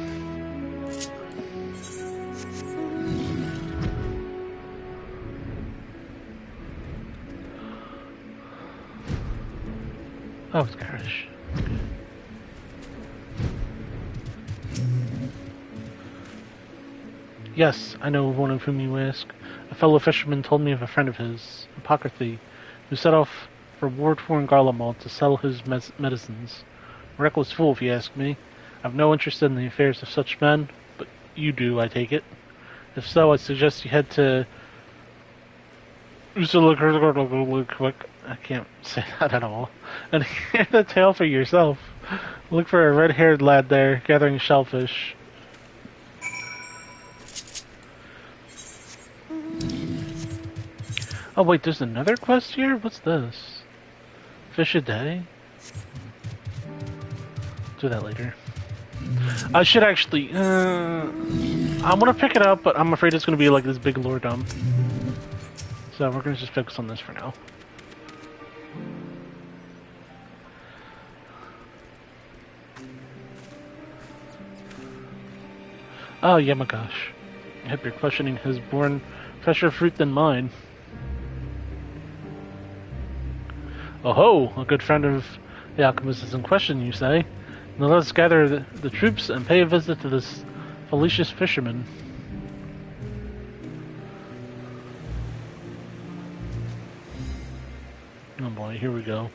Oh, it's Garish. Yes, I know of one of whom you ask. A fellow fisherman told me of a friend of his, Hippocrates, who set off for war-torn Garlemald to sell his medicines. A reckless fool, if you ask me. I've no interest in the affairs of such men, but you do, I take it. If so, I suggest you head to... I can't say that at all. And hear the tale for yourself. Look for a red-haired lad there, gathering shellfish. Oh wait, there's another quest here? What's this? Fish a day? Do that later. I should actually... I want to pick it up, but I'm afraid it's going to be like this big lore dump. So we're going to just focus on this for now. Oh, yeah, my gosh. I hope your questioning has borne fresher fruit than mine. Oh ho! A good friend of the alchemist is in question, you say? Now let's gather the troops and pay a visit to this fallacious fisherman. Oh boy, here we go.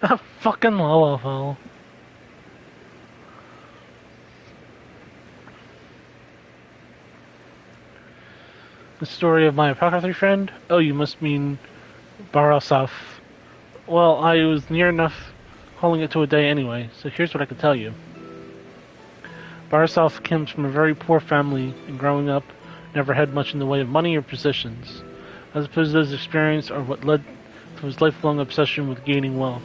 A fucking Lalafell. The story of my apothecary friend? Oh, you must mean Barasaf. Well, I was near enough calling it to a day anyway, so here's what I can tell you. Barasaf comes from a very poor family, and growing up, never had much in the way of money or possessions. I suppose those experiences are what led to his lifelong obsession with gaining wealth.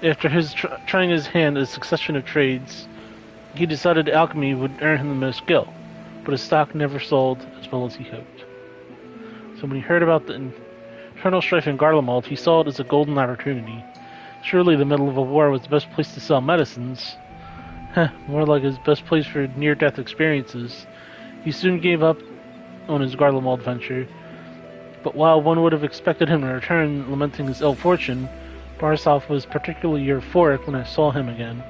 After his trying his hand at a succession of trades, he decided alchemy would earn him the most skill, but his stock never sold as well as he hoped. So when he heard about the Colonel Strife in Garlemald, he saw it as a golden opportunity. Surely the middle of a war was the best place to sell medicines. Heh, more like his best place for near-death experiences. He soon gave up on his Garlemald venture, but while one would have expected him to return lamenting his ill fortune, Barsov was particularly euphoric when I saw him again.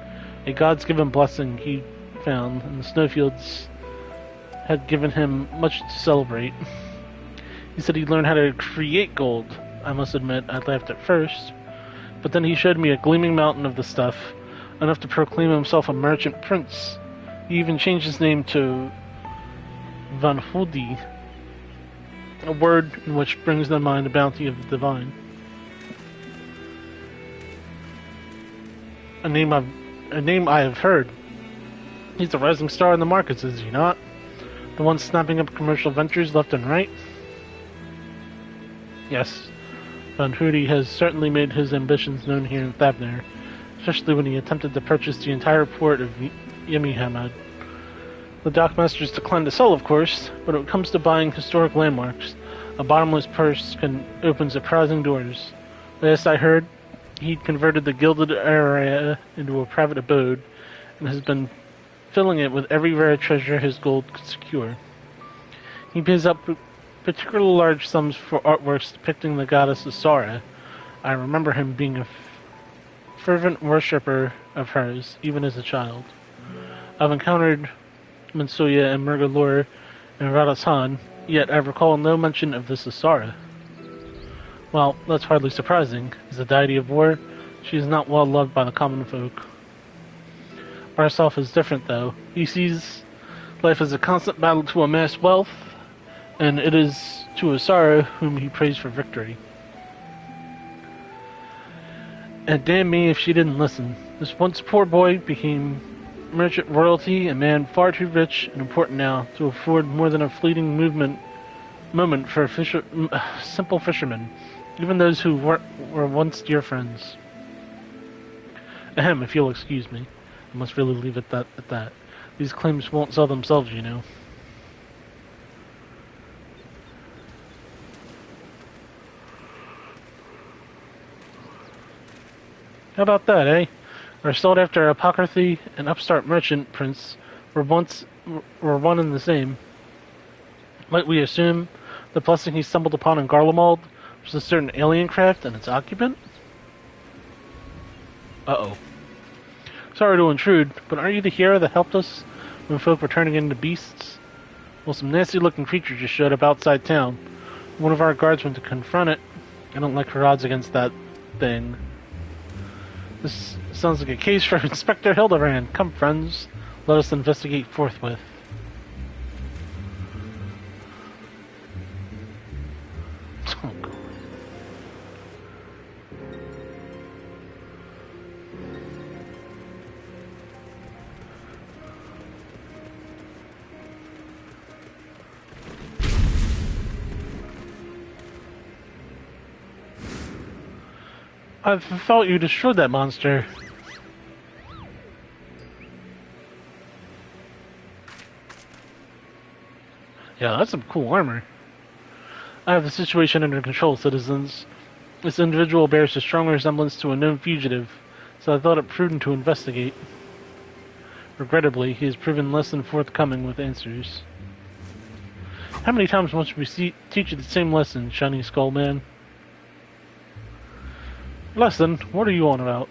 A God's-given blessing he found, and the snowfields had given him much to celebrate. He said he'd learned how to create gold. I must admit, I laughed at first, but then he showed me a gleaming mountain of the stuff, enough to proclaim himself a merchant prince. He even changed his name to Van Huldi, a word in which brings to mind the bounty of the divine. A name I have heard. He's a rising star in the markets, is he not? The one snapping up commercial ventures left and right? Yes, Van Huldi has certainly made his ambitions known here in Thavner, especially when he attempted to purchase the entire port of Yemihamad. The dockmasters declined to sell, of course, but when it comes to buying historic landmarks, a bottomless purse can open surprising doors. Last I heard, he'd converted the gilded area into a private abode, and has been filling it with every rare treasure his gold could secure. He pays up particularly large sums for artworks depicting the goddess Asara. I remember him being a fervent worshipper of hers, even as a child. I've encountered Mansuya and Murgalur and Radhasan, yet I recall no mention of this Asara. Well, that's hardly surprising. As a deity of war, she is not well loved by the common folk. Barsov is different, though. He sees life as a constant battle to amass wealth, and it is to Asara whom he prays for victory. And damn me if she didn't listen. This once poor boy became merchant royalty, a man far too rich and important now to afford more than a fleeting moment for a simple fisherman, even those who were once dear friends. Ahem, if you'll excuse me. I must really leave it at that. These claims won't sell themselves, you know. How about that, eh? Our sought-after apocryphy and upstart merchant prince were one and the same. Might we assume the blessing he stumbled upon in Garlemald was a certain alien craft and its occupant? Uh-oh. Sorry to intrude, but aren't you the hero that helped us when folk were turning into beasts? Well, some nasty-looking creature just showed up outside town. One of our guards went to confront it. I don't like her odds against that thing. This sounds like a case for Inspector Hildebrand. Come, friends. Let us investigate forthwith. Oh, God. I thought you destroyed that monster. Yeah, that's some cool armor. I have the situation under control, citizens. This individual bears a strong resemblance to a known fugitive, so I thought it prudent to investigate. Regrettably, he has proven less than forthcoming with answers. How many times must we teach you the same lesson, shiny skull man? Lesson? What are you on about?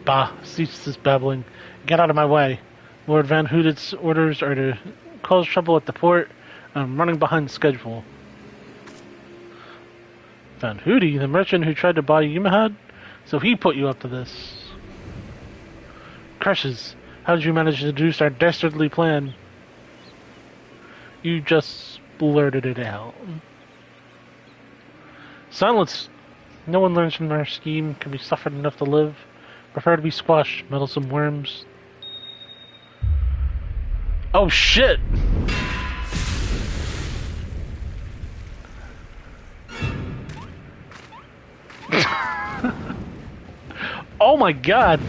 Bah, cease this babbling. Get out of my way. Lord Van Hoodet's orders are to cause trouble at the port, and I'm running behind schedule. Van Hootie, the merchant who tried to buy Yimahad? So he put you up to this. Crushes, how did you manage to deduce our dastardly plan? You just blurted it out. Silence! No one learns from our scheme, can be suffered enough to live. Prefer to be squashed, meddlesome worms. Oh shit! Oh my god!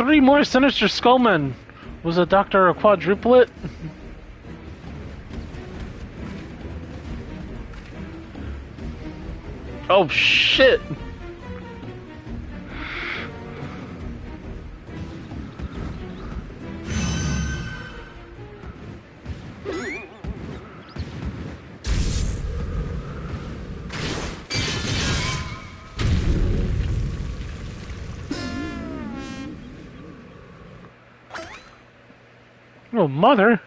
3 more sinister skullmen. Was a doctor a quadruplet? Oh shit! Oh, mother!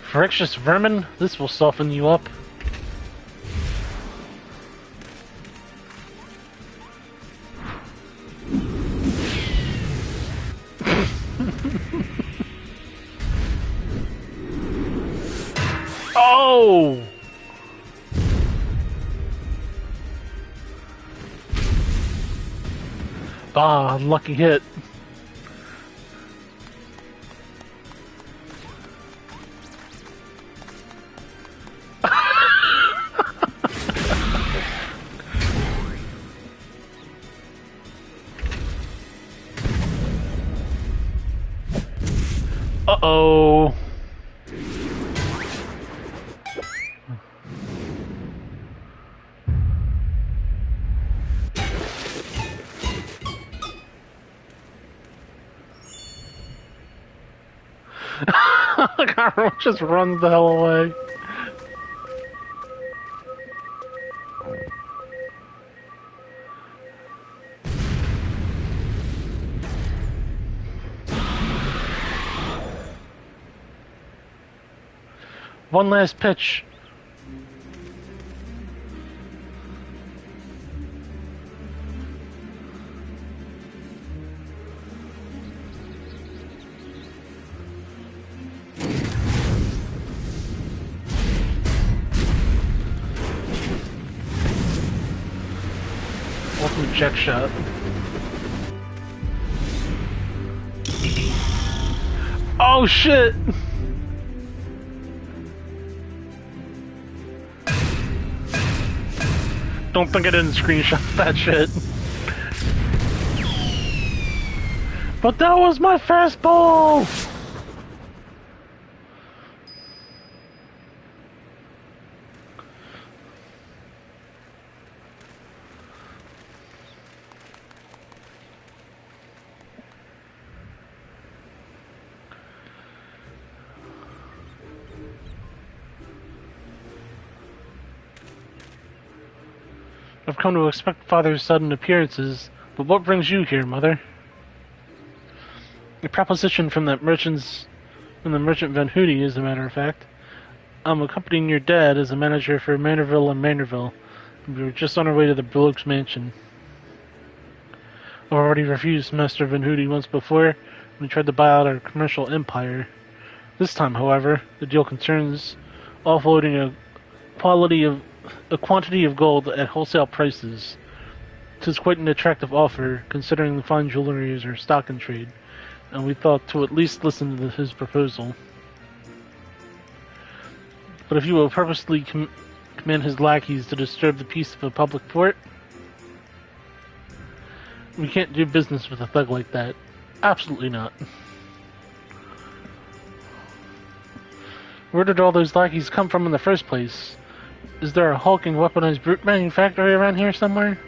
Frictious vermin, this will soften you up. Oh! Ah, lucky hit. Uh-oh. Everyone just runs the hell away. One last pitch. Ultimate check shot. Oh shit! Don't think I didn't screenshot that shit. But that was my fastball! I've come to expect Father's sudden appearances, but what brings you here, Mother? A proposition from the merchant Van Hootie, as a matter of fact. I'm accompanying your dad as a manager for Manorville and Manorville. We were just on our way to the Bloke's mansion. I've already refused Master Van Hootie once before when he tried to buy out our commercial empire. This time, however, the deal concerns offloading a quantity of gold at wholesale prices. 'Tis quite an attractive offer, considering the fine jewelry is our stock in trade, and we thought to at least listen to his proposal. But if you will purposely command his lackeys to disturb the peace of a public port, we can't do business with a thug like that. Absolutely not. Where did all those lackeys come from in the first place? Is there a hulking weaponized brute manufactory around here somewhere?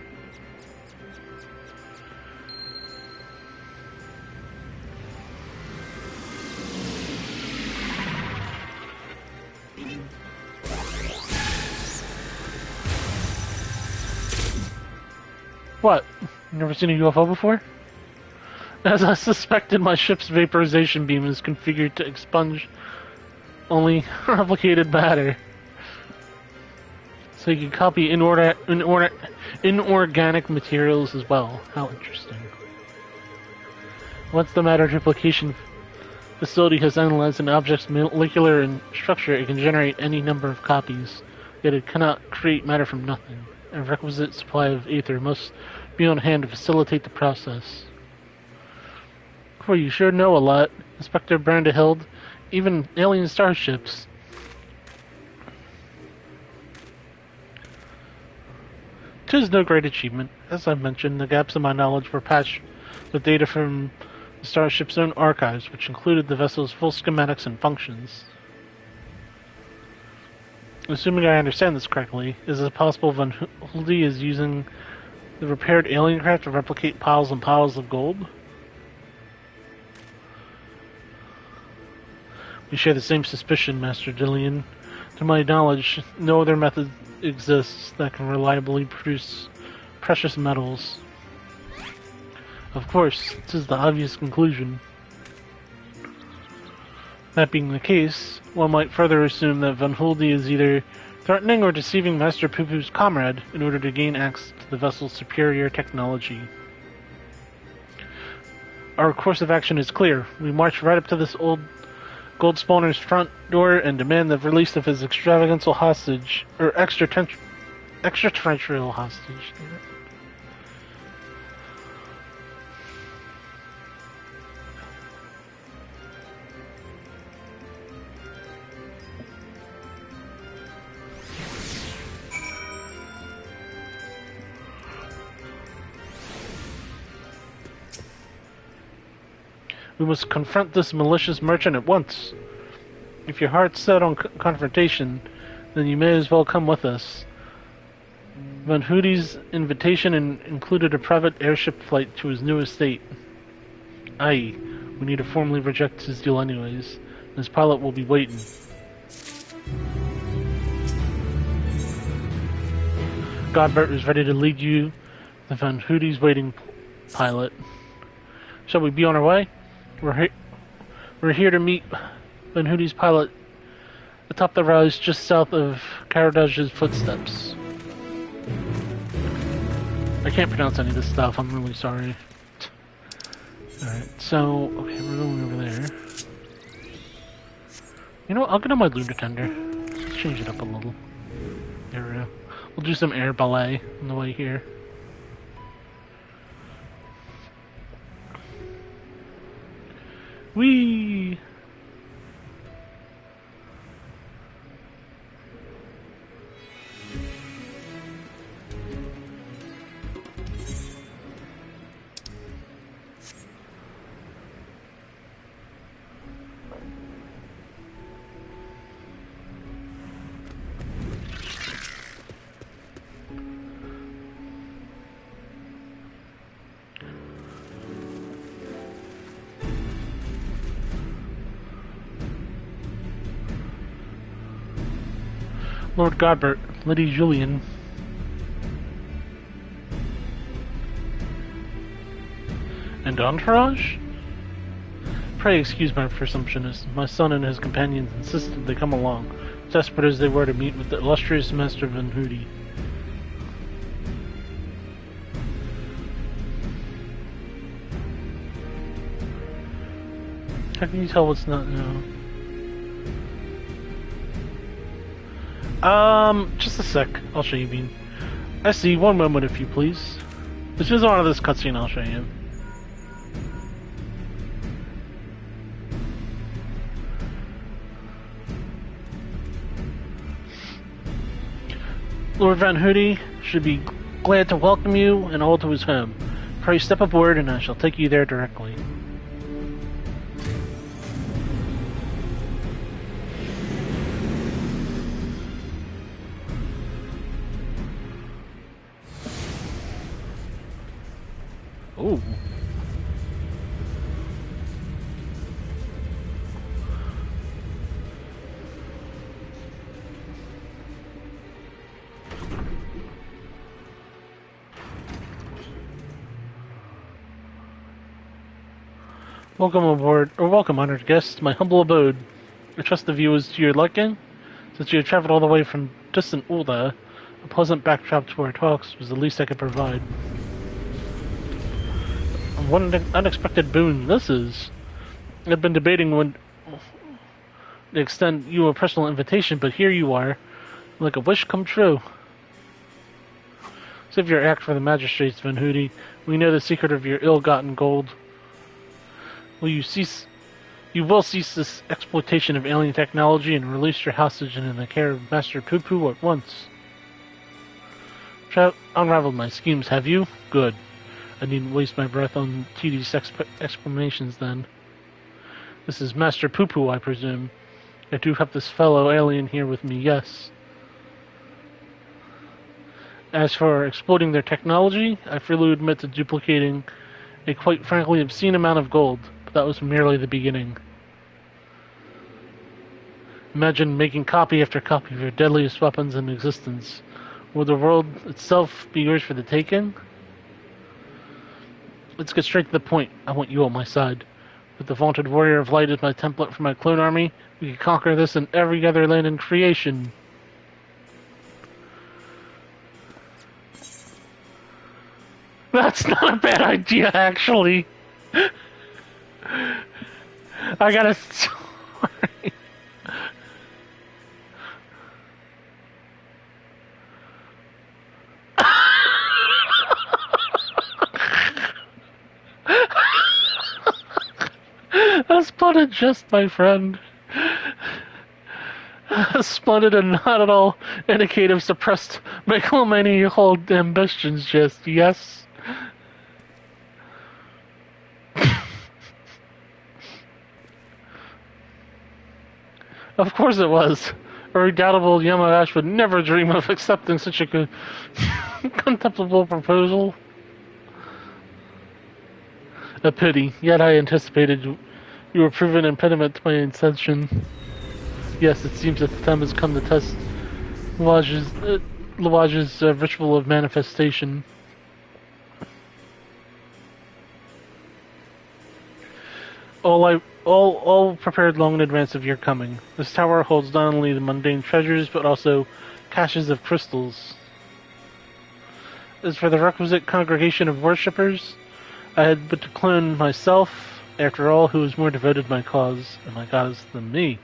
What? Never seen a UFO before? As I suspected, my ship's vaporization beam is configured to expunge only replicated matter. So you can copy inorganic materials as well. How interesting. Once the matter duplication facility has analyzed an object's molecular and structure, it can generate any number of copies, yet it cannot create matter from nothing. A requisite supply of ether must be on hand to facilitate the process. Well, you sure know a lot, Inspector Brandehild. Even alien starships. 'Tis no great achievement. As I mentioned, the gaps in my knowledge were patched with data from the starship's own archives, which included the vessel's full schematics and functions. Assuming I understand this correctly, is it possible Van Hulde is using the repaired alien craft to replicate piles and piles of gold? We share the same suspicion, Master Dillian. To my knowledge, no other method exists that can reliably produce precious metals. Of course, this is the obvious conclusion. That being the case, one might further assume that Van Hulde is either threatening or deceiving Master Poo-Poo's comrade in order to gain access to the vessel's superior technology. Our course of action is clear. We march right up to this old gold spawner's front door and demand the release of his extravagantial hostage, or extraterrestrial hostage. We must confront this malicious merchant at once. If your heart's set on confrontation, then you may as well come with us. Van Hulde's invitation included a private airship flight to his new estate. Aye, we need to formally reject his deal anyways. His pilot will be waiting. Godbert is ready to lead you, the Van Hulde's waiting pilot. Shall we be on our way? We're here to meet Van Hulde's pilot atop the rise just south of Karadaj's footsteps. I can't pronounce any of this stuff, I'm really sorry. Alright, so, okay, we're going over there. You know what, I'll get on my lunar tender. Let's change it up a little. There we go. We'll do some air ballet on the way here. Whee! Lord Godbert, Lady Julian. And entourage? Pray excuse my presumptuousness. My son and his companions insisted they come along, desperate as they were to meet with the illustrious Master Van Hulde. How can you tell what's not now? Just a sec. I'll show you, Bean. I see. One moment, if you please. This is on this cutscene. I'll show you. Lord Van Hulde should be glad to welcome you and all to his home. Pray step aboard, and I shall take you there directly. Oh. Welcome aboard, or welcome, honored guests, to my humble abode. I trust the view is to your liking. Since you have traveled all the way from distant Ulda, a pleasant backdrop to our talks was the least I could provide. What an unexpected boon this is. I've been debating when to extend you a personal invitation, but here you are, like a wish come true. Save your act for the magistrates, Van Hulde. We know the secret of your ill-gotten gold. You will cease this exploitation of alien technology and release your hostage into the care of Master Poo-Poo at once. Unraveled my schemes, have you? Good. I needn't waste my breath on tedious explanations then. This is Master Poo-Poo, I presume. I do have this fellow alien here with me, yes. As for exploiting their technology, I freely admit to duplicating a quite frankly obscene amount of gold, but that was merely the beginning. Imagine making copy after copy of your deadliest weapons in existence. Would the world itself be yours for the taking? Let's get straight to the point. I want you on my side. With the vaunted warrior of light as my template for my clone army, we can conquer this and every other land in creation. That's not a bad idea, actually. I gotta... Sorry. A splendid jest, my friend. A splendid and not at all indicative suppressed megalomaniacal ambitions jest, yes. Of course it was. A redoubtable Yamadash would never dream of accepting such a contemptible proposal. A pity, yet I anticipated you were proven impediment to my ascension. Yes, it seems that the time has come to test Lawage's ritual of manifestation. All prepared long in advance of your coming. This tower holds not only the mundane treasures, but also caches of crystals. As for the requisite congregation of worshippers, I had but to clone myself. After all, who is more devoted to my cause and my goddess than me?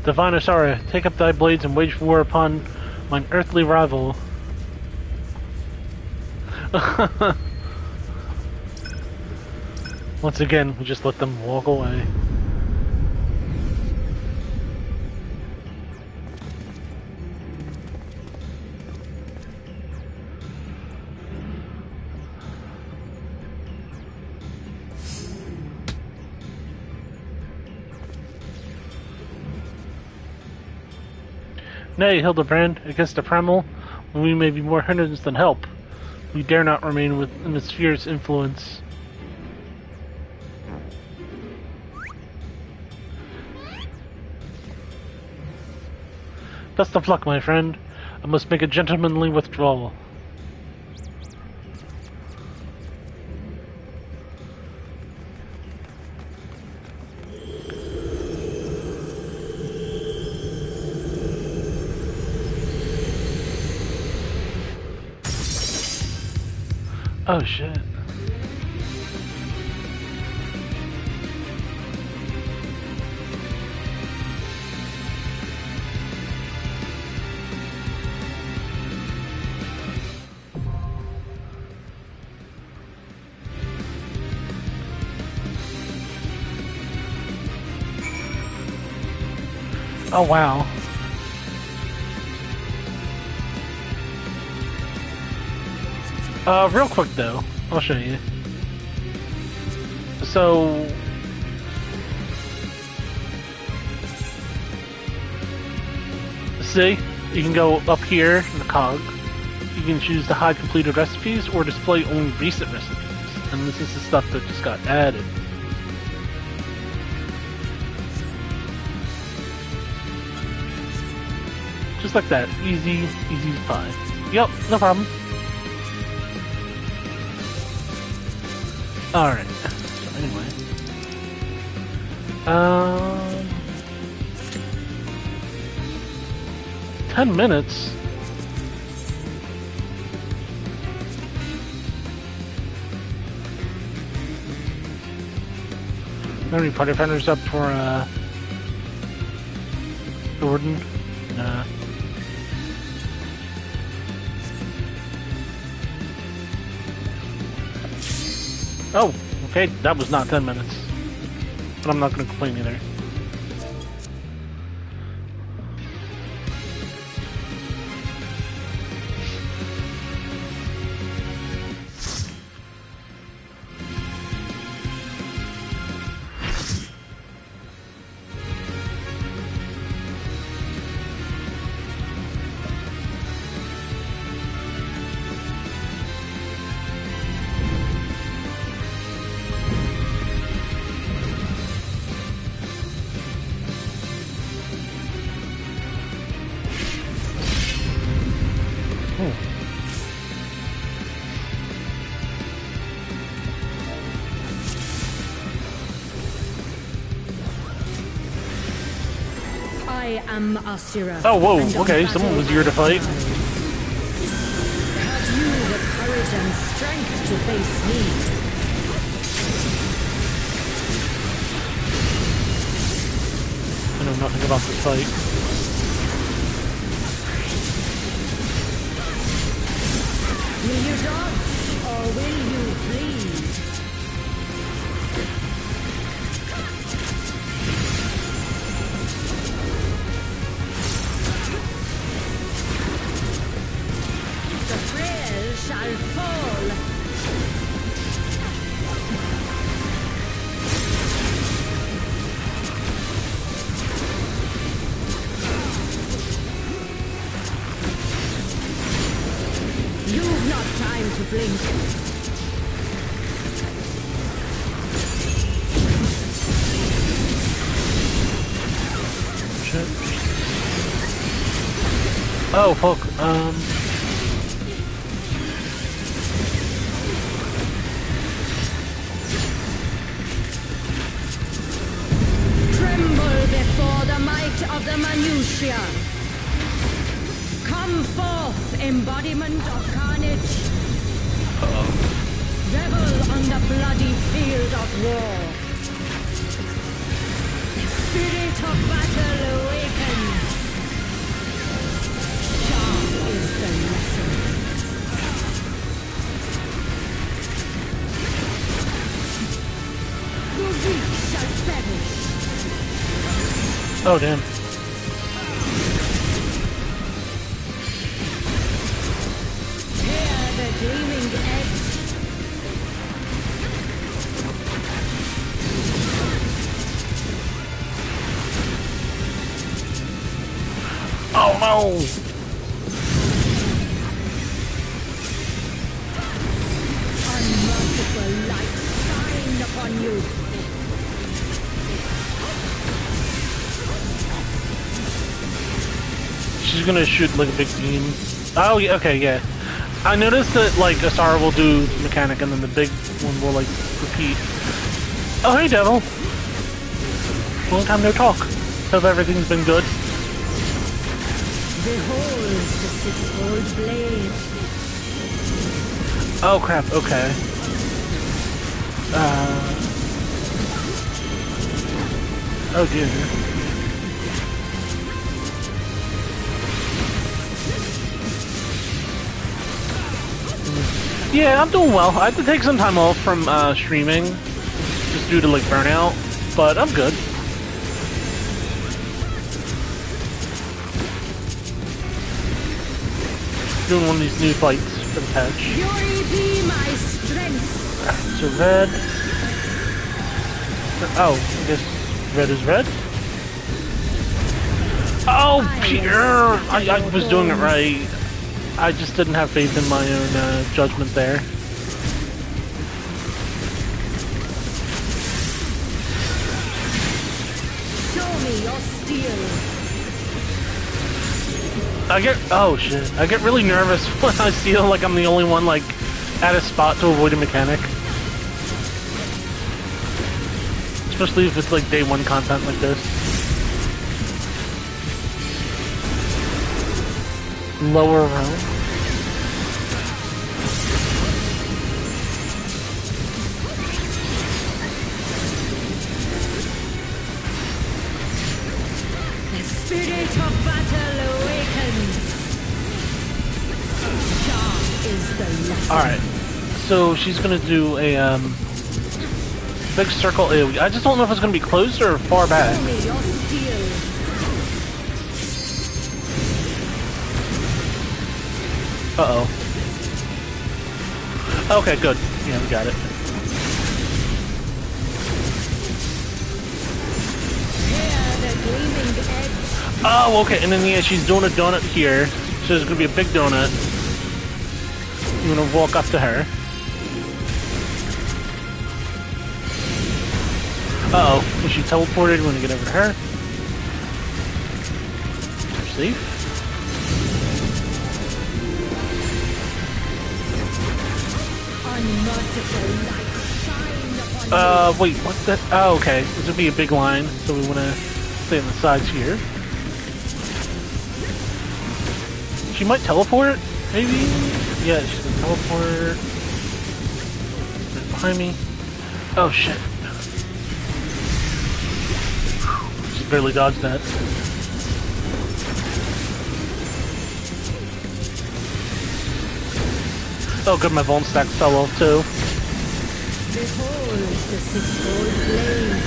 Divine Asara, take up thy blades and wage war upon mine earthly rival. Once again, we just let them walk away. Nay, Hildebrand, against a primal, we may be more hindrance than help. We dare not remain within the sphere's influence. Best of luck, my friend. I must make a gentlemanly withdrawal. Oh shit. Oh wow. Real quick though, I'll show you. So see, you can go up here in the cog. You can choose to hide completed recipes or display only recent recipes. And this is the stuff that just got added. Just like that. Easy as pie. Yep, no problem. Alright. So anyway. 10 minutes? How many party finders up for, Jordan? Nah. Oh, okay, that was not 10 minutes. But I'm not gonna complain either. I am Asura. Oh, whoa, okay, someone was here to fight. Have you the courage and strength to face me? I know nothing about this fight. Will you dodge or will you flee? The frail shall fall. You've not time to blink. Shit. Oh, fuck, Tremble before the might of the minutiae. Come forth, embodiment of carnage. Revel on the bloody field of war. The spirit of battle awakens. Sharp is the lesson. The weak shall perish. oh, damn. Tear the gleaming edge. Oh, no! Unmerciful light shine upon you. She's gonna shoot like a big beam. Oh, yeah, okay, yeah. I noticed that like Asara will do mechanic and then the big one will like repeat. Oh, hey, Devil. Long time no talk. Hope everything's been good. Behold the six-fold blade. Oh crap, okay. Oh dear. Yeah, I'm doing well. I had to take some time off from streaming, just due to like burnout, but I'm good. Doing one of these new fights for the patch. Fury be my strength. So red. Oh, I guess red is red. Oh, pure! I was doing it right. I just didn't have faith in my own judgment there. Show me your steel. Oh shit, I get really nervous when I feel like I'm the only one like at a spot to avoid a mechanic. Especially if it's like day one content like this. Lower round. The spirit of battle awakens. Sharp is the lesson. Alright, so she's gonna do a Big circle AoE. I just don't know if it's gonna be close or far back. Uh-oh. Okay, good. Yeah, we got it. Oh, okay, and then yeah, she's doing a donut here. So there's gonna be a big donut. I'm gonna walk up to her. Uh-oh, is she teleported? We're gonna get over to her. Safe. Wait, what's that? Oh, okay. This would be a big line, so we wanna stay on the sides here. She might teleport, maybe? Yeah, she's gonna teleport. Right behind me. Oh shit. Just barely dodged that. Oh good, my bone stack fell off too. Behold the sixfold blade.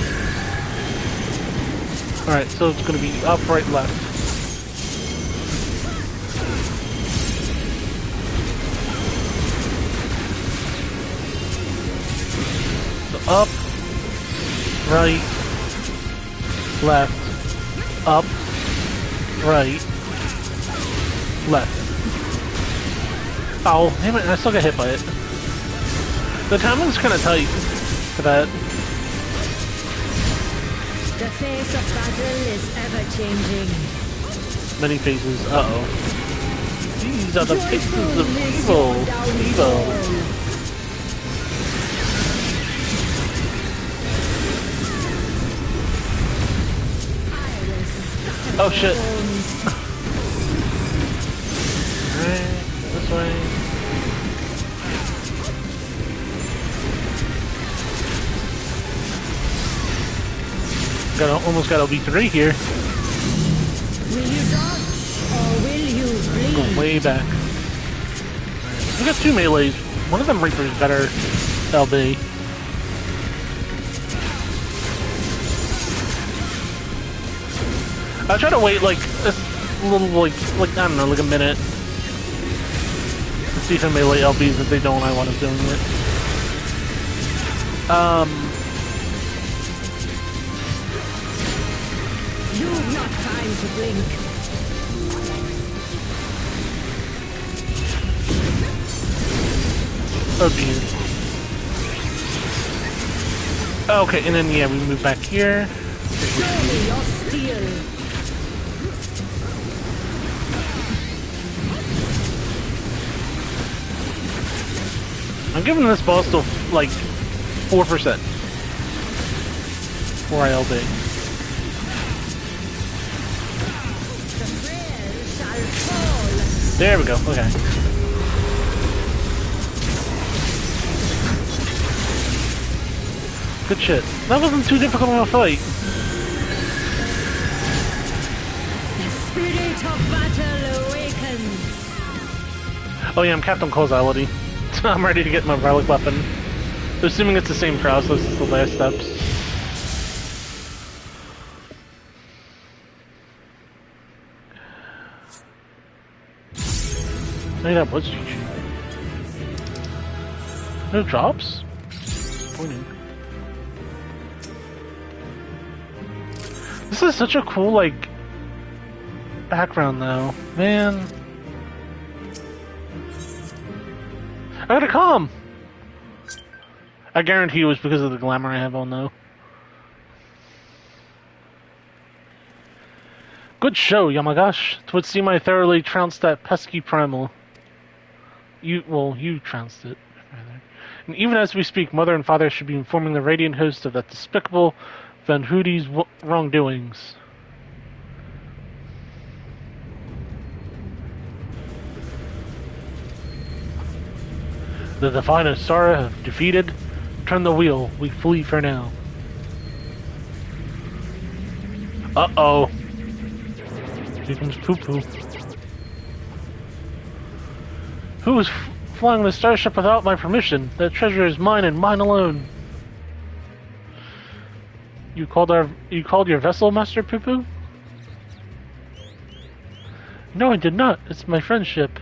Alright, so it's gonna be up, right, left. Up, right, left, up, right, left. Oh, damn it, I still got hit by it. The timing's kind of tight for that. The face of battle is ever-changing. Many faces, uh-oh. These are the faces of evil. Evil. Oh shit. Alright, this way. Almost got LB3 here. Will you dodge or will you bleed? Going way back. Right. We got two melees. One of them Reaper's better LB. I try to wait like a little, like I don't know, like a minute to see if anybody lay LBs. If they don't, I want to doing it. You've not time to blink. Oh geez. Okay, and then yeah, we move back here. Show me your steel. I'm giving this boss still like 4%. 4 ILB. There we go. Okay. Good shit. That wasn't too difficult of a fight. The spirit of battle awakens. Oh yeah, I'm Captain Causality. I'm ready to get my relic weapon. Assuming it's the same process as the last steps. Hey, that was GG. No drops? Disappointing. This is such a cool, like, background though. Man. I gotta calm! I guarantee it was because of the glamour I have on though. Good show, Yamagash. 'Twould seem I thoroughly trounced that pesky primal. You trounced it, rather. And even as we speak, Mother and Father should be informing the Radiant host of that despicable Van Hoody's wrongdoings. The Divine Ostara have defeated. Turn the wheel. We flee for now. Uh-oh. Here comes Poo-Poo. Who is flying the starship without my permission? That treasure is mine and mine alone. You called your vessel, Master Poo-Poo? No, I did not. It's my friend's ship.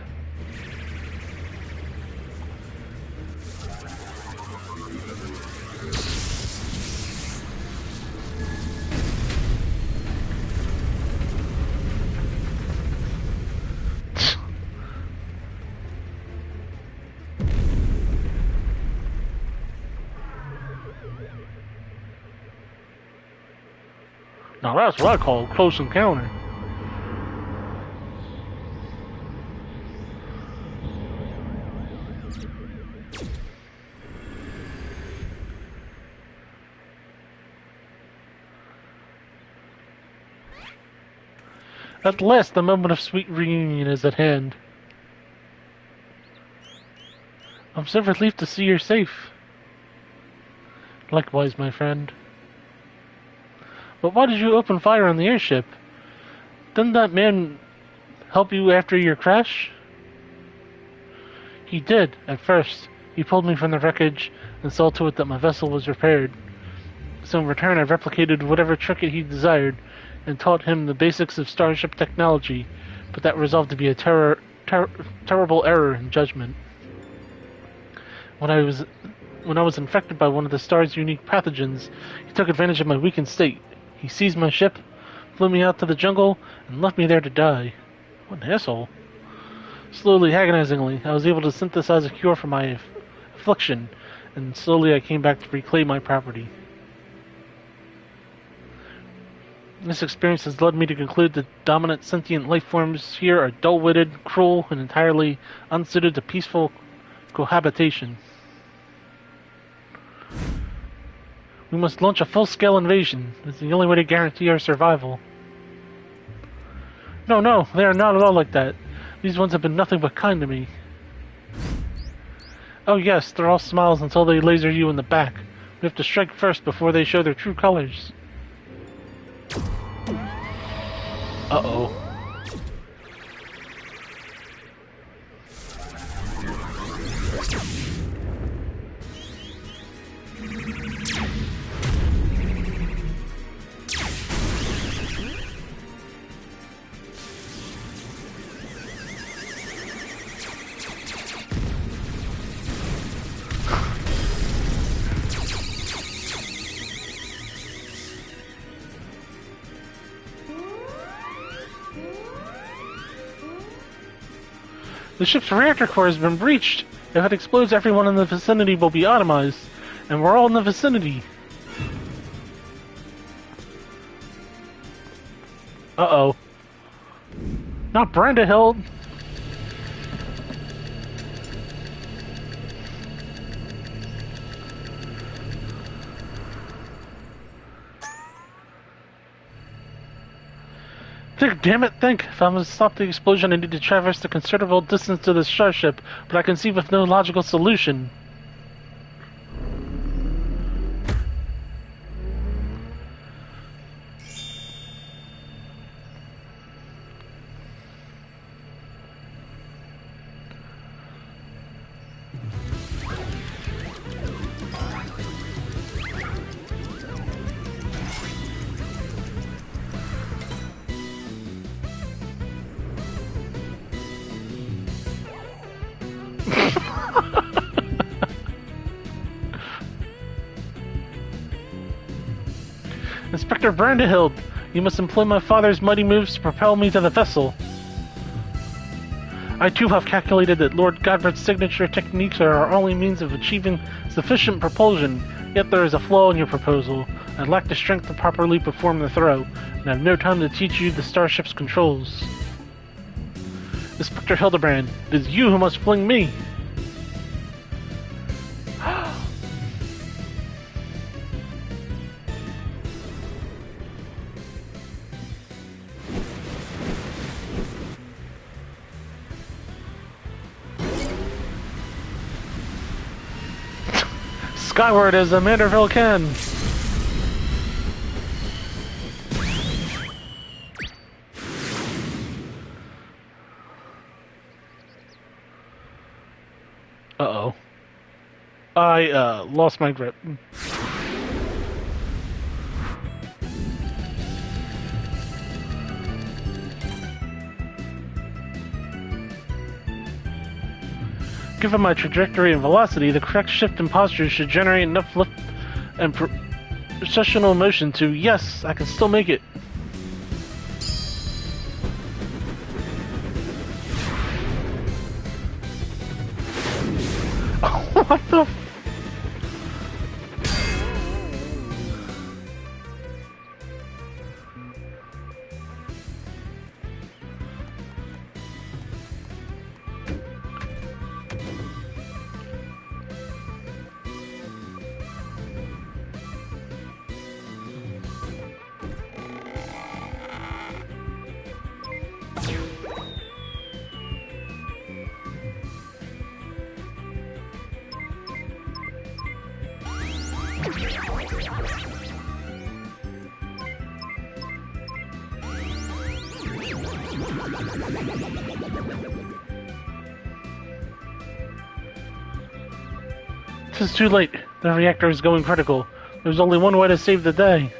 Now that's what I call a close encounter. At last, the moment of sweet reunion is at hand. I'm so relieved to see you're safe. Likewise, my friend. But why did you open fire on the airship? Didn't that man help you after your crash? He did, at first. He pulled me from the wreckage and saw to it that my vessel was repaired. So in return I replicated whatever trick he desired and taught him the basics of starship technology, but that resolved to be a terrible error in judgment. When I was infected by one of the star's unique pathogens, he took advantage of my weakened state. He seized my ship, flew me out to the jungle, and left me there to die. What an asshole. Slowly, agonizingly, I was able to synthesize a cure for my affliction, and slowly I came back to reclaim my property. This experience has led me to conclude that dominant sentient life forms here are dull-witted, cruel, and entirely unsuited to peaceful cohabitation. We must launch a full-scale invasion. It's the only way to guarantee our survival. No, they are not at all like that. These ones have been nothing but kind to me. Oh yes, they're all smiles until they laser you in the back. We have to strike first before they show their true colors. Uh-oh. The ship's reactor core has been breached. If it explodes, everyone in the vicinity will be atomized. And we're all in the vicinity. Uh-oh. Not Brenda Hill. Damn it, think! If I'm going to stop the explosion, I need to traverse the considerable distance to the starship, but I can see with no logical solution. Inspector Brandahild, you must employ my father's mighty moves to propel me to the vessel. I too have calculated that Lord Godfrey's signature techniques are our only means of achieving sufficient propulsion, yet there is a flaw in your proposal. I lack the strength to properly perform the throw, and I have no time to teach you the starship's controls. Inspector Hildebrand, it is you who must fling me! Skyward as a Manderville can! Uh-oh. I, lost my grip. Given my trajectory and velocity, the correct shift in posture should generate enough lift and processional motion to, yes, I can still make it. What the f- This is too late. The reactor is going critical. There's only one way to save the day.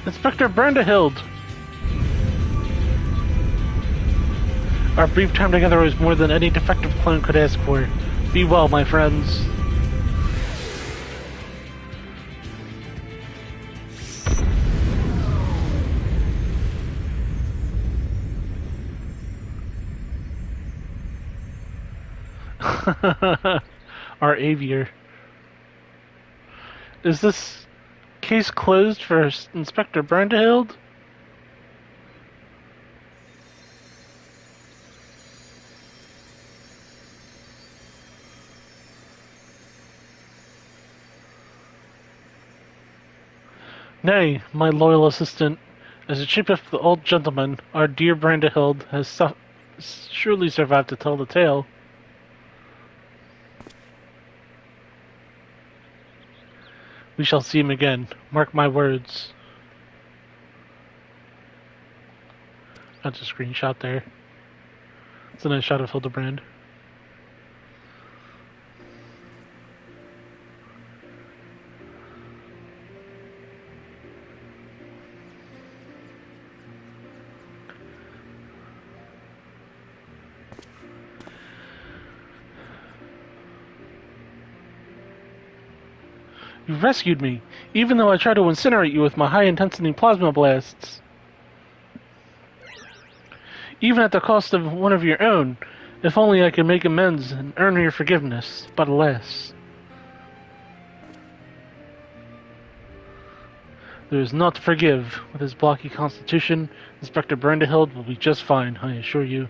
Inspector Brandehild! Our brief time together was more than any defective clone could ask for. Be well, my friends. Our aviator. Is this case closed for Inspector Brandehild? Nay, my loyal assistant. As a chief of the old gentleman, our dear Brandehild has surely survived to tell the tale. We shall see him again. Mark my words. That's a screenshot there. It's a nice shot of Hildebrand. You rescued me, even though I tried to incinerate you with my high-intensity plasma blasts. Even at the cost of one of your own. If only I could make amends and earn your forgiveness, but alas. There is naught to forgive. With his blocky constitution, Inspector Brandehild will be just fine, I assure you.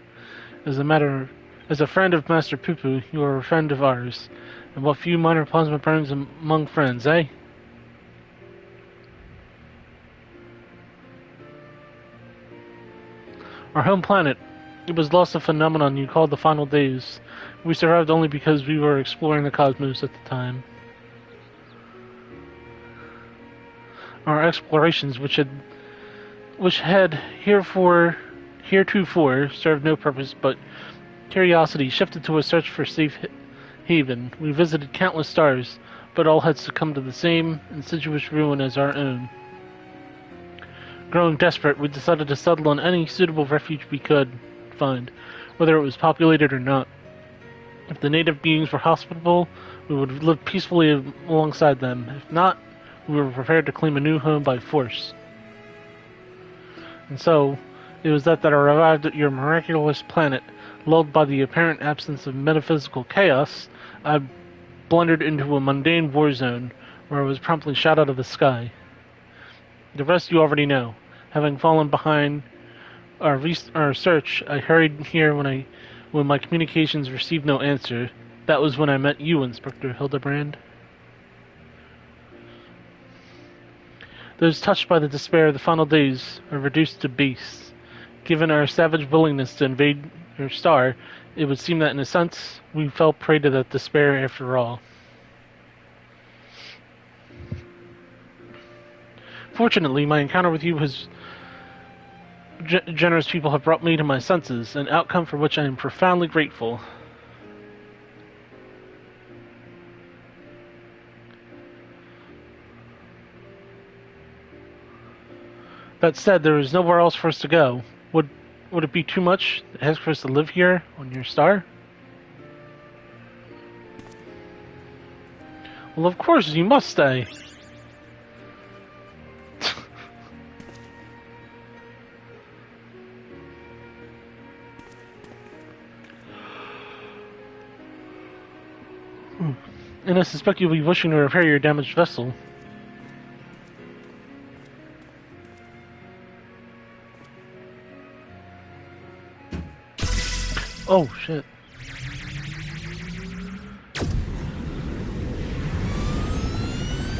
As a friend of Master Poo-Poo, you are a friend of ours. And what few minor plasma burns among friends, eh? Our home planet. It was lost a phenomenon you called the final days. We survived only because we were exploring the cosmos at the time. Our explorations, which had heretofore served no purpose but curiosity, shifted to a search for safe haven. We visited countless stars, but all had succumbed to the same insidious ruin as our own. Growing desperate, we decided to settle on any suitable refuge we could find, whether it was populated or not. If the native beings were hospitable, we would live peacefully alongside them. If not, we were prepared to claim a new home by force. And so, it was that I arrived at your miraculous planet. Lulled by the apparent absence of metaphysical chaos, I blundered into a mundane war zone, where I was promptly shot out of the sky. The rest you already know. Having fallen behind our search, I hurried here when my communications received no answer. That was when I met you, Inspector Hildebrand. Those touched by the despair of the final days are reduced to beasts. Given our savage willingness to invade your star, It would seem that in a sense, we fell prey to that despair after all. Fortunately, my encounter with you has generous people have brought me to my senses, an outcome for which I am profoundly grateful. That said, there is nowhere else for us to go. Would it be too much to ask for us to live here on your star? Well, of course, you must stay. And I suspect you'll be wishing to repair your damaged vessel. Oh, shit.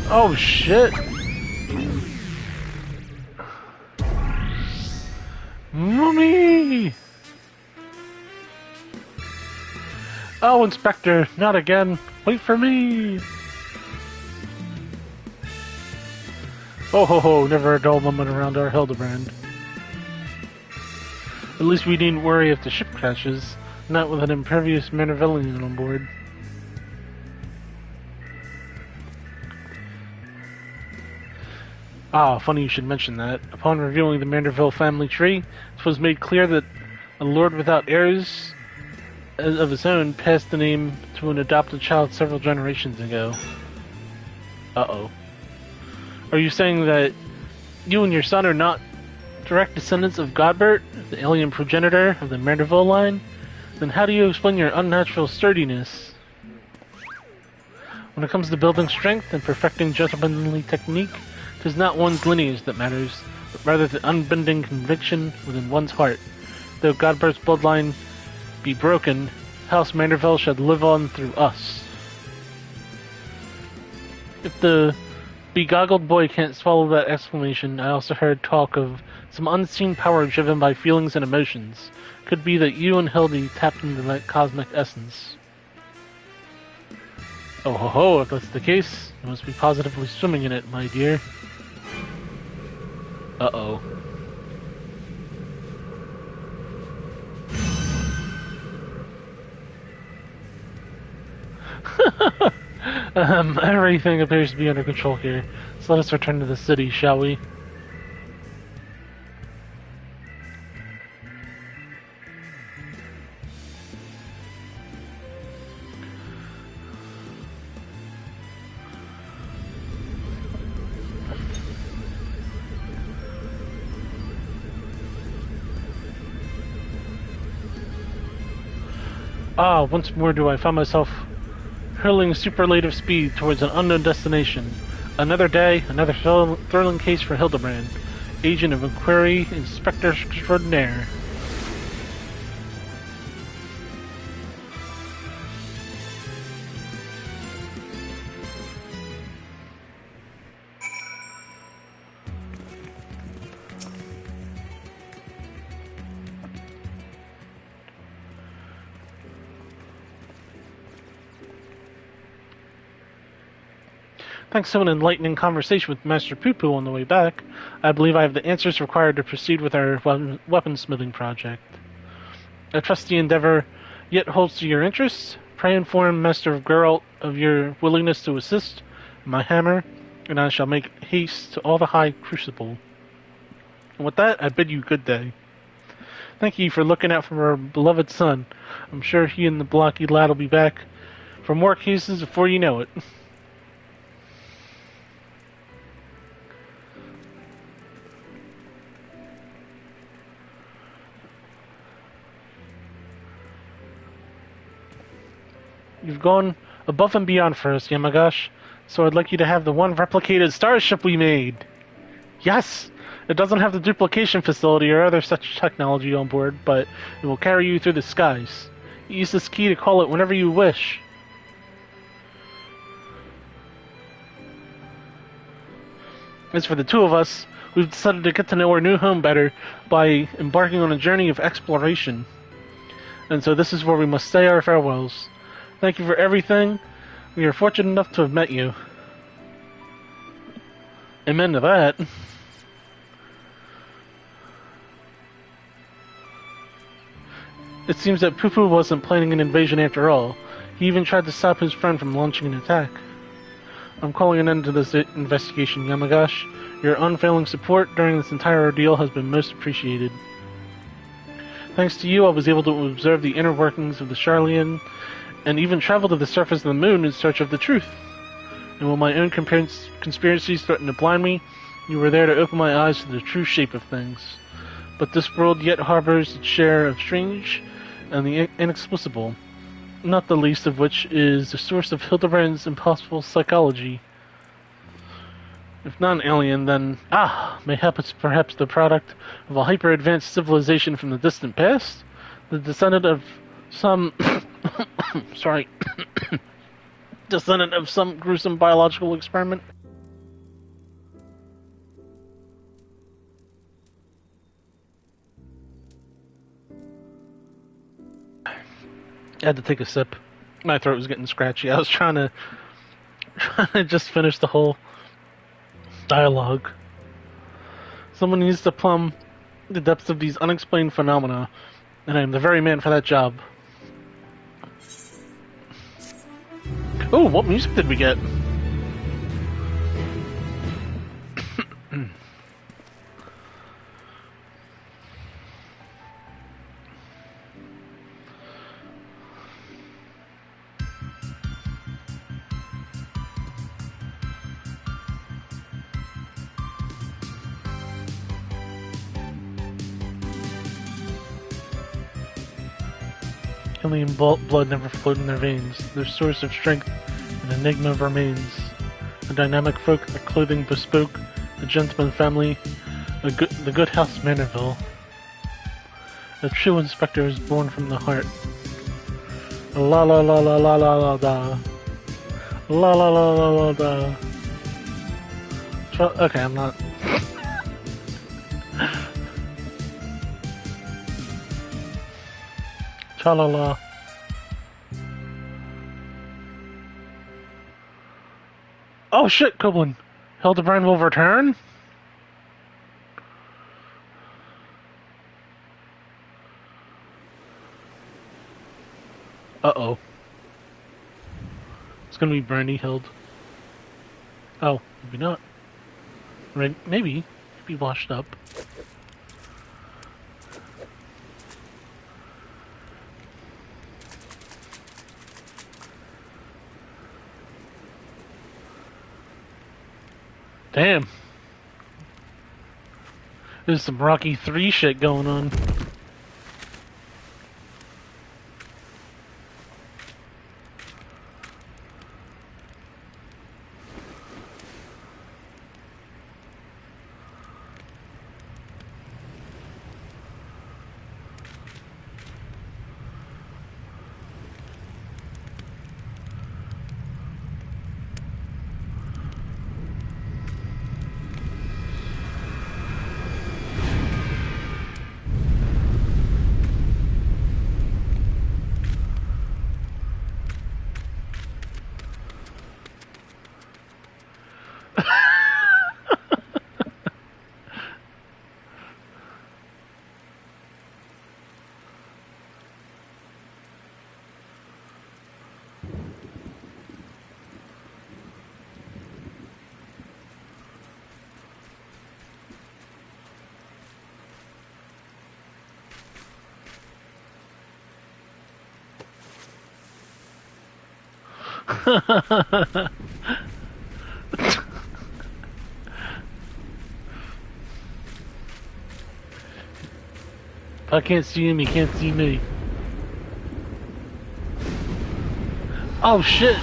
Oh, shit! Mummy! Oh, Inspector, not again. Wait for me! Oh ho ho, never a dull moment around our Hildebrand. At least we needn't worry if the ship crashes, not with an impervious Mandervillian on board. Ah, funny you should mention that. Upon reviewing the Manderville family tree, it was made clear that a lord without heirs of his own passed the name to an adopted child several generations ago. Uh-oh. Are you saying that you and your son are not direct descendants of Godbert, the alien progenitor of the Manderville line? Then how do you explain your unnatural sturdiness? When it comes to building strength and perfecting gentlemanly technique, it is not one's lineage that matters, but rather the unbending conviction within one's heart. Though Godbert's bloodline be broken, House Manderville should live on through us. If the begoggled boy can't swallow that exclamation, I also heard talk of some unseen power driven by feelings and emotions. Could be that you and Hildy tapped into that cosmic essence. Oh ho ho, if that's the case, you must be positively swimming in it, my dear. Uh-oh. Everything appears to be under control here, so let us return to the city, shall we? Ah, once more do I find myself hurling superlative speed towards an unknown destination. Another day, another thrilling case for Hildebrand, agent of inquiry, inspector extraordinaire. Thanks to an enlightening conversation with Master Poo-Poo on the way back, I believe I have the answers required to proceed with our weaponsmithing project. I trust the endeavor yet holds to your interests. Pray inform Master Geralt of your willingness to assist in my hammer, and I shall make haste to all the High Crucible. And with that, I bid you good day. Thank you for looking out for our beloved son. I'm sure he and the blocky lad will be back for more cases before you know it. You've gone above and beyond for us, Yamagash, so I'd like you to have the one replicated starship we made. Yes! It doesn't have the duplication facility or other such technology on board, but it will carry you through the skies. Use this key to call it whenever you wish. As for the two of us, we've decided to get to know our new home better by embarking on a journey of exploration. And so this is where we must say our farewells. Thank you for everything. We are fortunate enough to have met you. Amen to that. It seems that Pupu wasn't planning an invasion after all. He even tried to stop his friend from launching an attack. I'm calling an end to this investigation, Yamagash. Your unfailing support during this entire ordeal has been most appreciated. Thanks to you, I was able to observe the inner workings of the Charlian, and even travel to the surface of the moon in search of the truth. And while my own conspiracies threatened to blind me, you were there to open my eyes to the true shape of things. But this world yet harbors its share of strange and the inexplicable, not the least of which is the source of Hildebrand's impossible psychology. If not an alien, then, mayhap it's perhaps the product of a hyper-advanced civilization from the distant past? The descendant of some... sorry. descendant of some gruesome biological experiment? I had to take a sip. My throat was getting scratchy. I was trying to just finish the whole dialogue. Someone needs to plumb the depths of these unexplained phenomena, and I am the very man for that job. Oh, what music did we get? Alien blood never flowed in their veins. Their source of strength an enigma remains. A dynamic folk, a clothing bespoke, a gentleman family, the good house Manorville. A true inspector is born from the heart. La la la la la la la da. La la la la la da. Okay, I'm not. Cha-la-la. Oh shit, Koblin! Hildebrand will return? Uh-oh. It's gonna be Brandy Hild. Oh, maybe not. Right, maybe. Be washed up. Damn. There's some Rocky 3 shit going on. If I can't see him, he can't see me. Oh shit!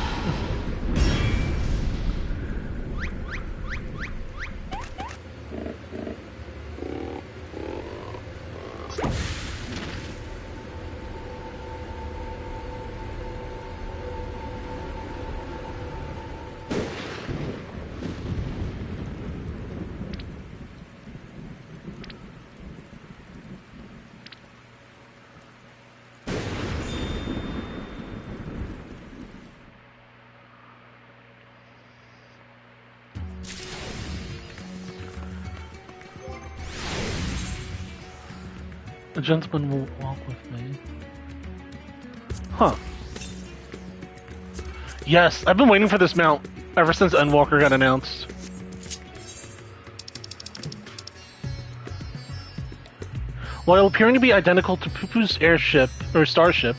A gentleman will walk with me. Huh. Yes, I've been waiting for this mount ever since Endwalker got announced. While appearing to be identical to Pupu's airship, or starship,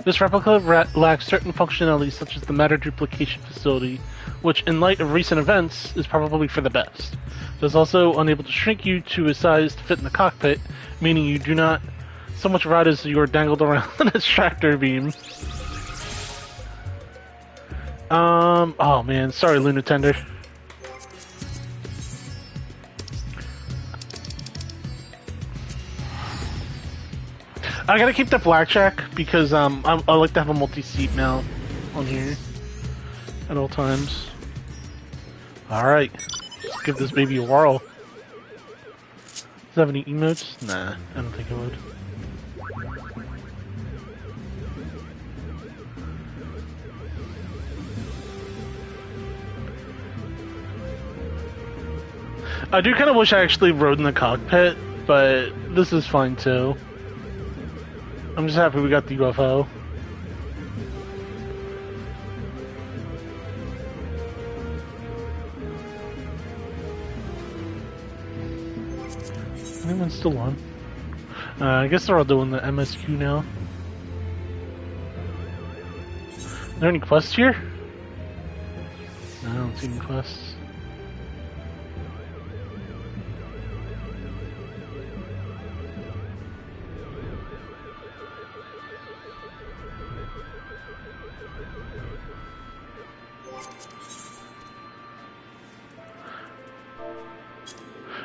this replica lacks certain functionalities such as the matter duplication facility, which, in light of recent events, is probably for the best. It is also unable to shrink you to a size to fit in the cockpit, meaning you do not so much ride as you are dangled around in its tractor beam. Oh man, sorry, Luna Tender. I gotta keep the blackjack because I like to have a multi-seat mount on here at all times. Alright, let's give this baby a whirl. Does it have any emotes? Nah, I don't think it would. I do kind of wish I actually rode in the cockpit, but this is fine too. I'm just happy we got the UFO. Anyone's still on? I guess they're all doing the MSQ now. Are there any quests here? No, I don't see any quests.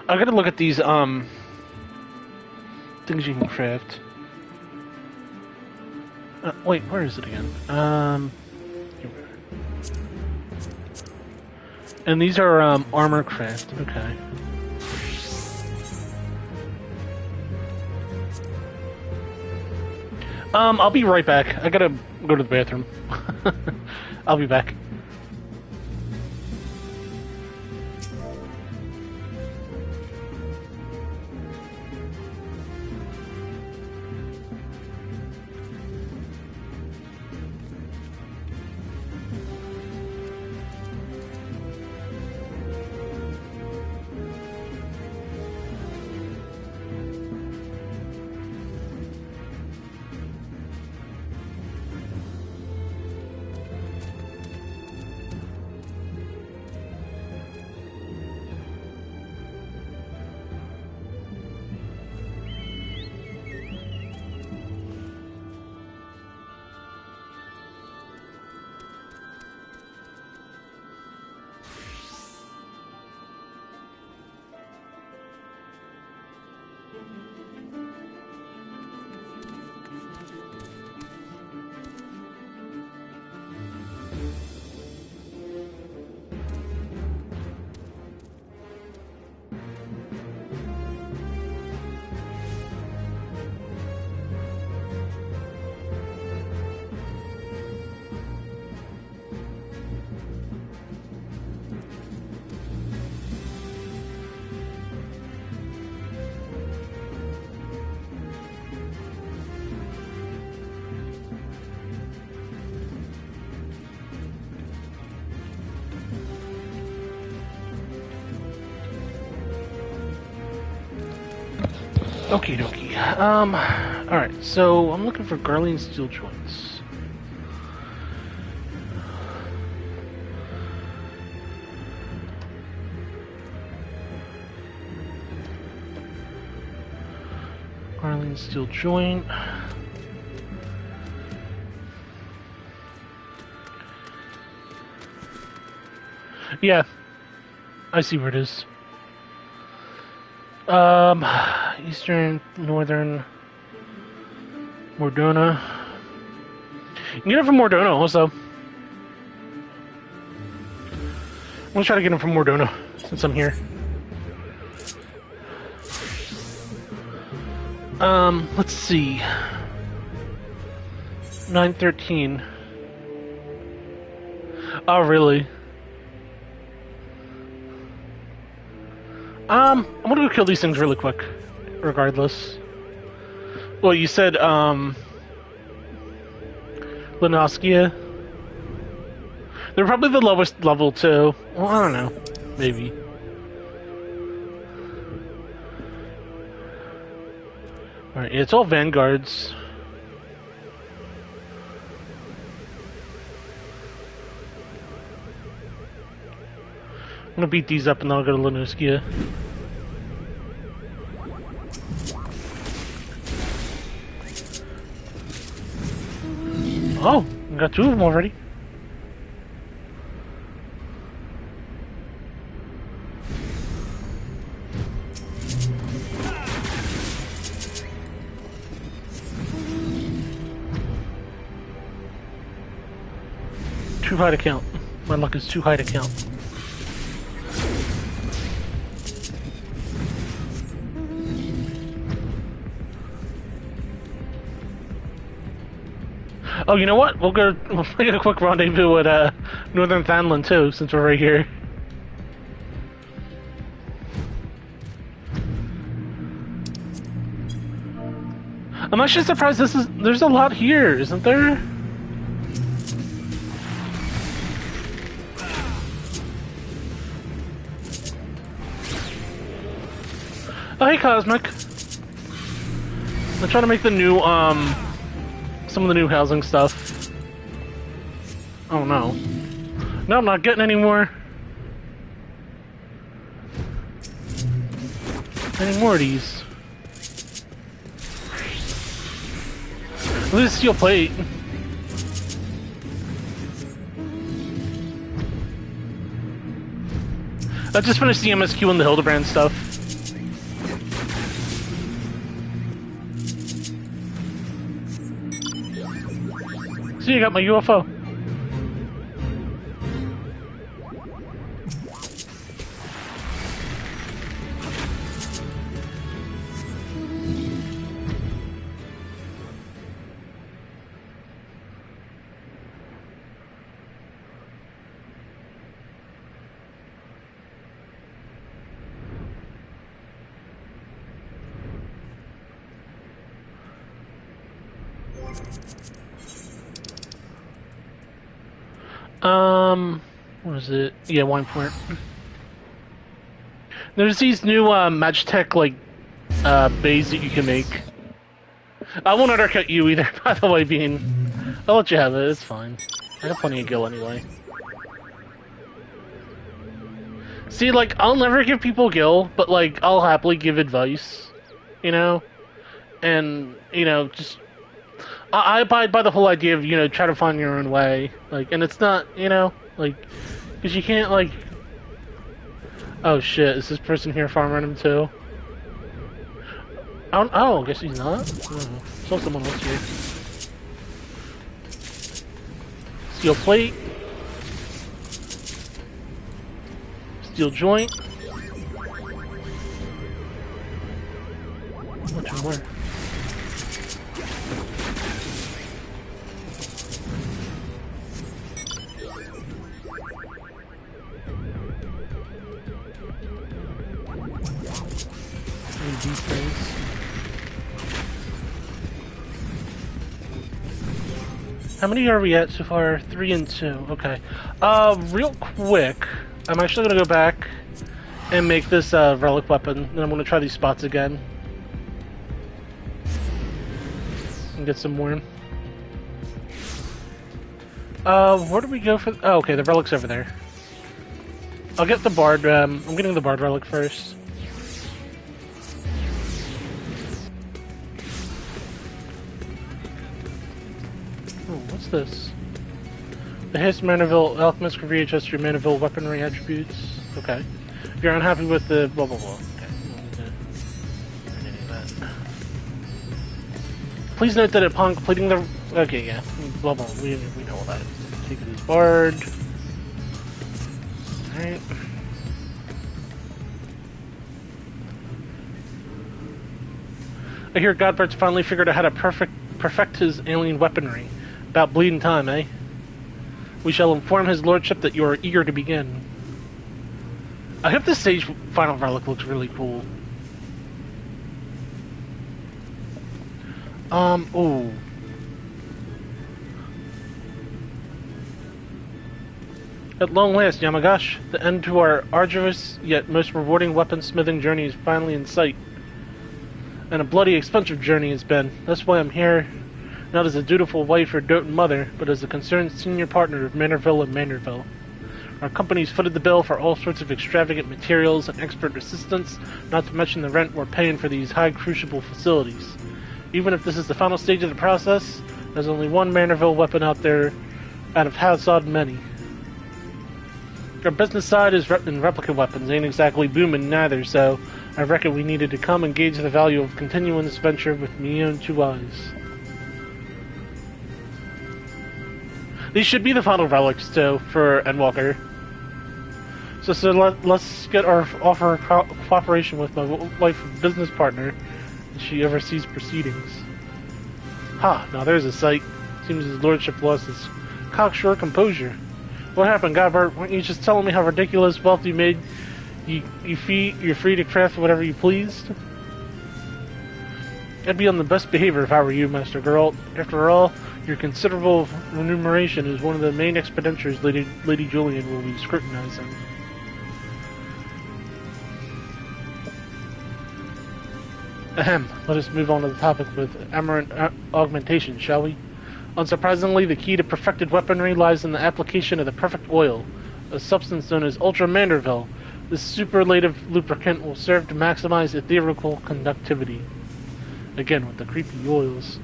I gotta look at these, things you can craft. Wait, where is it again? Here we are. And these are, armor craft, okay. I'll be right back. I gotta go to the bathroom. I'll be back. Okie dokie. Alright, so I'm looking for Garlean steel joints. Garlean steel joint. Yeah, I see where it is. Eastern, northern, Mordona. You can get it from Mordona also. I'm gonna try to get him from Mordona since I'm here. Let's see. 913. Oh, really? I'm gonna go kill these things really quick, regardless. Well, you said, Linoskia? They're probably the lowest level, too. Well, I don't know. Maybe. Alright, it's all vanguards. I'm gonna beat these up and then I'll go to Linoskia. Oh, I got 2 of them already. Too high to count. My luck is too high to count. Oh, you know what? We'll make a quick rendezvous at Northern Thanland too, since we're right here. I'm actually surprised there's a lot here, isn't there? Oh, hey, Cosmic. I'm trying to make the new, some of the new housing stuff. Oh, no. No, I'm not getting any more. Any more of these. Look at the steel plate. I just finished the MSQ and the Hildebrand stuff. See, I got my UFO. What is it? Yeah, wine point. There's these new Magitech like bays that you can make. I won't undercut you either, by the way, Bean. I'll let you have it, it's fine. I got plenty of gil anyway. See, like, I'll never give people gil, but like, I'll happily give advice, you know? And, you know, just I abide by the whole idea of, you know, try to find your own way. Like, and it's not, you know, like, because you can't, like... Oh, shit, is this person here farming him, too? Oh, I guess he's not. Oh, saw someone else here. Steel plate. Steel joint. Which one where? These things. How many are we at so far? 3 and 2. Okay. Real quick, I'm actually gonna go back and make this relic weapon, and I'm gonna try these spots again and get some more. Where do we go for? Oh, okay, the relic's over there. I'll get the bard. I'm getting the bard relic first. What's this? The Haste Maniville Alchemist can readjust your Maniville weaponry attributes. Okay. If you're unhappy with the blah blah blah. Okay. Please note that upon completing the... Okay, yeah. Blah blah. We know all that. Take it as bard. Alright. I hear Godbert's finally figured out how to perfect his alien weaponry. About bleeding time, eh? We shall inform his lordship that you are eager to begin. I hope this stage final relic looks really cool. Ooh. At long last, Yamagash, the end to our arduous yet most rewarding weaponsmithing journey is finally in sight. And a bloody expensive journey it's been. That's why I'm here, not as a dutiful wife or doting mother, but as a concerned senior partner of Manorville and Manorville. Our company's footed the bill for all sorts of extravagant materials and expert assistance, not to mention the rent we're paying for these high crucible facilities. Even if this is the final stage of the process, there's only one Manorville weapon out there out of Hazard many. Our business side is in replica weapons ain't exactly booming neither, so I reckon we needed to come and gauge the value of continuing this venture with me own two eyes. These should be the final relics, too, for Endwalker. So let's get our offer of cooperation with my wife and business partner as she oversees proceedings. Ha, now there's a sight. Seems his lordship lost his cocksure composure. What happened, Godbert? Weren't you just telling me how ridiculous wealth you made? You're free to craft whatever you pleased? I'd be on the best behavior if I were you, Master Geralt. After all, your considerable remuneration is one of the main expenditures Lady Julian will be scrutinizing. Ahem. Let us move on to the topic with aberrant augmentation, shall we? Unsurprisingly, the key to perfected weaponry lies in the application of the perfect oil, a substance known as Ultra Manderville. This superlative lubricant will serve to maximize ethereal conductivity. Again, with the creepy oils.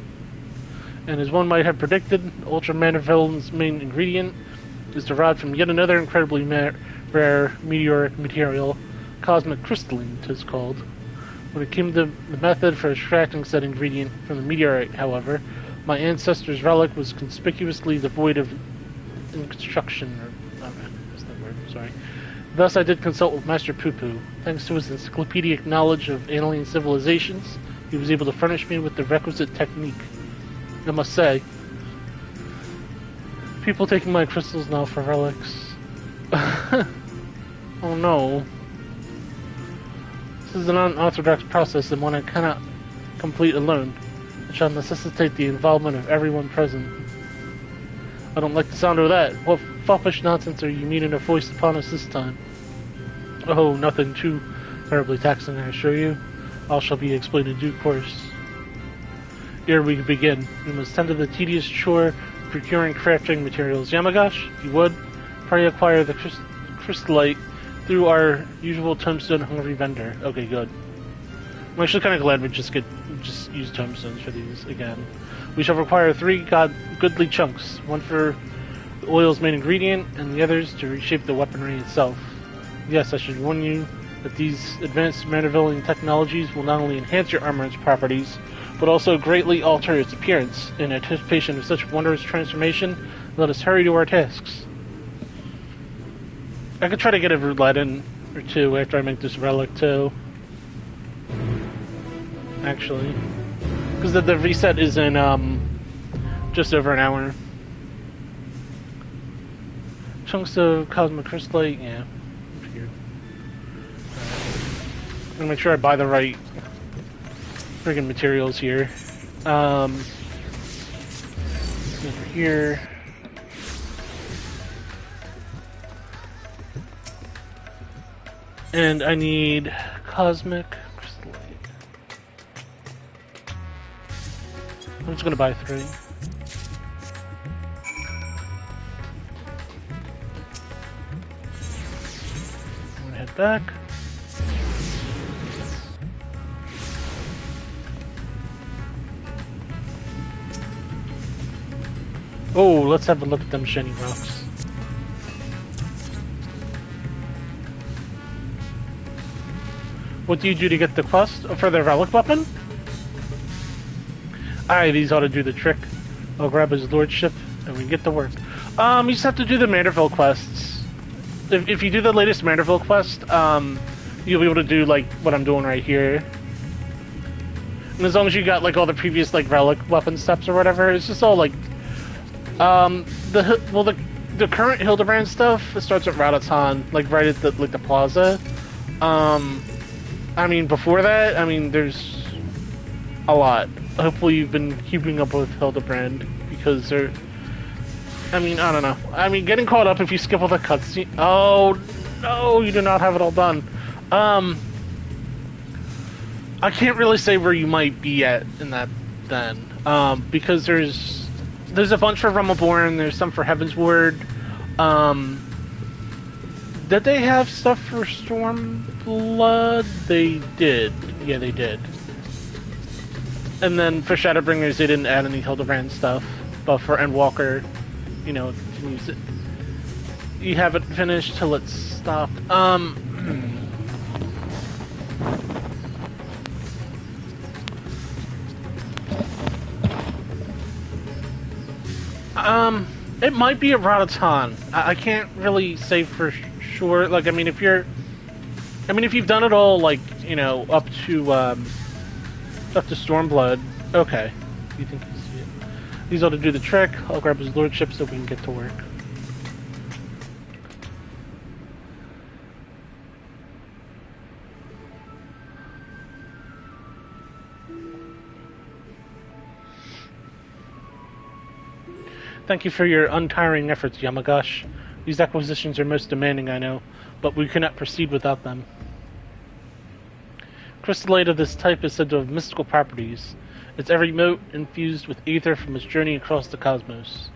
And as one might have predicted, Ultra Manderville's main ingredient is derived from yet another incredibly rare meteoric material, cosmic crystalline, 'tis called. When it came to the method for extracting said ingredient from the meteorite, however, my ancestor's relic was conspicuously devoid of instruction, what's that word? Sorry. Thus I did consult with Master Poo-Poo. Thanks to his encyclopedic knowledge of alien civilizations, he was able to furnish me with the requisite technique. I must say, people taking my crystals now for relics. Oh no. This is an unorthodox process and one I cannot complete alone. It shall necessitate the involvement of everyone present. I don't like the sound of that. What foppish nonsense are you meaning to foist upon us this time? Oh, nothing too terribly taxing, I assure you. All shall be explained in due course. Ere we begin, we must tend to the tedious chore of procuring crafting materials. Yamagash, if you would, pray acquire the crystallite through our usual tombstone-hungry vendor. Okay, good. I'm actually kind of glad we just use tombstones for these again. We shall require 3 goodly chunks, one for the oil's main ingredient, and the others to reshape the weaponry itself. Yes, I should warn you that these advanced Manorvillian technologies will not only enhance your armor and its properties, but also greatly alter its appearance. In anticipation of such wondrous transformation, let us hurry to our tasks. I could try to get a roulette in or two after I make this relic too. Actually, because the reset is in just over an hour. Chunks of cosmic crystallite, yeah. Figured. I'm gonna make sure I buy the right friggin' materials here. Over here. And I need cosmic crystallite. I'm just gonna buy 3. I'm gonna head back. Oh, let's have a look at them shiny rocks. What do you do to get the quest for the relic weapon? Aye, these ought to do the trick. I'll grab his lordship and we get to work. You just have to do the Manorville quests. If you do the latest Manorville quest, you'll be able to do like what I'm doing right here. And as long as you got like all the previous like relic weapon steps or whatever, it's just all like the current Hildebrand stuff, it starts at Radatan, like right at the plaza. I mean, before that, I mean, there's a lot hopefully you've been keeping up with Hildebrand, because they're... I mean, I don't know. I mean, getting caught up if you skip all the cutscene... Oh, no, you do not have it all done. I can't really say where you might be at in that then. Because there's a bunch for Rumbleborn, there's some for Heavensward. Did they have stuff for Stormblood? They did. Yeah, they did. And then for Shadowbringers, they didn't add any Hildebrand stuff. But for Endwalker, you know, you have it finished till it's stopped. It might be a Rataton. I can't really say for sure. Like, I mean, if you've done it all, like, you know, up to Stormblood, okay. You think you see it? He's able to do the trick. I'll grab his lordship so we can get to work. Thank you for your untiring efforts, Yamagash. These acquisitions are most demanding, I know, but we cannot proceed without them. Crystallite of this type is said to have mystical properties. Its every mote infused with ether from its journey across the cosmos.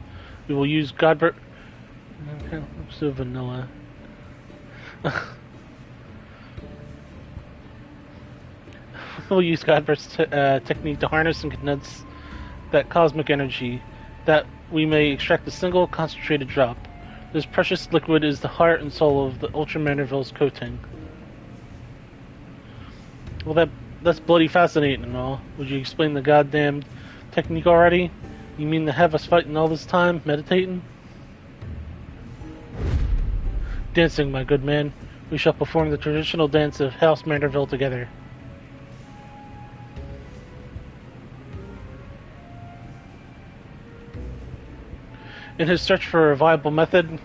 We will use Godbert... Okay, so vanilla. We'll use Godbert's technique to harness and condense that cosmic energy, that we may extract a single concentrated drop. This precious liquid is the heart and soul of the Ultra Manorville's coating. Well, that's bloody fascinating and all. Would you explain the goddamn technique already? You mean to have us fighting all this time, meditating? Dancing, my good man. We shall perform the traditional dance of House Manorville together. In his search for a viable method,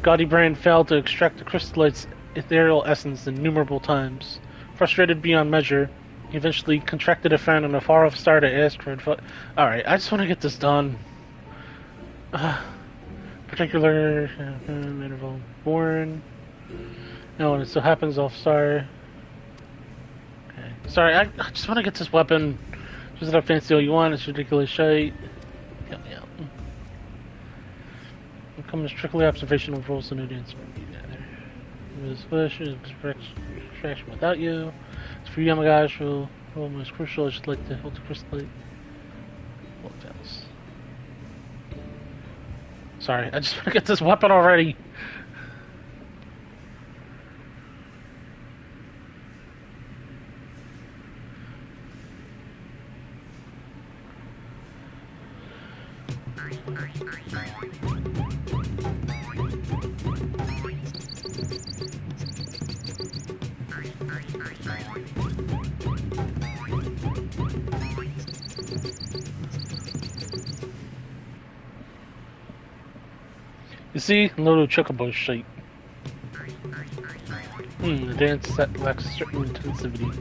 Gaudibrand failed to extract the crystallite's ethereal essence innumerable times. Frustrated beyond measure, he eventually contracted a friend on a far-off star to ask for advice. Alright, I just want to get this done. Particular interval born. No, and it so happens off-star. Okay. Sorry, I just want to get this weapon. Just that fancy all you want, it's ridiculous shite. Yeah. Come as strictly observational rules, so no dance together. This push is extraction without you. It's for Yamagash, rule most crucial. I should like to hold the crystallite. Well, fails. Sorry, I just want to get this weapon already. You see? Little chocobo shape. The dance set lacks certain intensivity.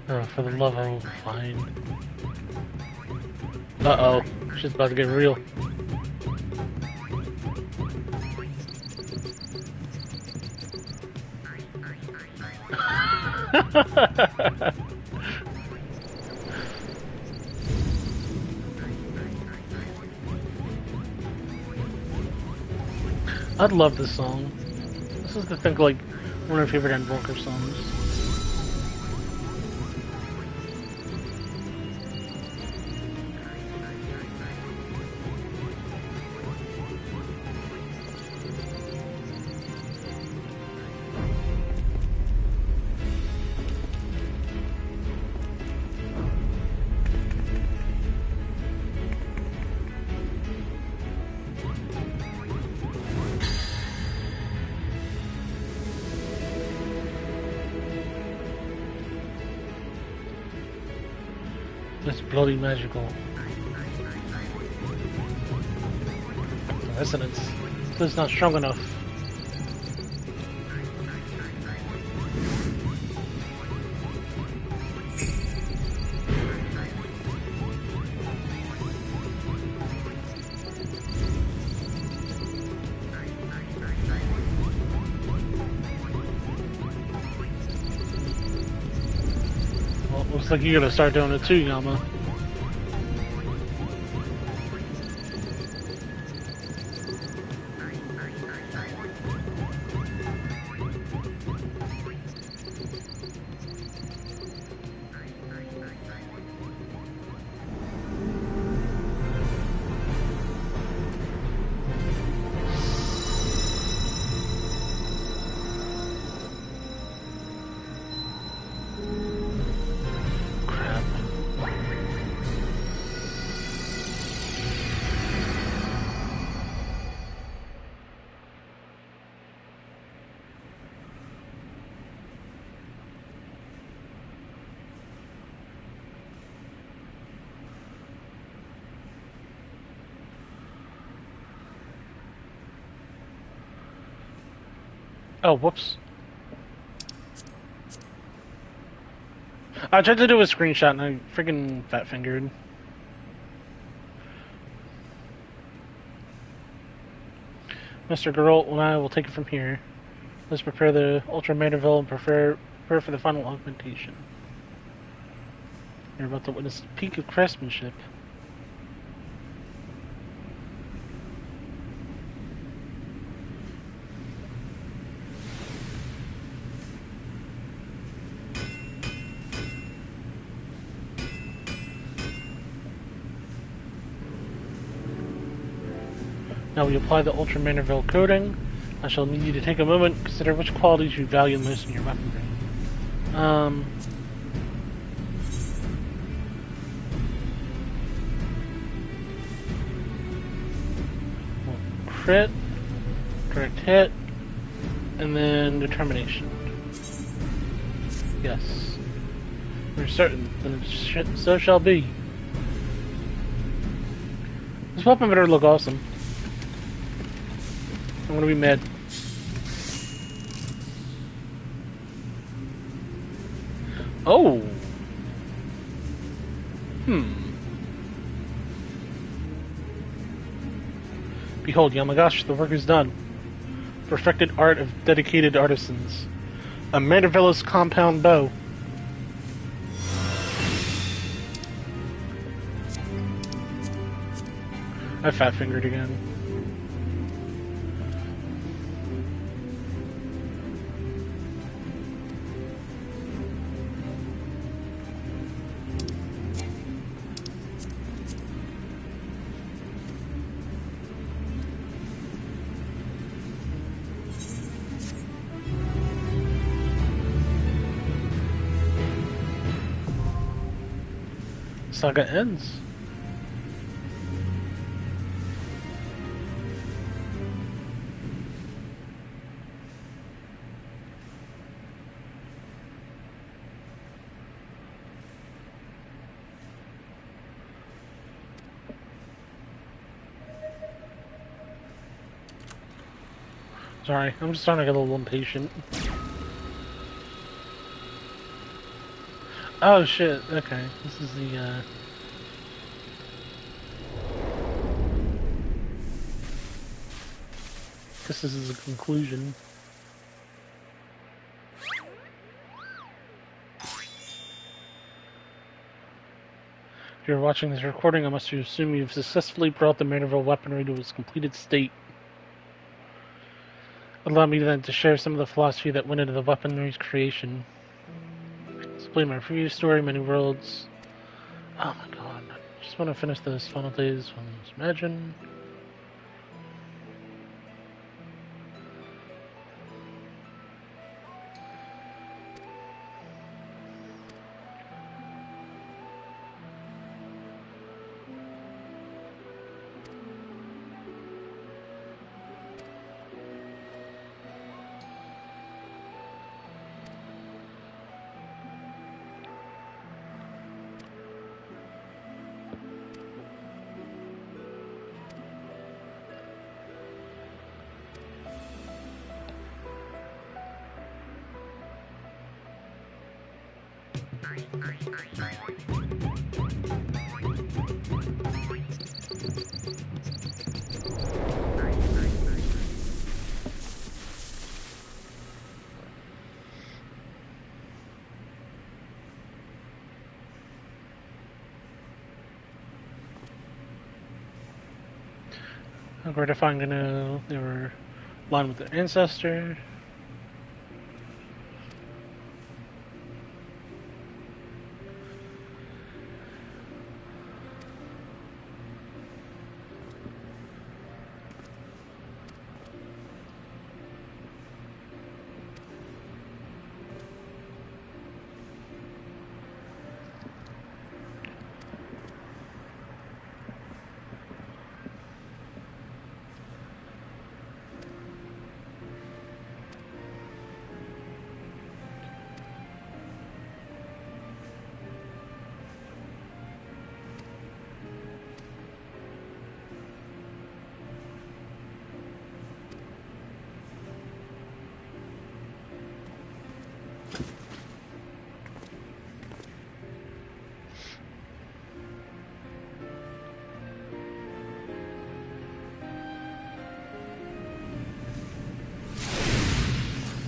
For the love I will find. Uh-oh. Shit's about to get real. I'd love this song. This is, I think, like, one of my favorite Endwalker songs. It's bloody magical. The resonance. It's not strong enough. Looks like you're gonna start doing it too, Yama. Oh, whoops. I tried to do a screenshot and I freaking fat fingered. Mr. Geralt and I will take it from here. Let's prepare the Ultra Manderville and prepare for the final augmentation. You're about to witness the peak of craftsmanship. Now we apply the Ultra Manderville coating. I shall need you to take a moment and consider which qualities you value most in your weaponry. Well, crit, direct hit, and then determination. Yes. We're certain that so shall be. This weapon better look awesome. I'm gonna be mad. Oh! Behold, Yamagash, the work is done. Perfected art of dedicated artisans. A Mandervillous compound bow. I fat-fingered again. Saga ends. Sorry, I'm just starting to get a little impatient. Oh shit, okay. This is the this is the conclusion. If you're watching this recording, I must assume you've successfully brought the Manderville weaponry to its completed state. Allow me then to share some of the philosophy that went into the weaponry's creation. Explain my previous story, many worlds. Oh my god, I just want to finish this. Final days from Imagine. Where to find Gnu? They were aligned with their ancestor.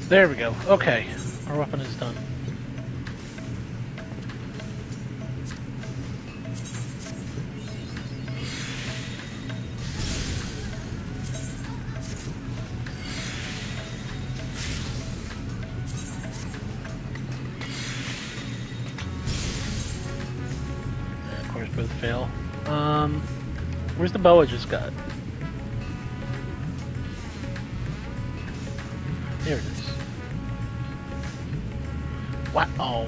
There we go. Okay. Our weapon is done. Of course, both fail. Where's the bow I just got? There it is. Wow.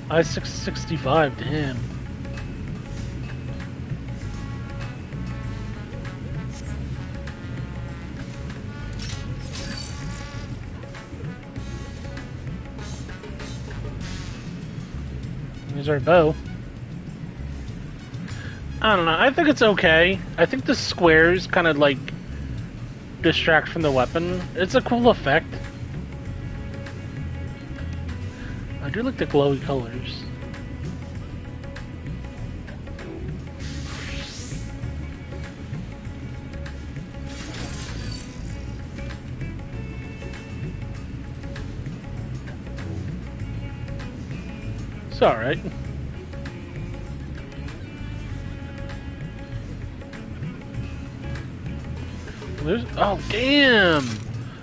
I 665, damn. Here's our bow. I don't know, I think it's okay. I think the squares kind of like distract from the weapon. It's a cool effect. I do like the glowy colors. It's alright. Oh, damn!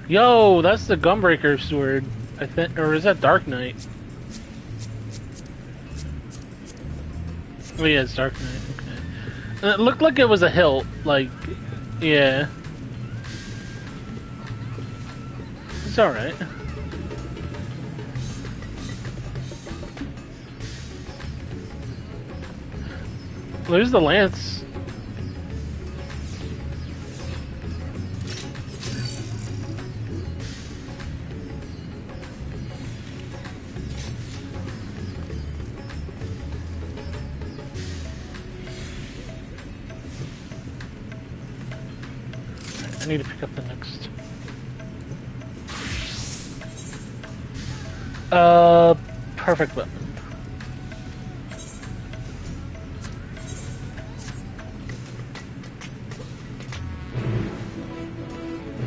Yo, that's the Gunbreaker sword. I think, or is that Dark Knight? Oh yeah, it's Dark Knight, okay. And it looked like it was a hilt, like, yeah. It's alright. There's the lance. I need to pick up the next. Perfect weapon.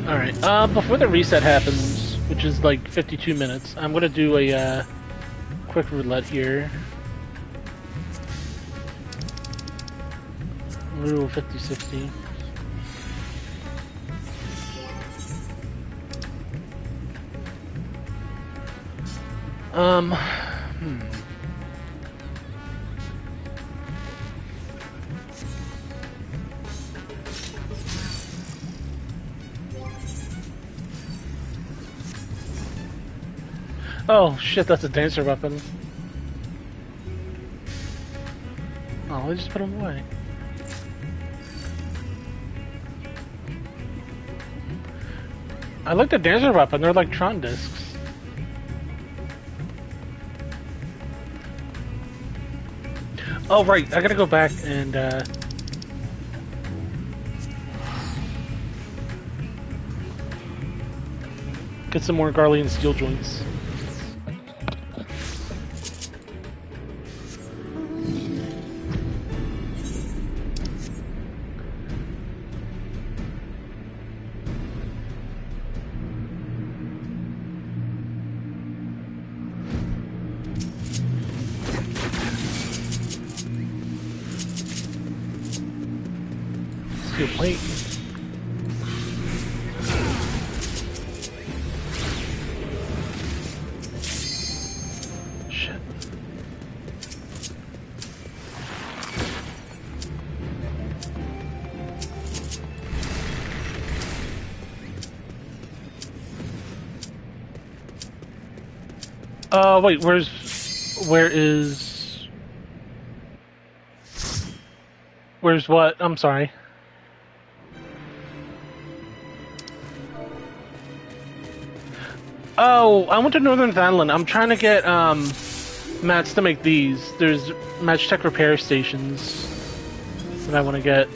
Alright, before the reset happens, which is like 52 minutes, I'm gonna do a, quick roulette here. Rule 50-60. Oh shit, that's a dancer weapon. Oh, they just put them away. I like the dancer weapon, they're like Tron discs. Oh right, I gotta go back and get some more Garlean steel joints. Steel plate. Shit. Wait, where is... Where's what? I'm sorry. Oh, I went to Northern Thailand. I'm trying to get, mats to make these. There's Match Tech repair stations that I want to get.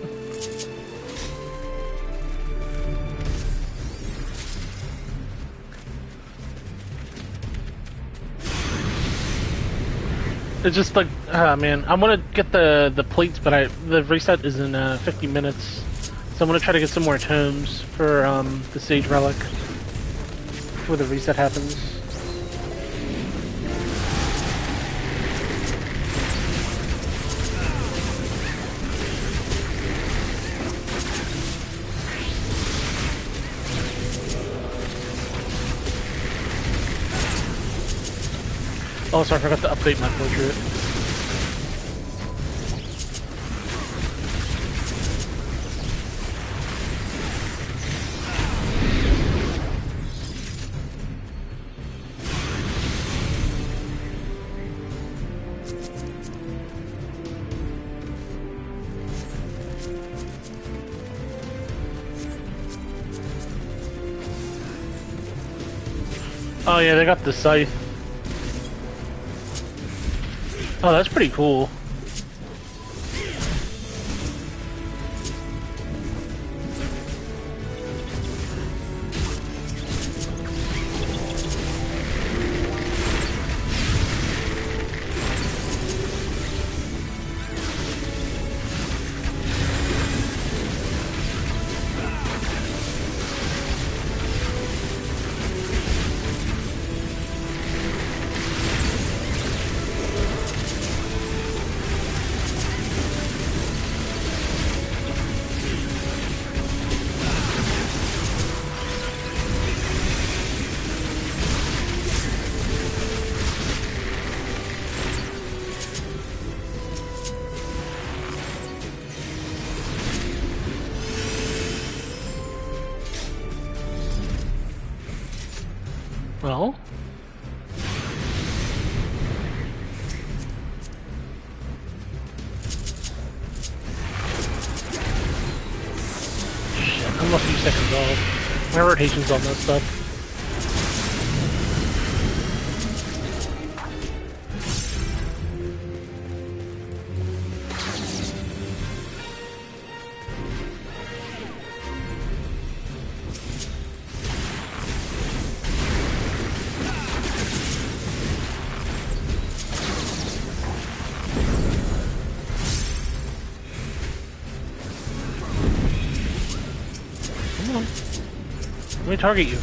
It's just like, man, I want to get the plates, but the reset is in 50 minutes, so I'm gonna try to get some more tomes for the Sage Relic before the reset happens. Oh, sorry, I forgot to update my portrait. Oh yeah, they got the scythe. Oh, that's pretty cool. Well, shit, I'm a few seconds off. My rotation's on that stuff. Let me target you.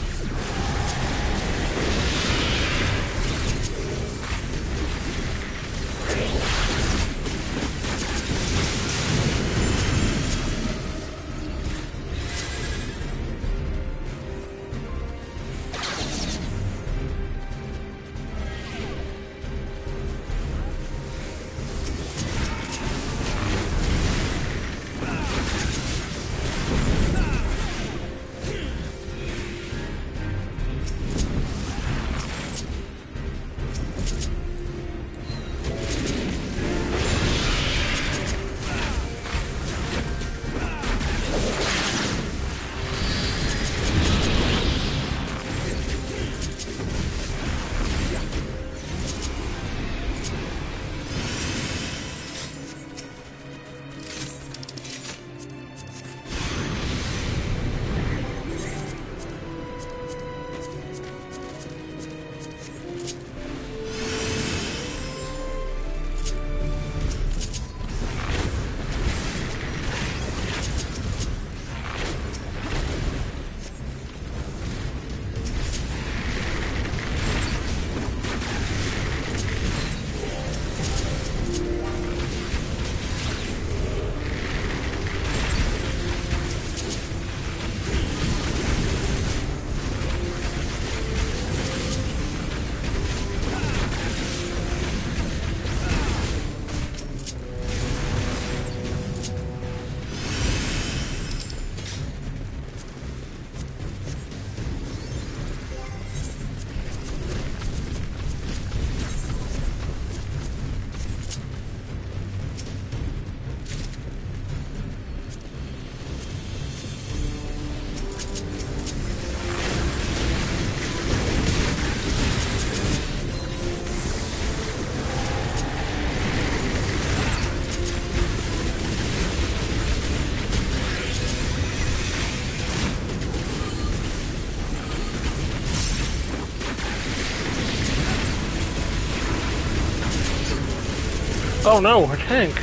Oh no, her tank.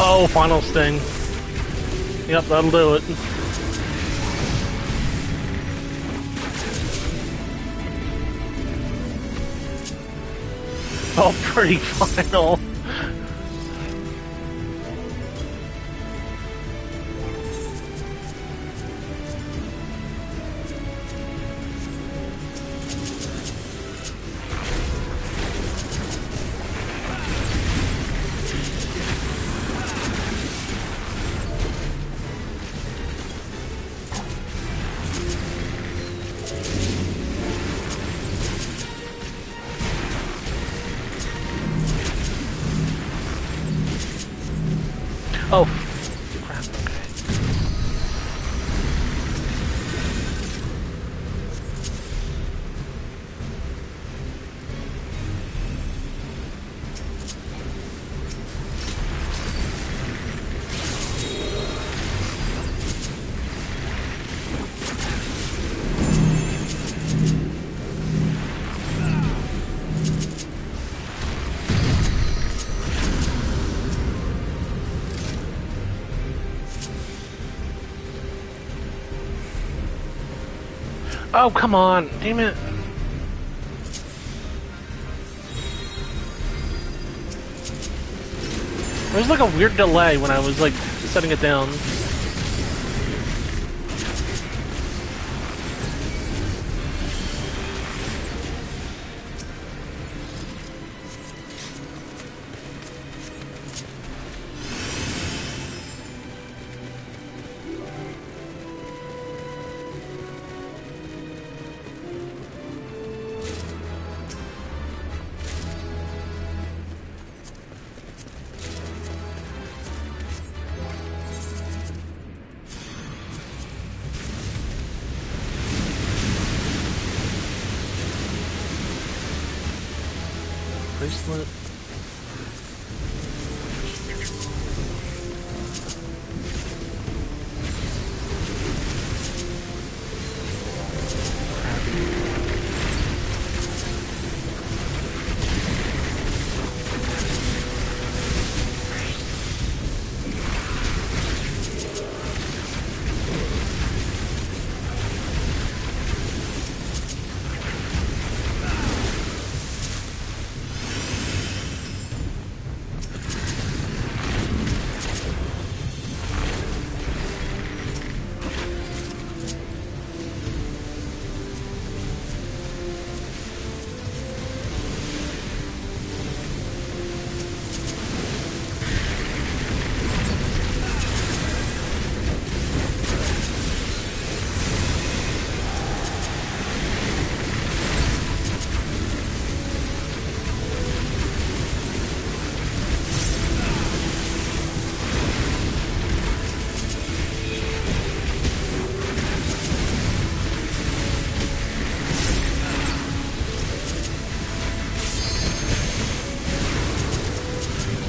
Oh, final sting. Yep, that'll do it. Oh, pretty final. Oh, crap, okay. Oh, come on. Damn it. There was like a weird delay when I was like setting it down. Bracelet.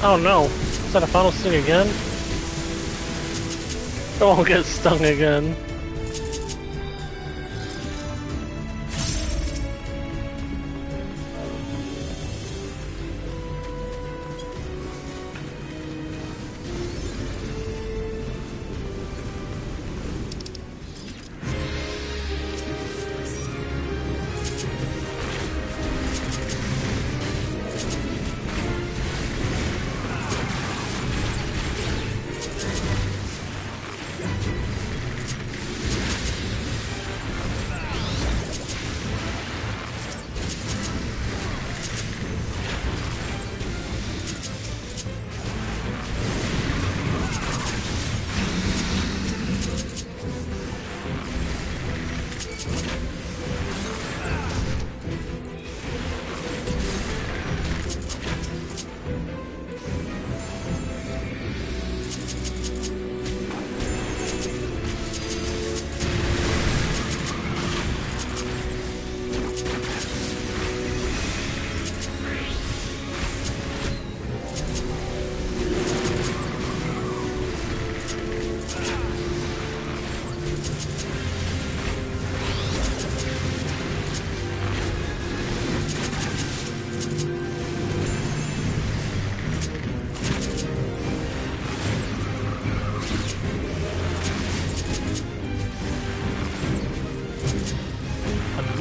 Oh no. Is that a final sting again? I won't get stung again.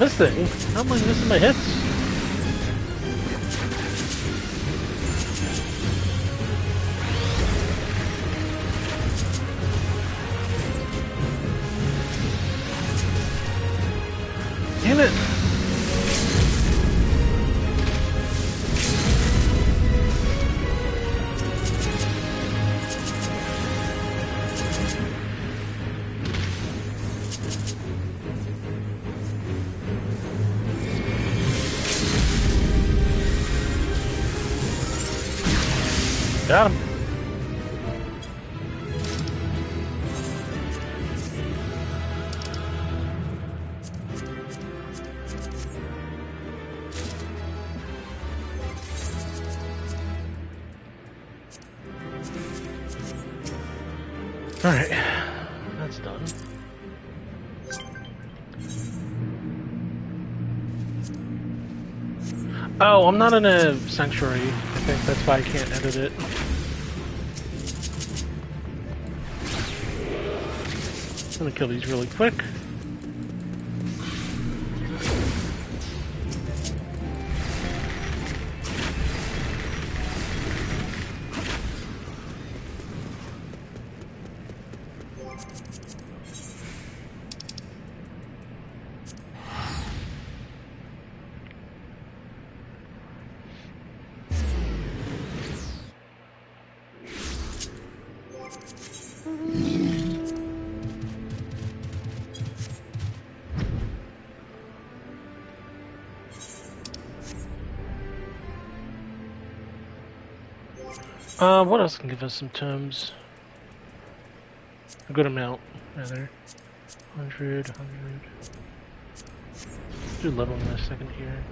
missing? How am I missing my hits? Damn it! Got him. Alright, that's done. Oh, I'm not in a sanctuary. I think that's why I can't edit it. I'm gonna kill these really quick. What else can give us some terms? A good amount, rather. 100. Do level in a second here.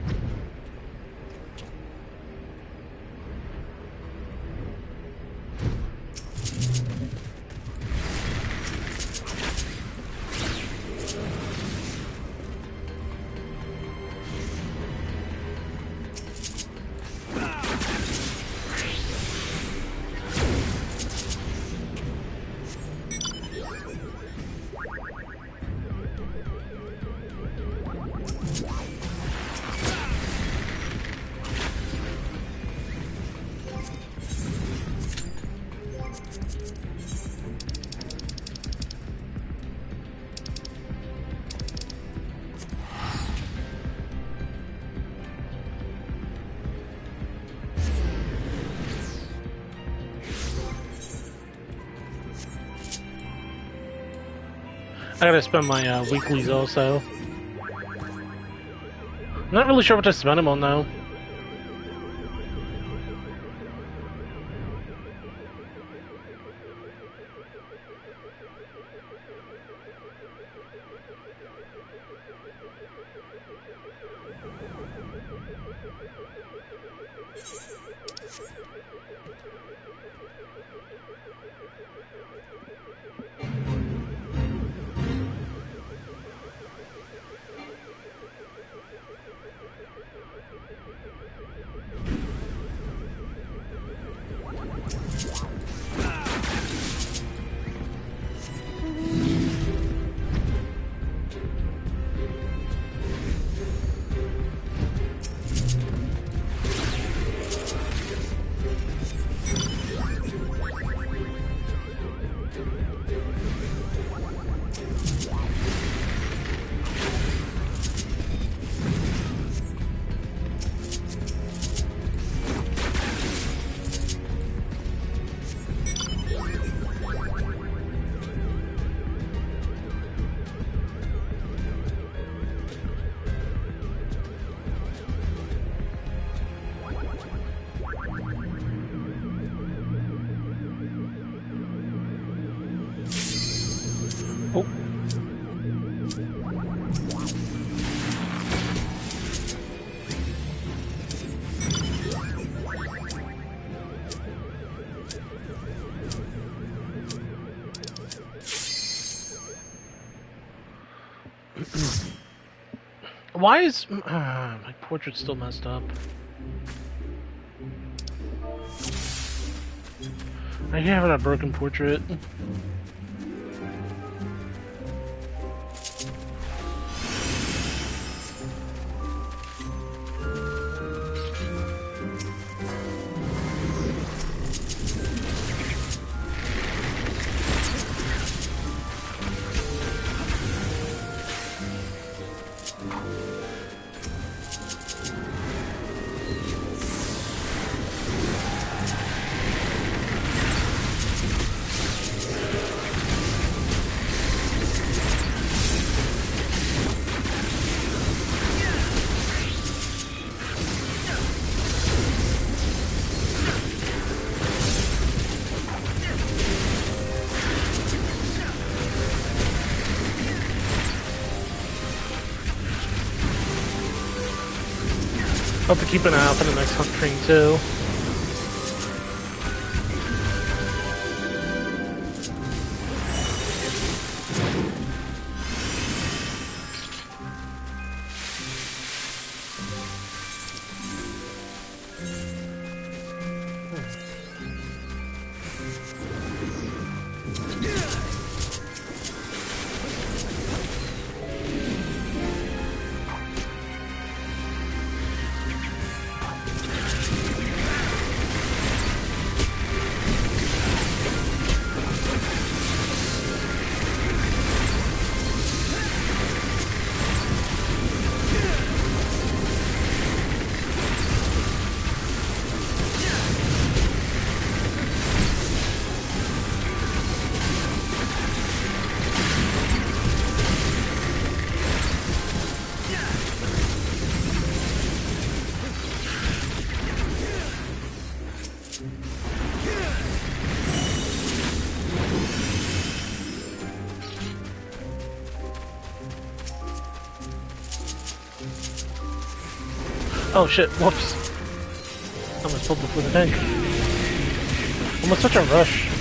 I gotta spend my weeklies also. I'm not really sure what to spend them on though. Why is my portrait still messed up? I have a broken portrait. I'll have to keep an eye out for the next hunt train too. Oh shit, whoops. I almost pulled before the tank. Almost such a rush.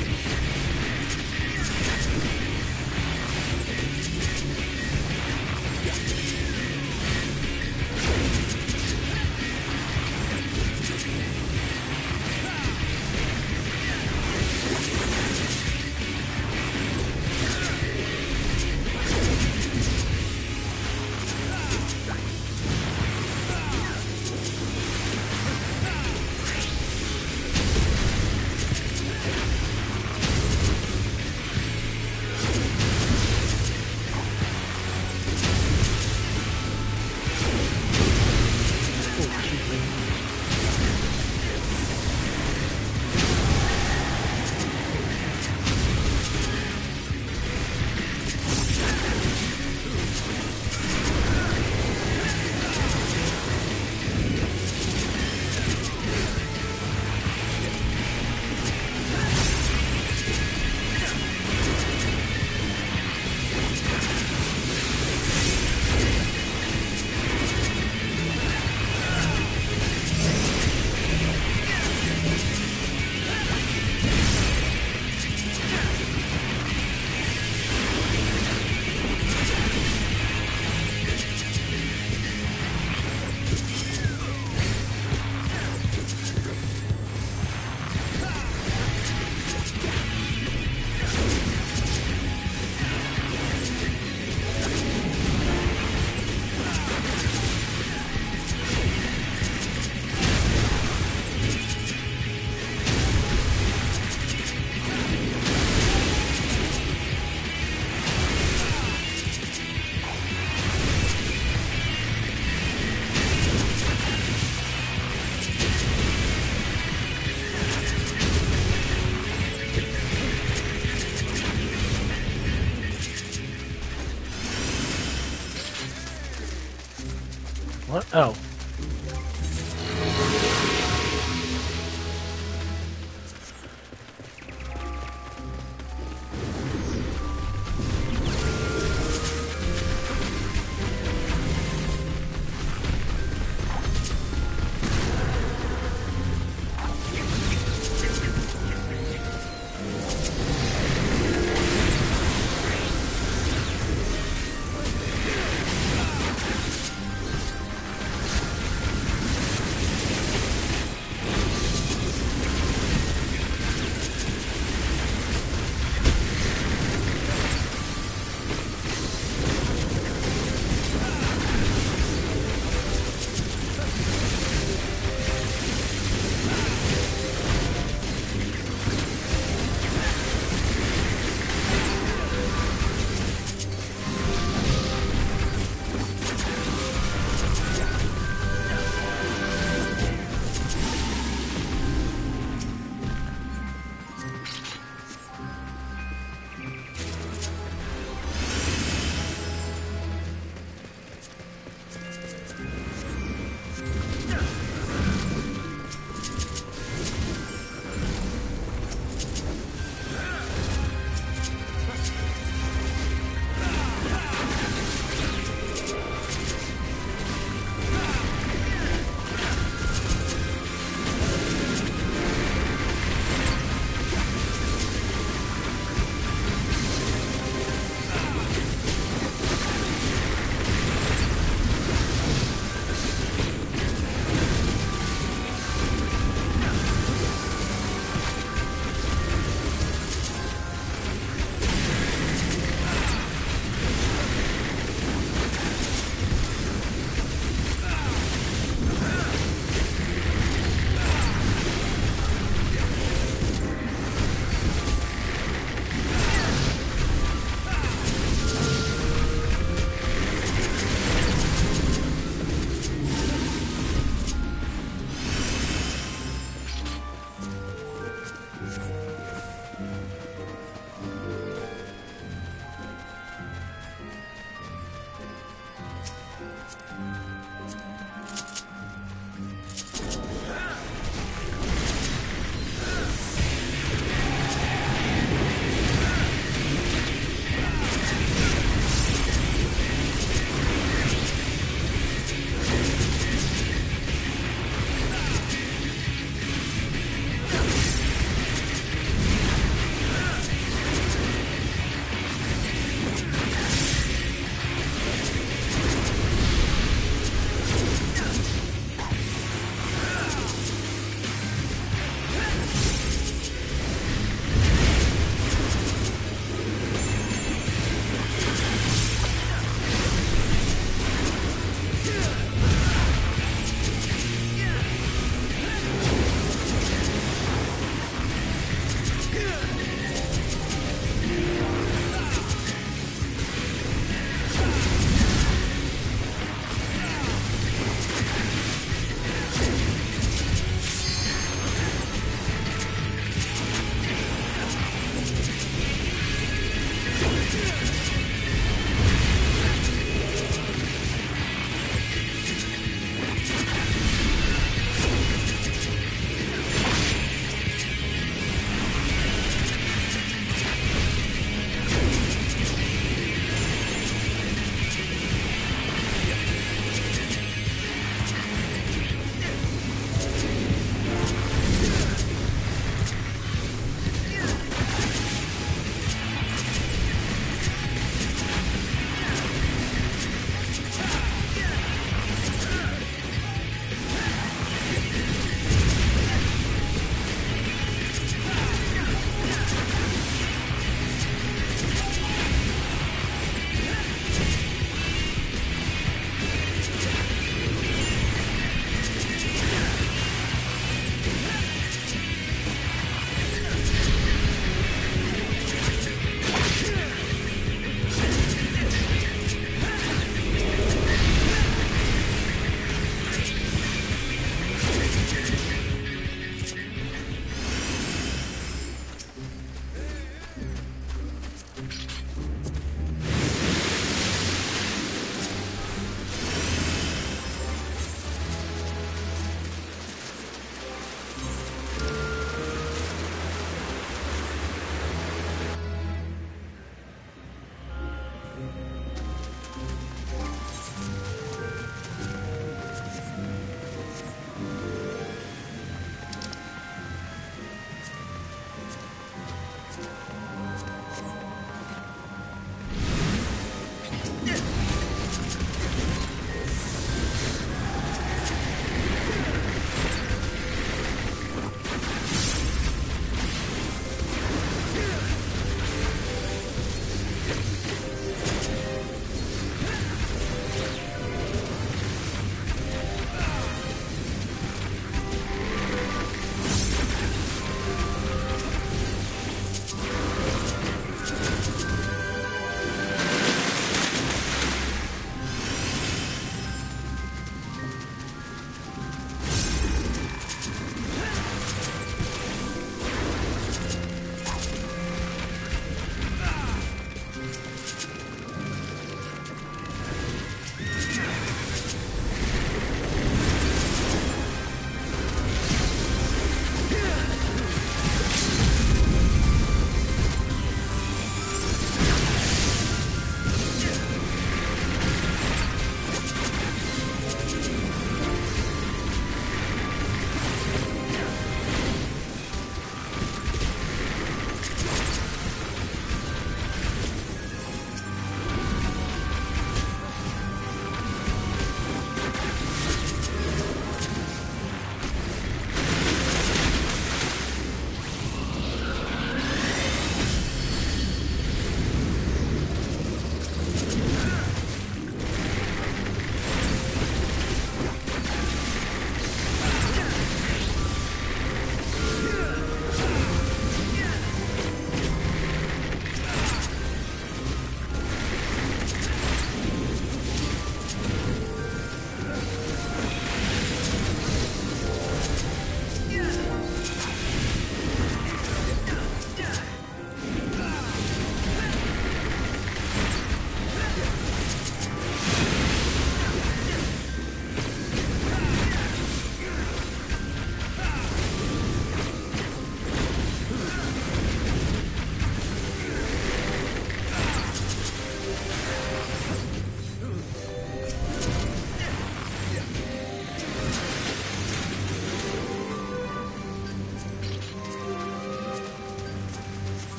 What? Oh.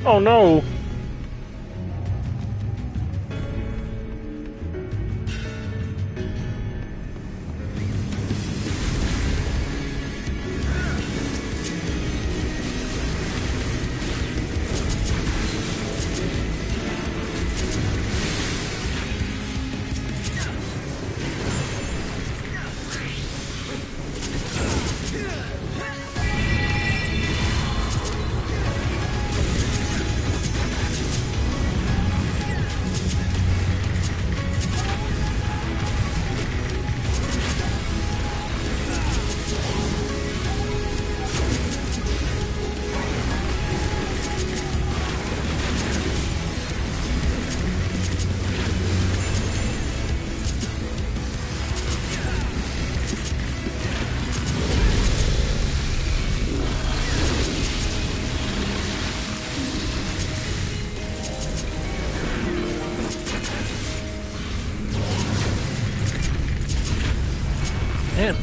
Oh no! Damn.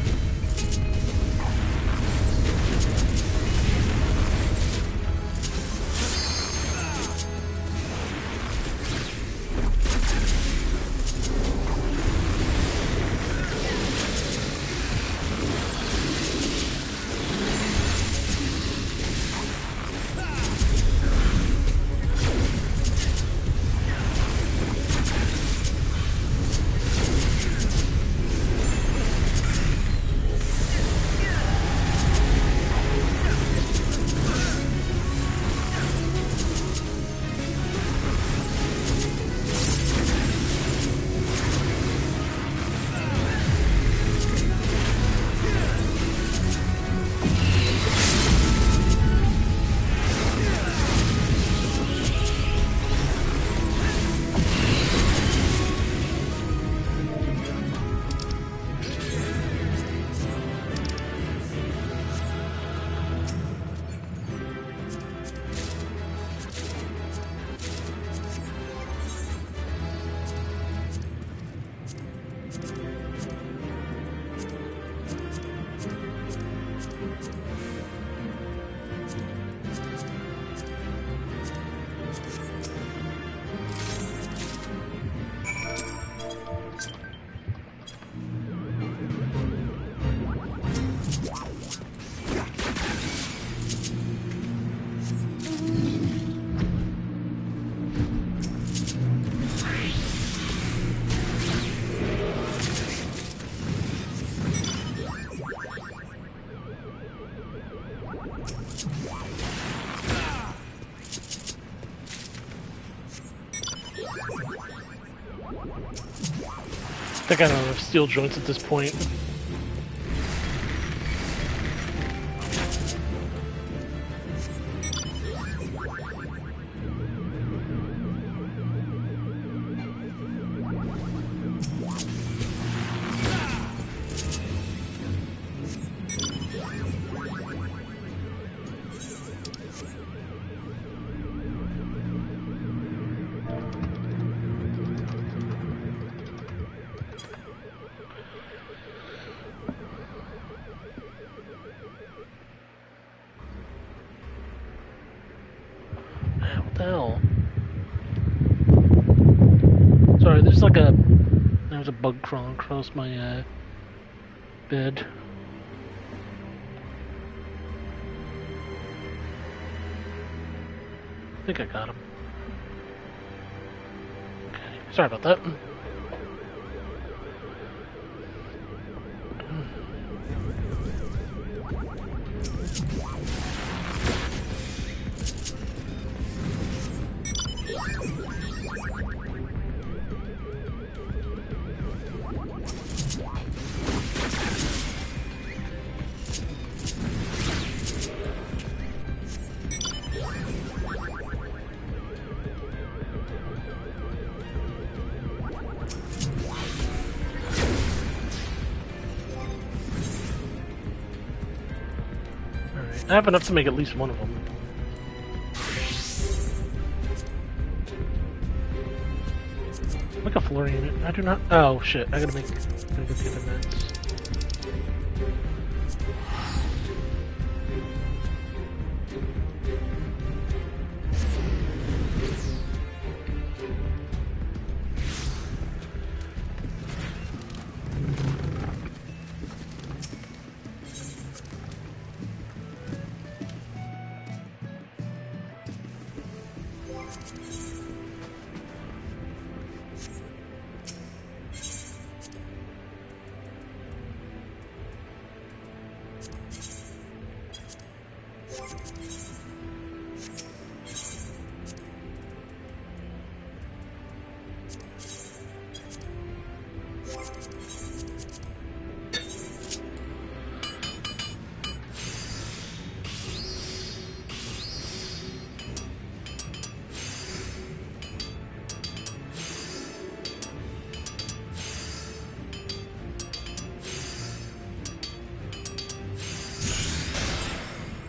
I think I don't have steel joints at this point. Sorry, there's a bug crawling across my bed. I think I got him. Okay, sorry about that. I have enough to make at least one of them. Like a floor unit. I do not. Oh shit! I gotta go get the meds.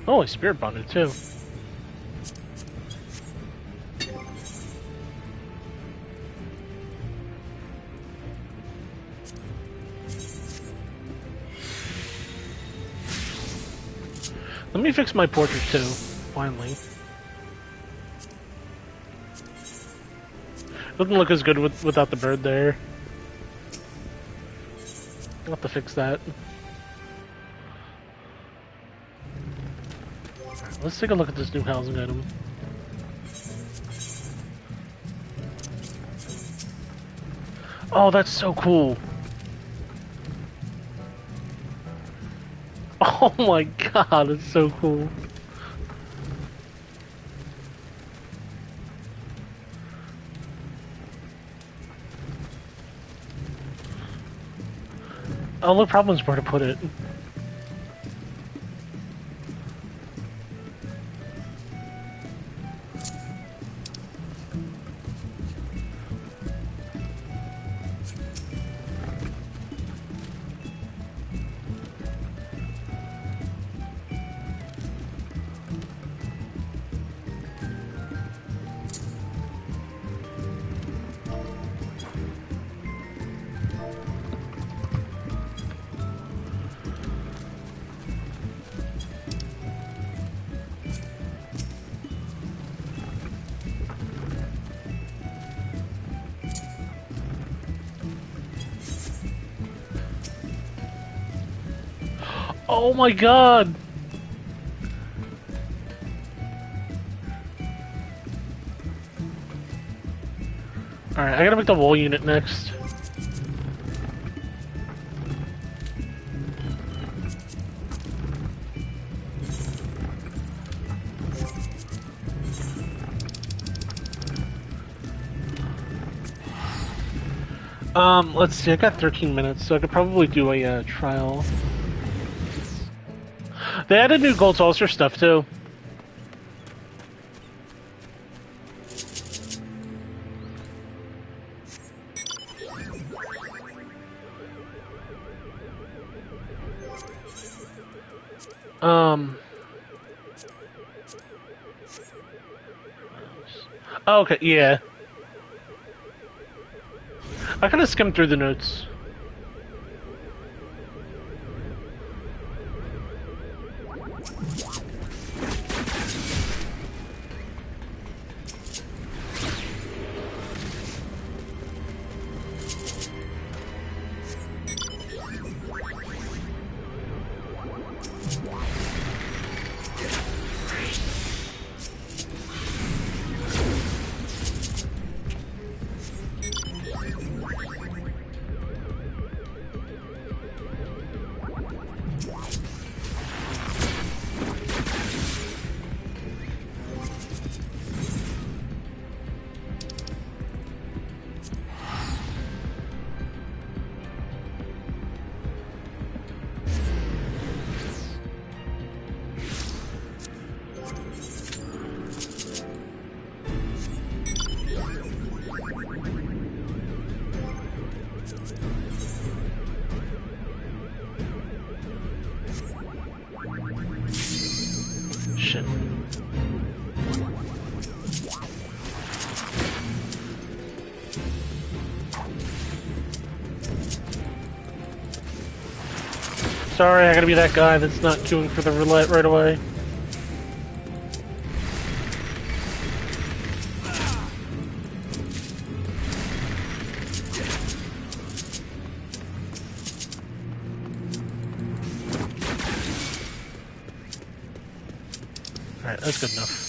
Oh, I spirit bonded too. Let me fix my portrait too, finally. Doesn't look as good without the bird there. I'll have to fix that. Alright, let's take a look at this new housing item. Oh, that's so cool. Oh my god, it's so cool. Oh, look, problem's where to put it. Oh my god! Alright, I gotta make the wall unit next. Let's see, I got 13 minutes, so I could probably do a trial. They added new gold saucer stuff too. Oh, okay, yeah. I kind of skimmed through the notes. Shit. Sorry, I gotta be that guy that's not queuing for the roulette right away. Alright, that's good enough.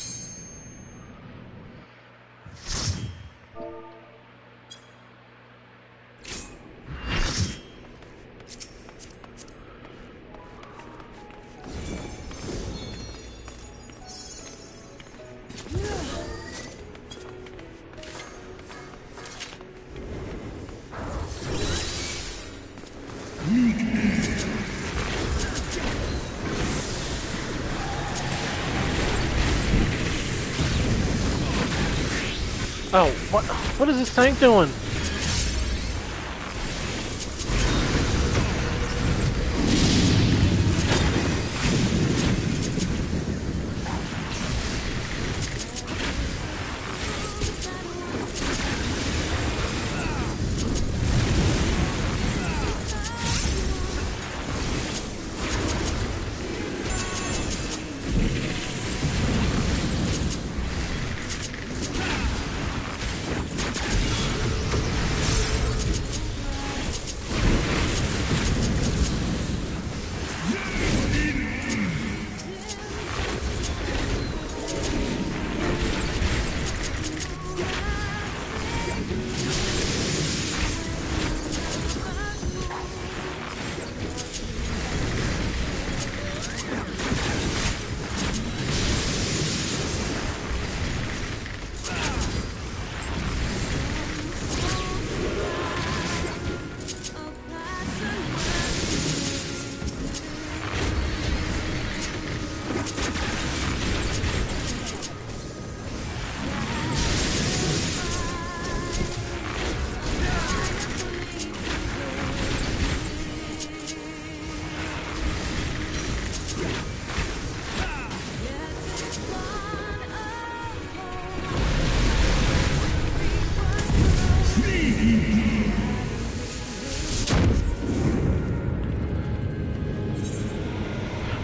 Oh, what is this tank doing?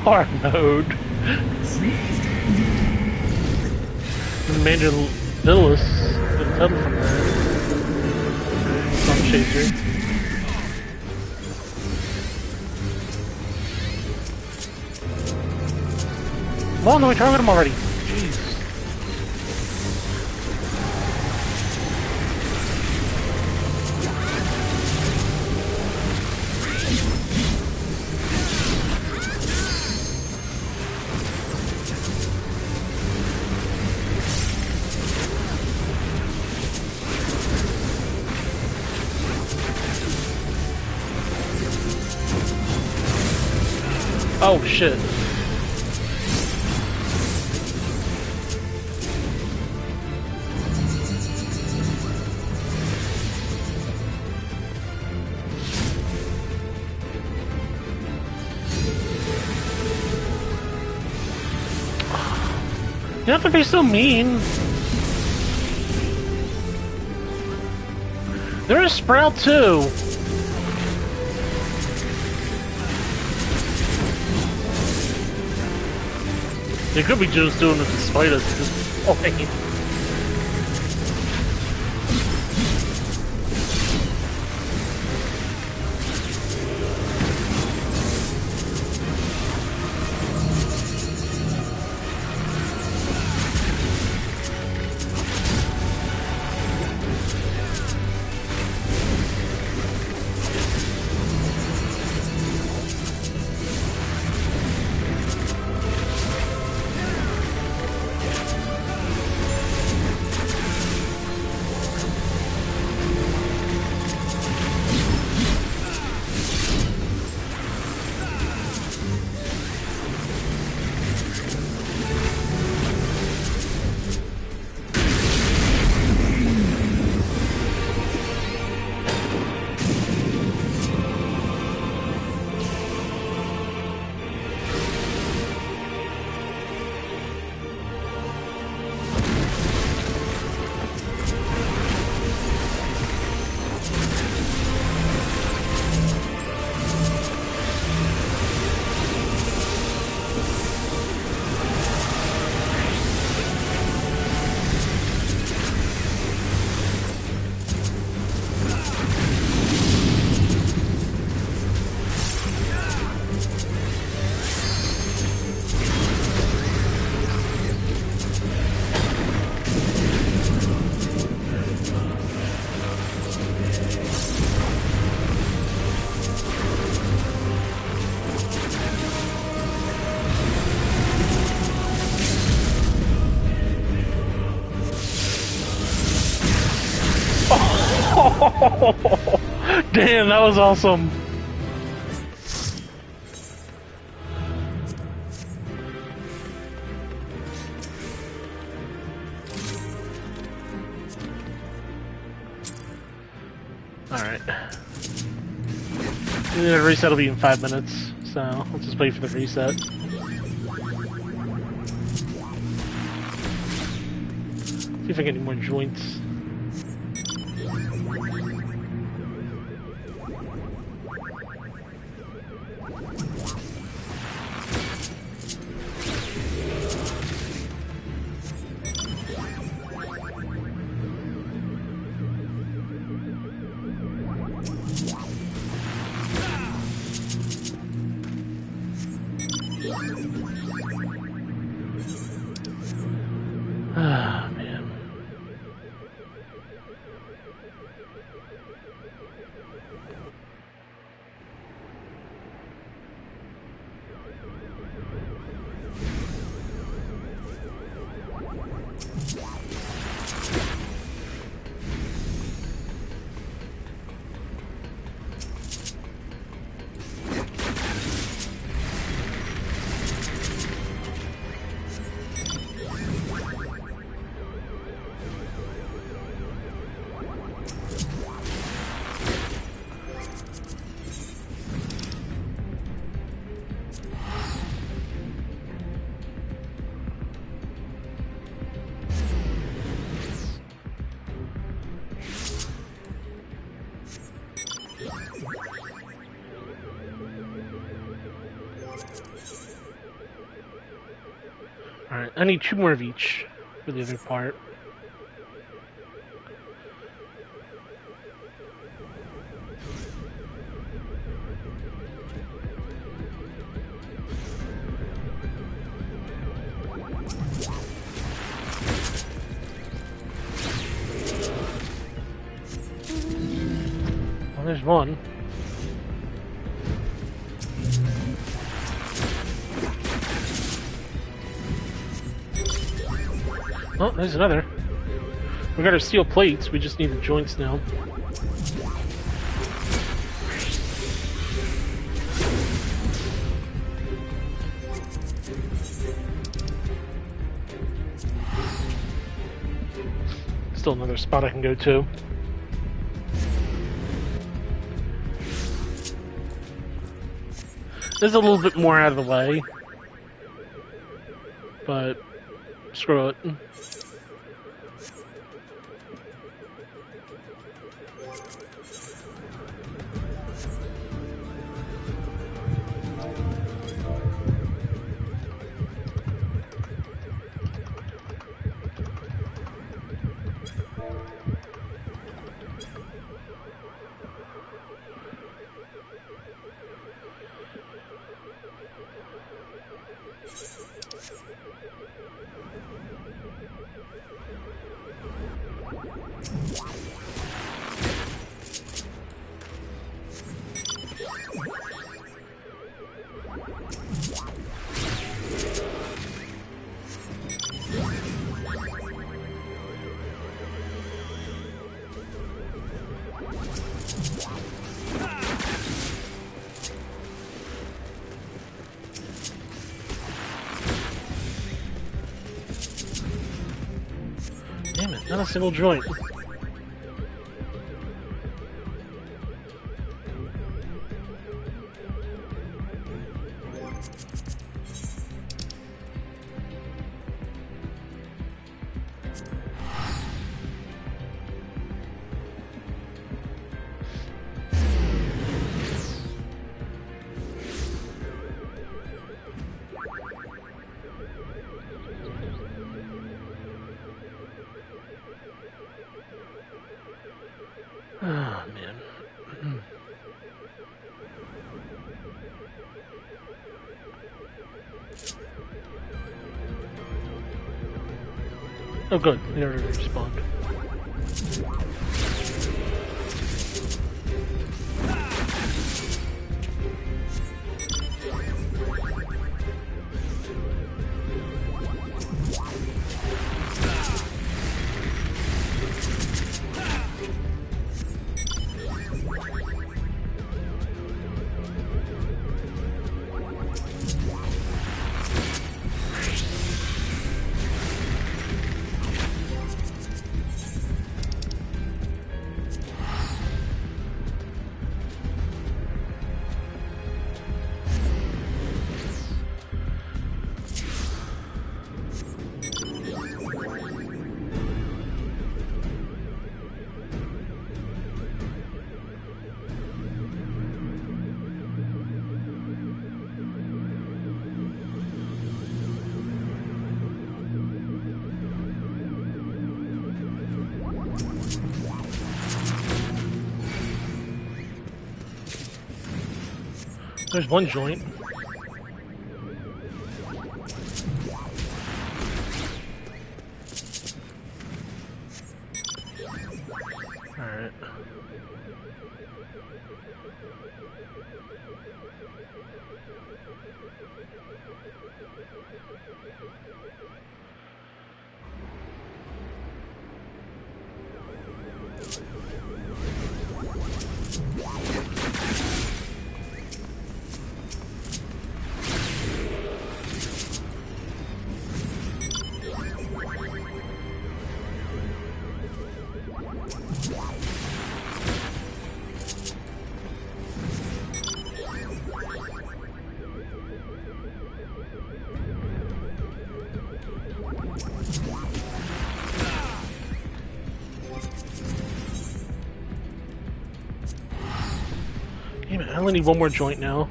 Hard mode. Major Lilith. Couldn't tell from that. Sun Chaser. Come on, no, I targeted him already. Jeez. Oh shit. You have to be so mean. There is Sprout too. They could be just doing it to spite us at this point. Damn, that was awesome. Alright. The reset will be in 5 minutes, so let's just wait for the reset. See if I get any more joints. I need 2 more of each for the other part. Well, there's one. Oh, there's another. We got our steel plates, we just need the joints now. Still another spot I can go to. This is a little bit more out of the way, but screw it. Damn it, not a single joint. Oh, man. Oh, good. They already respawned. There's one joint. Alright. Damn it, I only need one more joint now.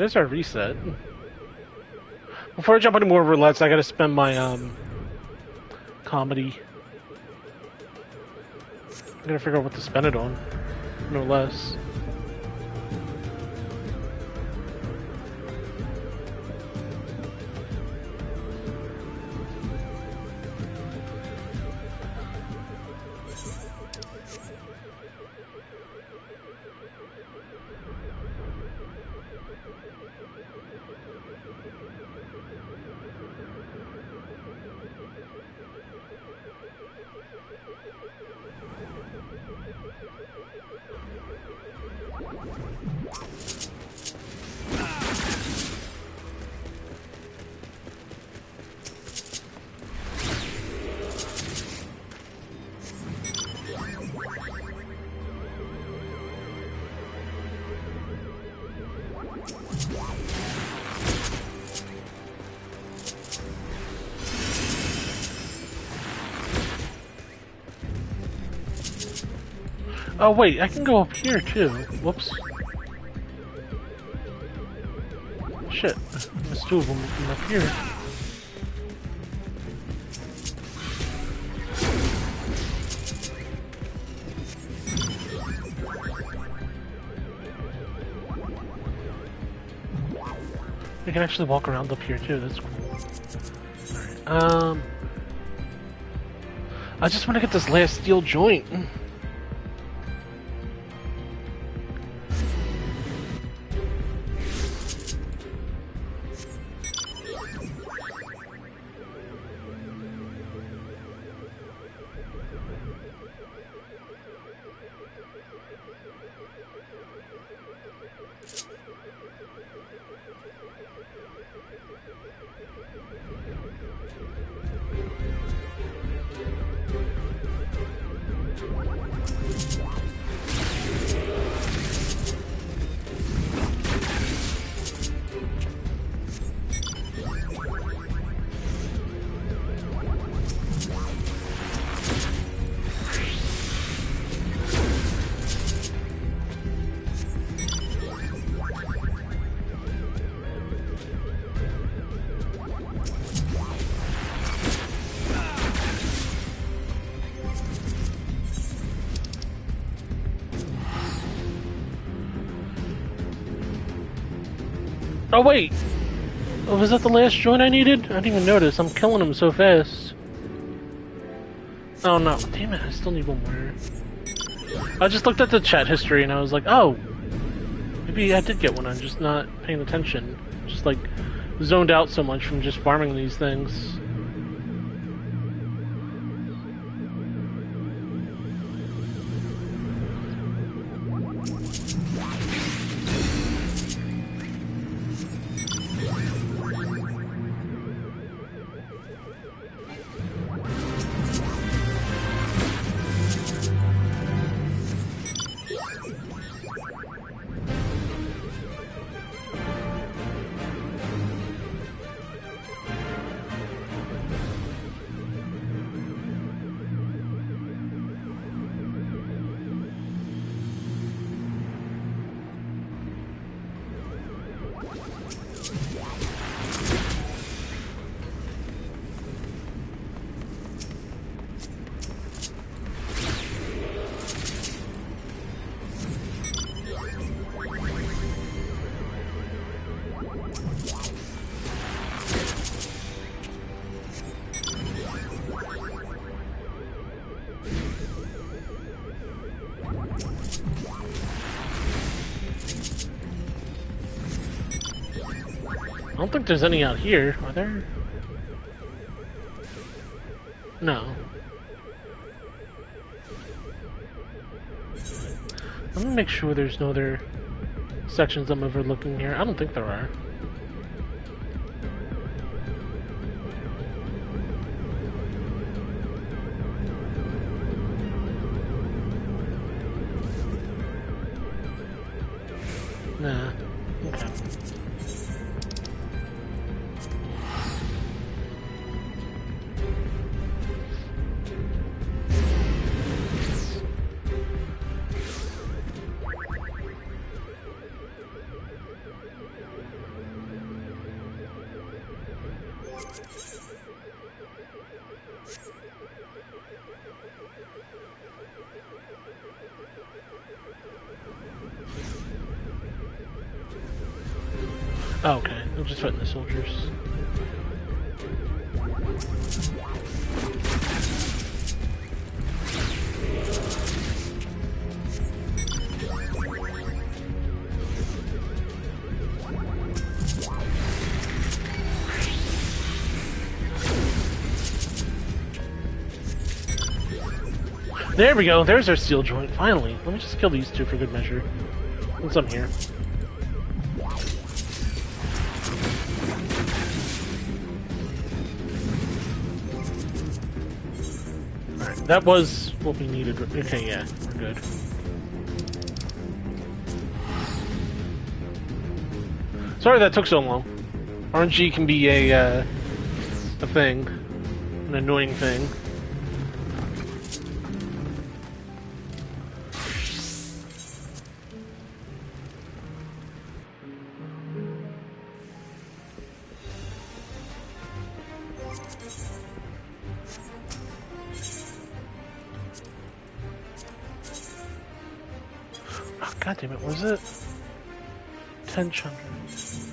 There's our reset. Before I jump into more roulettes, I gotta spend my, comedy. I gotta figure out what to spend it on. No less. Oh wait, I can go up here too. Whoops. Shit, there's two of them up here. We can actually walk around up here too, that's cool. Alright, I just want to get this last steel joint. Oh wait! Oh, was that the last joint I needed? I didn't even notice. I'm killing him so fast. Oh no. Damn it, I still need one more. I just looked at the chat history and I was like, oh! Maybe I did get one, I'm just not paying attention. Just like, zoned out so much from just farming these things. I don't think there's any out here, are there? No. Let me make sure there's no other sections I'm overlooking here. I don't think there are. Nah. Okay. Oh, okay. I'm just fighting the soldiers. There we go. There's our steel joint. Finally. Let me just kill these two for good measure. Once I'm here. Alright, that was what we needed. Okay, yeah, we're good. Sorry that took so long. RNG can be a thing. An annoying thing. Oh, God damn it, was it? 10 chunders.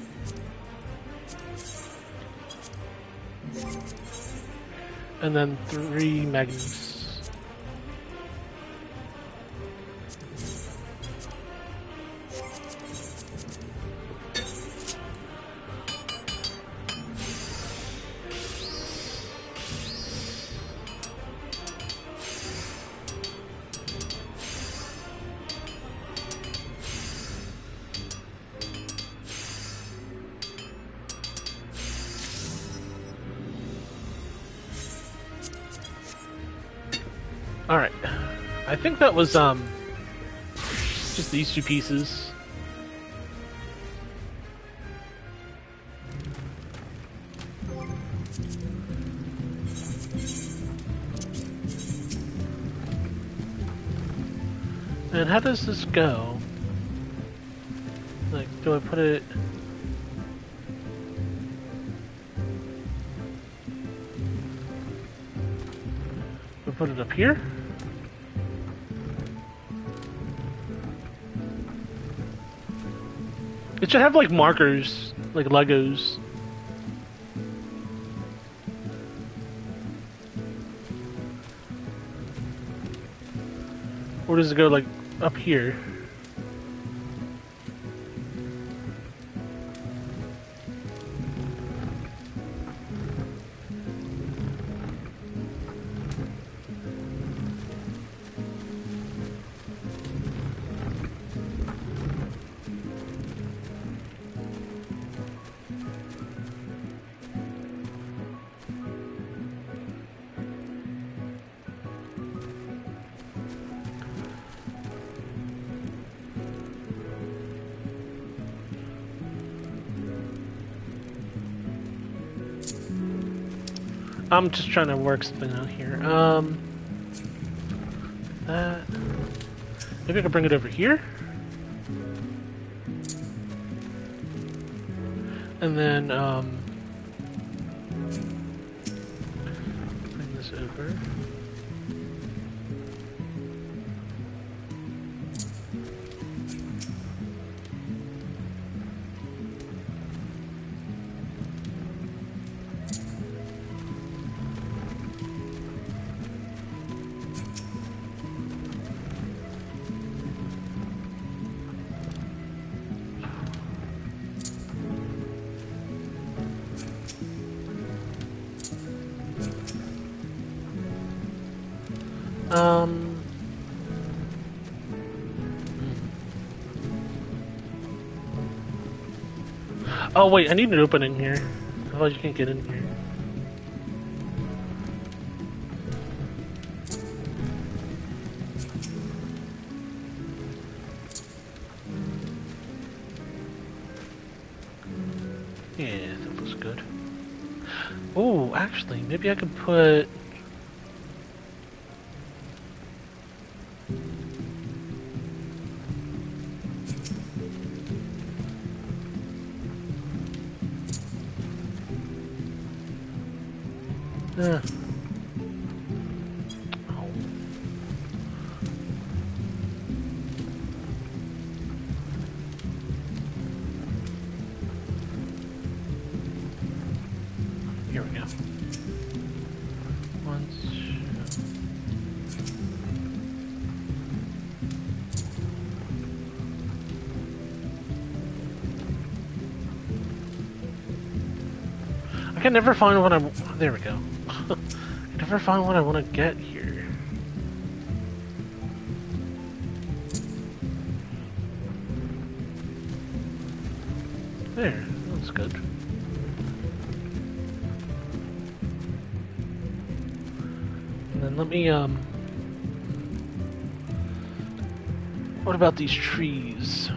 And then 3 magnums. Alright. I think that was, just these two pieces. And how does this go? Like, do I put it... Do I put it up here? It should have like markers, like Legos. Or does it go like up here? I'm just trying to work something out here. That... Maybe I can bring it over here? And then, bring this over. Oh wait, I need an opening here. Otherwise you can't get in here. Yeah, that looks good. Oh, actually, maybe I could put... Oh. Here we go. Once. I can never find what I. There we go. I can never find what I want to get here. There, that's good. And then let me what about these trees?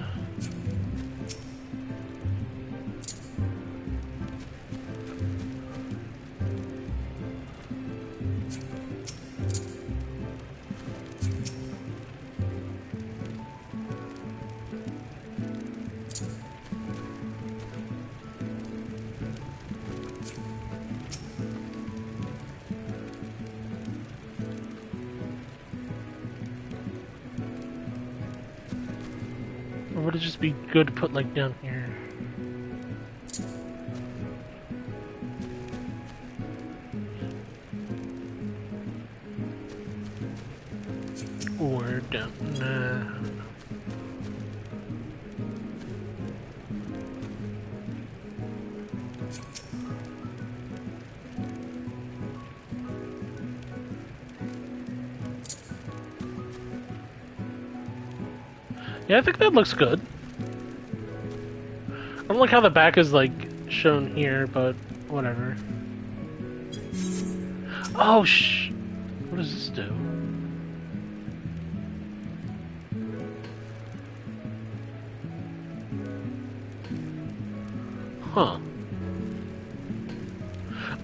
Or would it just be good to put like down here? Or down, nah, I don't know. Yeah, I think that looks good. I don't like how the back is like shown here, but whatever. Oh what does this do? Huh.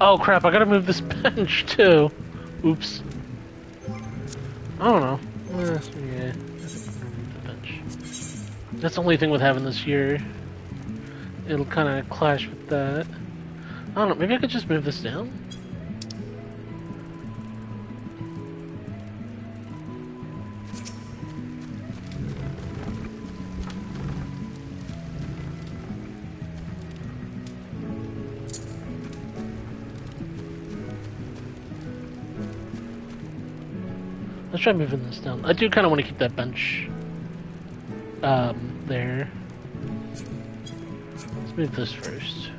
Oh crap, I gotta move this bench too. Oops. I don't know. Yeah. That's the only thing with having this here. It'll kind of clash with that. I don't know, maybe I could just move this down? Let's try moving this down. I do kind of want to keep that bench there. Let's move this first.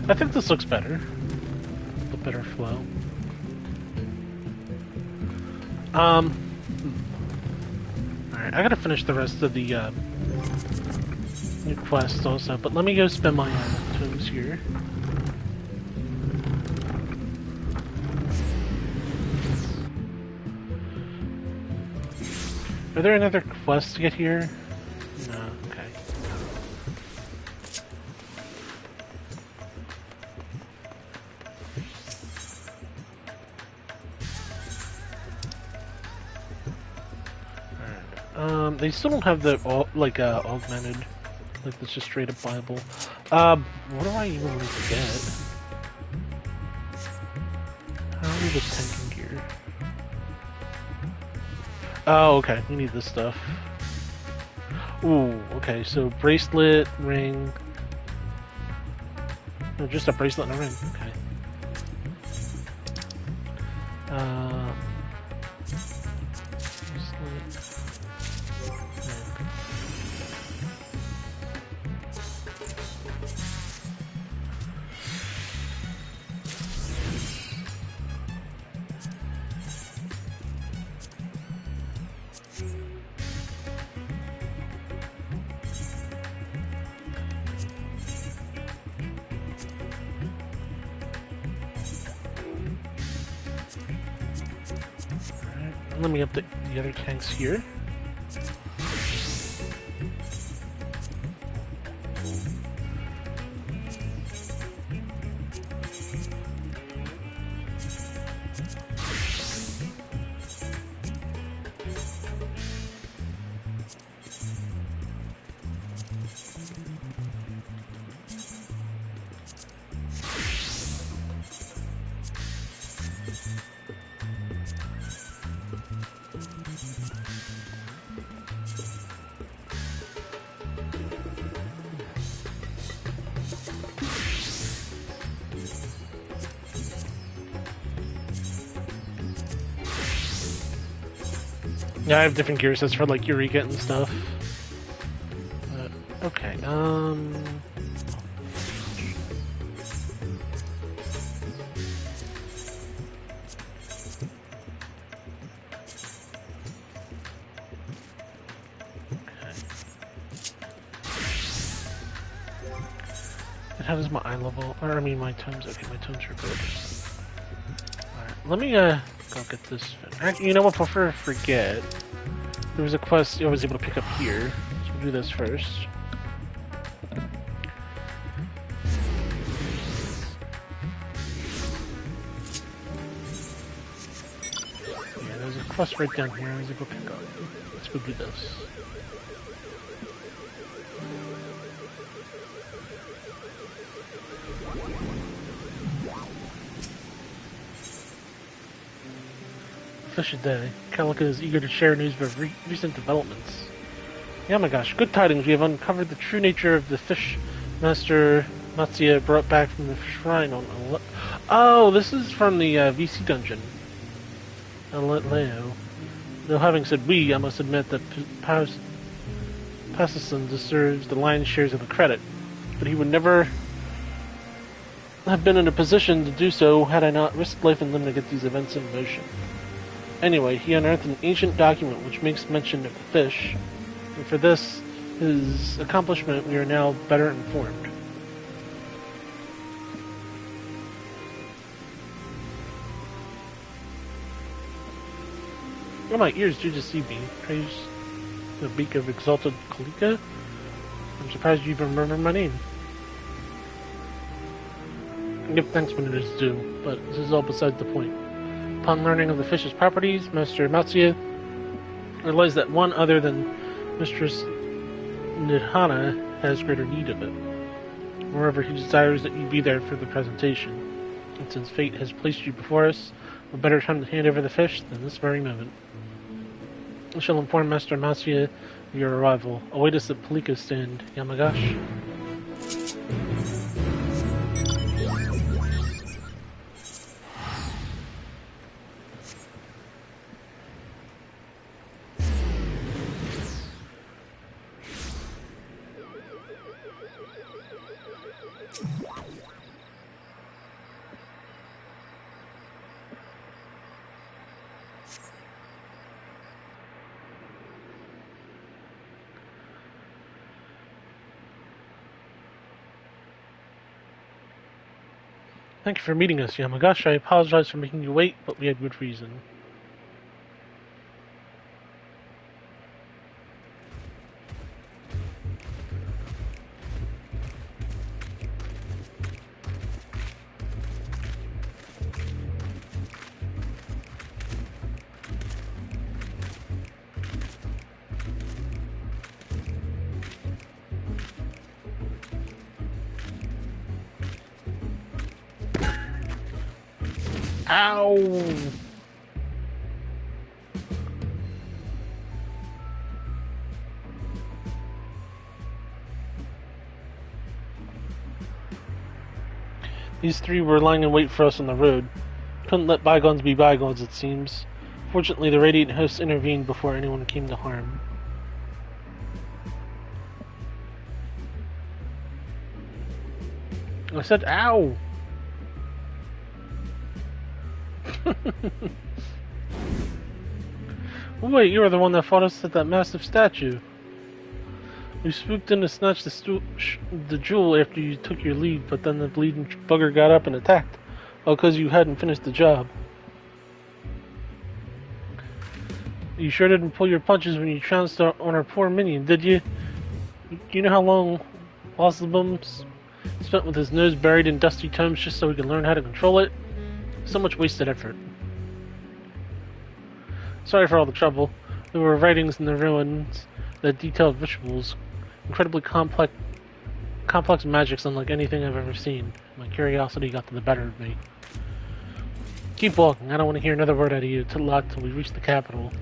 I think this looks better. A better flow. Alright, I gotta finish the rest of the new quests also, but let me go spend my tomes here. Are there any other quests to get here? No, okay. They still don't have the augmented, like that's just straight up Bible. What do I even need to get? How do we get tanking gear? Oh, okay. We need this stuff. Ooh, okay. So bracelet, ring. No, just a bracelet and a ring. Okay. Let me update the other tanks here. Yeah, I have different gear sets for like Eureka and stuff. Okay, and how does my eye level, or I mean my tones, okay, my tones are good. Alright, let me go get this. You know what, before I forget, there was a quest I was able to pick up here, so we'll do this first. Yeah, there's a quest right down here I was able to pick up. Let's go do this. Fish a day. Calica is eager to share news of recent developments. Yeah, my gosh, good tidings. We have uncovered the true nature of the fish master Matsuya brought back from the shrine on Oh, this is from the VC dungeon. Leo. Though having said we, I must admit that Pasison deserves the lion's shares of the credit. But he would never have been in a position to do so had I not risked life and limb to get these events in motion. Anyway, he unearthed an ancient document which makes mention of the fish, and for this, his accomplishment, we are now better informed. Oh, my ears do deceive me. Praise the beak of exalted Kalika. I'm surprised you even remember my name. Give thanks when it is due, but this is all besides the point. Upon learning of the fish's properties, Master Matsuya realized that one other than Mistress Nidhana has greater need of it. Moreover, he desires that you be there for the presentation. And since fate has placed you before us, a better time to hand over the fish than this very moment. I shall inform Master Matsuya of your arrival. Await us at Palika Stand, Yamagash. Thank you for meeting us, Yamagash. I apologize for making you wait, but we had good reason. Ow! These three were lying in wait for us on the road. Couldn't let bygones be bygones, it seems. Fortunately, the Radiant hosts intervened before anyone came to harm. I said, ow! Wait, you were the one that fought us at that massive statue. We swooped in to snatch the jewel after you took your leave, but then the bleeding bugger got up and attacked. All because you hadn't finished the job. You sure didn't pull your punches when you trounced on our poor minion, did you? You know how long Oslobum spent with his nose buried in dusty tomes just so he could learn how to control it? So much wasted effort. Sorry for all the trouble. There were writings in the ruins that detailed rituals, incredibly complex magics unlike anything I've ever seen. My curiosity got to the better of me. Keep walking. I don't want to hear another word out of you till we reach the capital.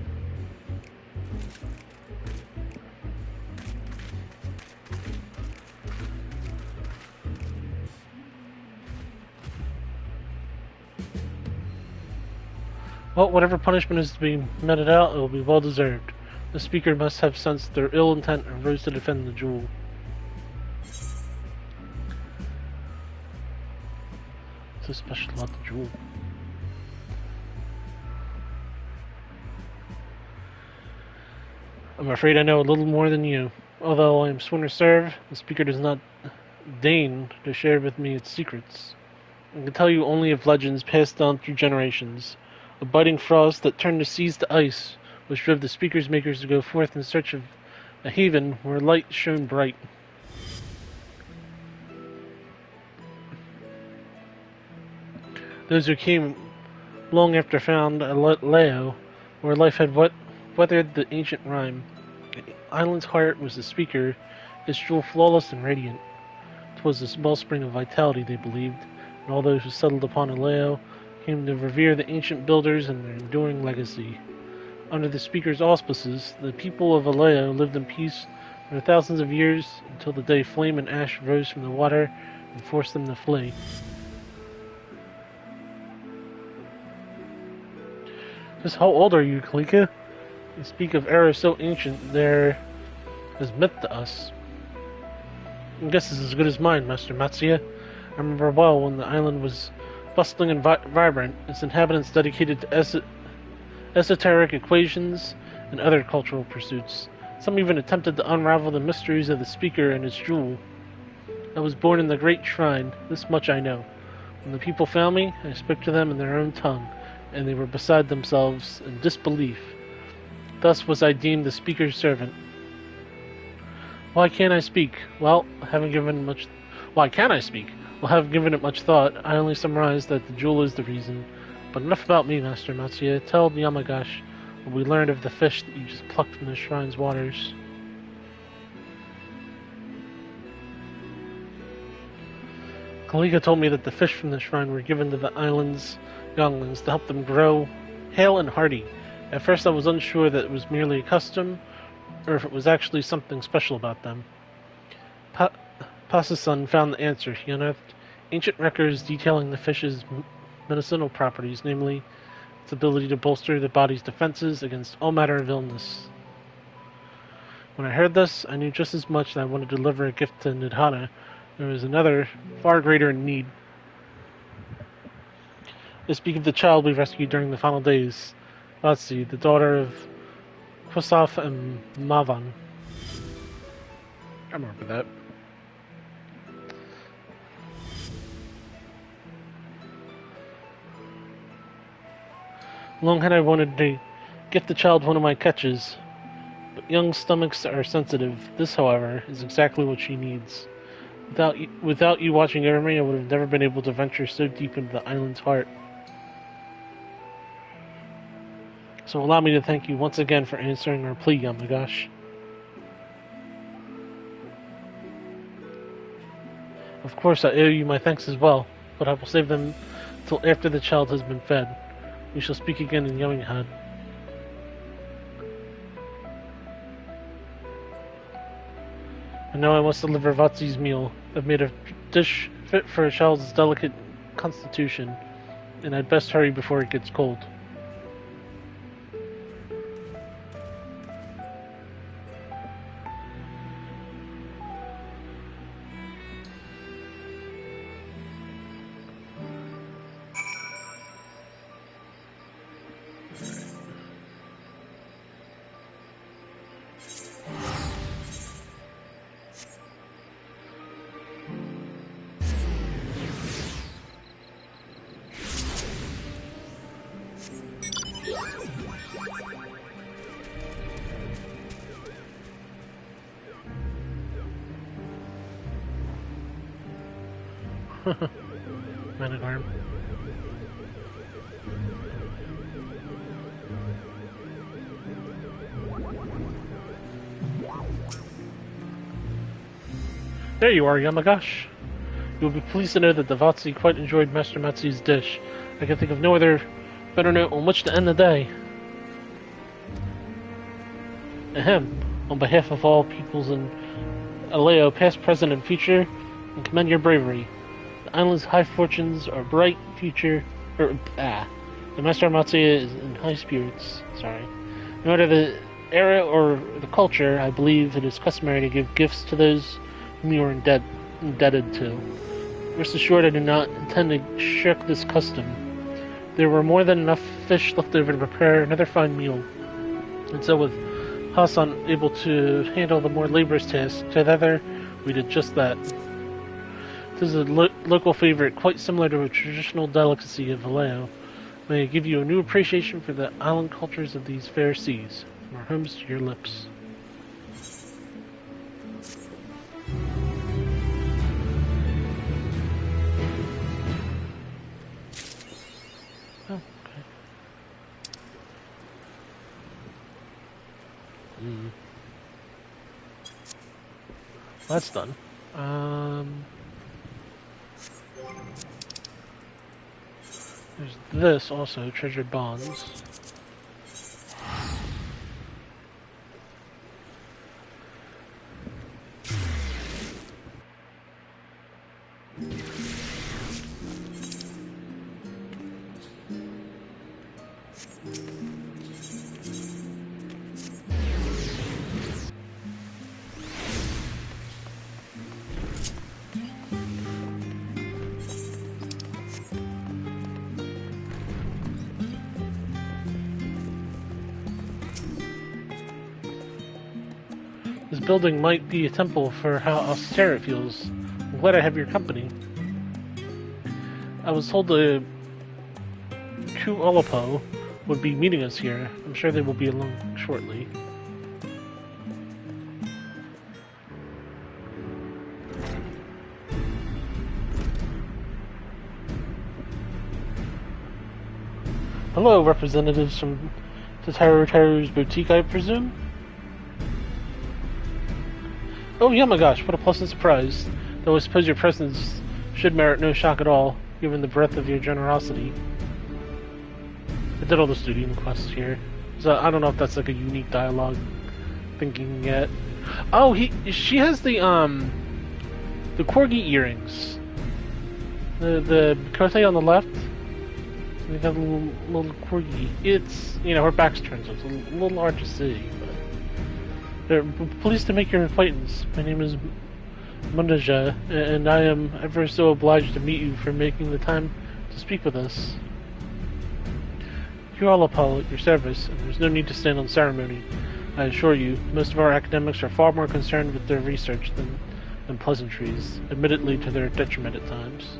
Well, whatever punishment is to be meted out, it will be well deserved. The speaker must have sensed their ill intent and rose to defend the jewel. What's so special about the jewel? I'm afraid I know a little more than you. Although I am sworn to serve, the speaker does not deign to share with me its secrets. I can tell you only of legends passed down through generations. A biting frost that turned the seas to ice, which drove the speaker's makers to go forth in search of a haven where light shone bright. Those who came long after found Leo, where life had weathered the ancient rime. The island's heart was the speaker, its jewel flawless and radiant. 'Twas the wellspring of vitality, they believed, and all those who settled upon Aleo came to revere the ancient builders and their enduring legacy. Under the speaker's auspices, the people of Aleo lived in peace for thousands of years until the day flame and ash rose from the water and forced them to flee. Just how old are you, Kalika? You speak of eras so ancient they're as myth to us. I guess it's as good as mine, Master Matsuya. I remember well when the island was bustling and vibrant, its inhabitants dedicated to esoteric equations and other cultural pursuits. Some even attempted to unravel the mysteries of the speaker and its jewel. I was born in the great shrine, this much I know. When the people found me, I spoke to them in their own tongue, and they were beside themselves in disbelief. Thus was I deemed the speaker's servant. Why can't I speak? Well, I haven't given much... Why can't I speak? Well, I haven't given it much thought. I only surmised that the jewel is the reason. But enough about me, Master Matsuya. Tell Yamagash what we learned of the fish that you just plucked from the shrine's waters. Kalika told me that the fish from the shrine were given to the island's younglings to help them grow hale and hearty. At first I was unsure that it was merely a custom, or if it was actually something special about them. Pasasun found the answer. He unearthed ancient records detailing the fish's medicinal properties, namely its ability to bolster the body's defenses against all manner of illness. When I heard this, I knew just as much that I wanted to deliver a gift to Nidhana. There was another, far greater in need. I speak of the child we rescued during the final days, Vatsi, the daughter of Kwasaf and Mavan. I remember that. Long had I wanted to get the child one of my catches, but young stomachs are sensitive. This, however, is exactly what she needs. Without you watching over me, I would have never been able to venture so deep into the island's heart. So allow me to thank you once again for answering our plea, Yamagash. Of course, I owe you my thanks as well, but I will save them till after the child has been fed. We shall speak again in Yominghad. And now I must deliver Vatsi's meal. I've made a dish fit for a child's delicate constitution, and I'd best hurry before it gets cold. Managarm. There you are, Yamagash. You will be pleased to know that the Vatsi quite enjoyed Master Matsu's dish. I can think of no other better note on which to end the day. Ahem. On behalf of all peoples in Aleo, past, present, and future, I commend your bravery. The island's high fortunes are bright future... The Master Matsuya is in high spirits. Sorry. No matter the era or the culture, I believe it is customary to give gifts to those whom you are indebted to. Rest assured I do not intend to shirk this custom. There were more than enough fish left over to prepare another fine meal. And so with Hassan able to handle the more laborious tasks, together we did just that. This is a local favorite, quite similar to a traditional delicacy of Vallejo. May I give you a new appreciation for the island cultures of these fair seas. From our homes to your lips. Oh, okay. That's done. There's this also, treasured bonds. This building might be a temple for how austere it feels. I'm glad I have your company. I was told the Ku Olapo would be meeting us here. I'm sure they will be along shortly. Hello, representatives from Tataru's boutique, I presume? Oh, yeah, my gosh, what a pleasant surprise. Though I suppose your presence should merit no shock at all, given the breadth of your generosity. I did all the studying quests here, so I don't know if that's like a unique dialogue thinking yet. Oh, she has the corgi earrings. The Kote on the left. They got a little corgi. It's, you know, her back's turned, so it's a little hard to see, but... They're pleased to make your acquaintance. My name is Mundaja, and I am ever so obliged to meet you for making the time to speak with us. You're all at your service, and there's no need to stand on ceremony. I assure you, most of our academics are far more concerned with their research than pleasantries, admittedly to their detriment at times.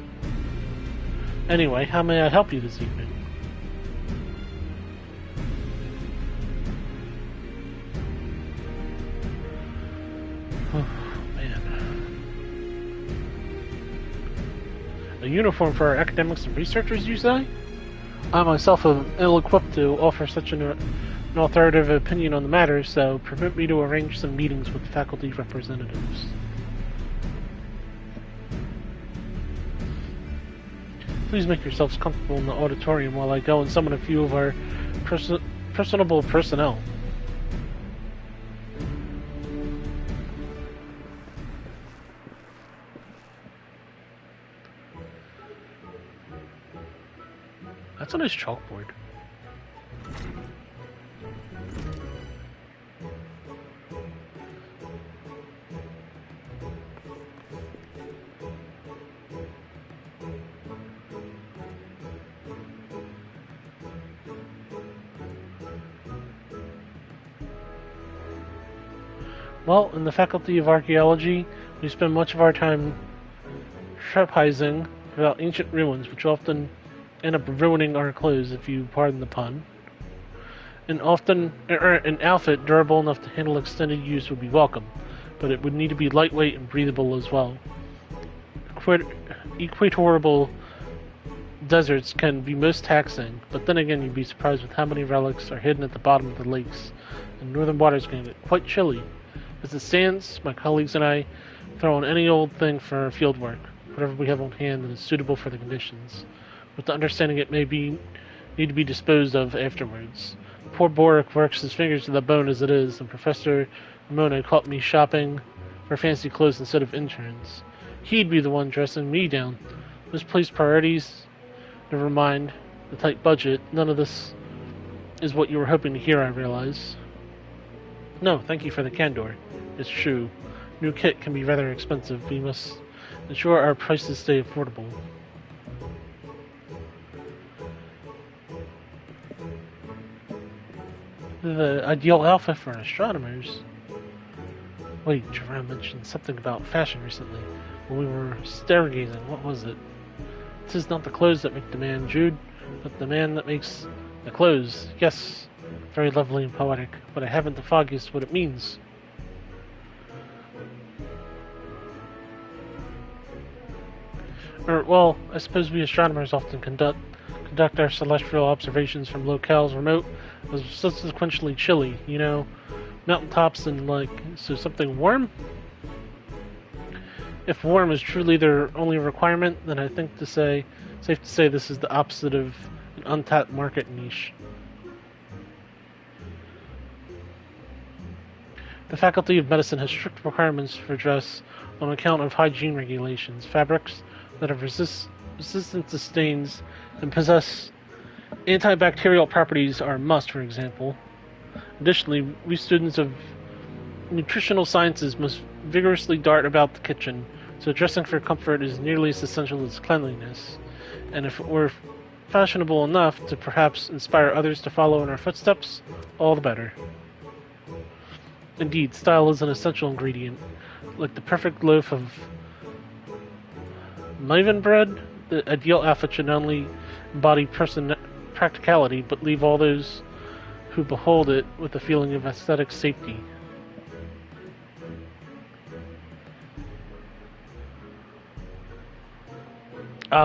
Anyway, how may I help you this evening? Oh, man. A uniform for our academics and researchers, you say? I myself am ill-equipped to offer such an authoritative opinion on the matter, so permit me to arrange some meetings with faculty representatives. Please make yourselves comfortable in the auditorium while I go and summon a few of our personable personnel. That's a nice chalkboard. Well, in the Faculty of Archaeology, we spend much of our time trapezing about ancient ruins, which often end up ruining our clothes, if you pardon the pun. An outfit durable enough to handle extended use would be welcome, but it would need to be lightweight and breathable as well. Equatorial deserts can be most taxing, but then again you'd be surprised with how many relics are hidden at the bottom of the lakes, and northern waters can get quite chilly. As it stands, my colleagues and I throw on any old thing for field work, whatever we have on hand that is suitable for the conditions, with the understanding it may need to be disposed of afterwards. Poor Boric works his fingers to the bone as it is, and Professor Ramona caught me shopping for fancy clothes instead of interns. He'd be the one dressing me down. Misplaced priorities, never mind the tight budget. None of this is what you were hoping to hear, I realize. No, thank you for the candor. It's true. New kit can be rather expensive. We must ensure our prices stay affordable. The ideal outfit for astronomers. Wait, Jerome mentioned something about fashion recently. When we were stargazing, what was it? This is not the clothes that make the man, Jude, but the man that makes the clothes. Yes, very lovely and poetic, but I haven't the foggiest what it means. Well, I suppose we astronomers often conduct our celestial observations from locales remote as subsequently chilly, you know, mountaintops and so something warm? If warm is truly their only requirement, then I think safe to say this is the opposite of an untapped market niche. The Faculty of Medicine has strict requirements for dress on account of hygiene regulations. Fabrics that are resistant to stains and possess antibacterial properties are a must, for example. Additionally, we students of nutritional sciences must vigorously dart about the kitchen, so dressing for comfort is nearly as essential as cleanliness. And if we're fashionable enough to perhaps inspire others to follow in our footsteps, all the better. Indeed, style is an essential ingredient. Like the perfect loaf of Maven bread, the ideal outfit should not only embody practicality, but leave all those who behold it with a feeling of aesthetic safety.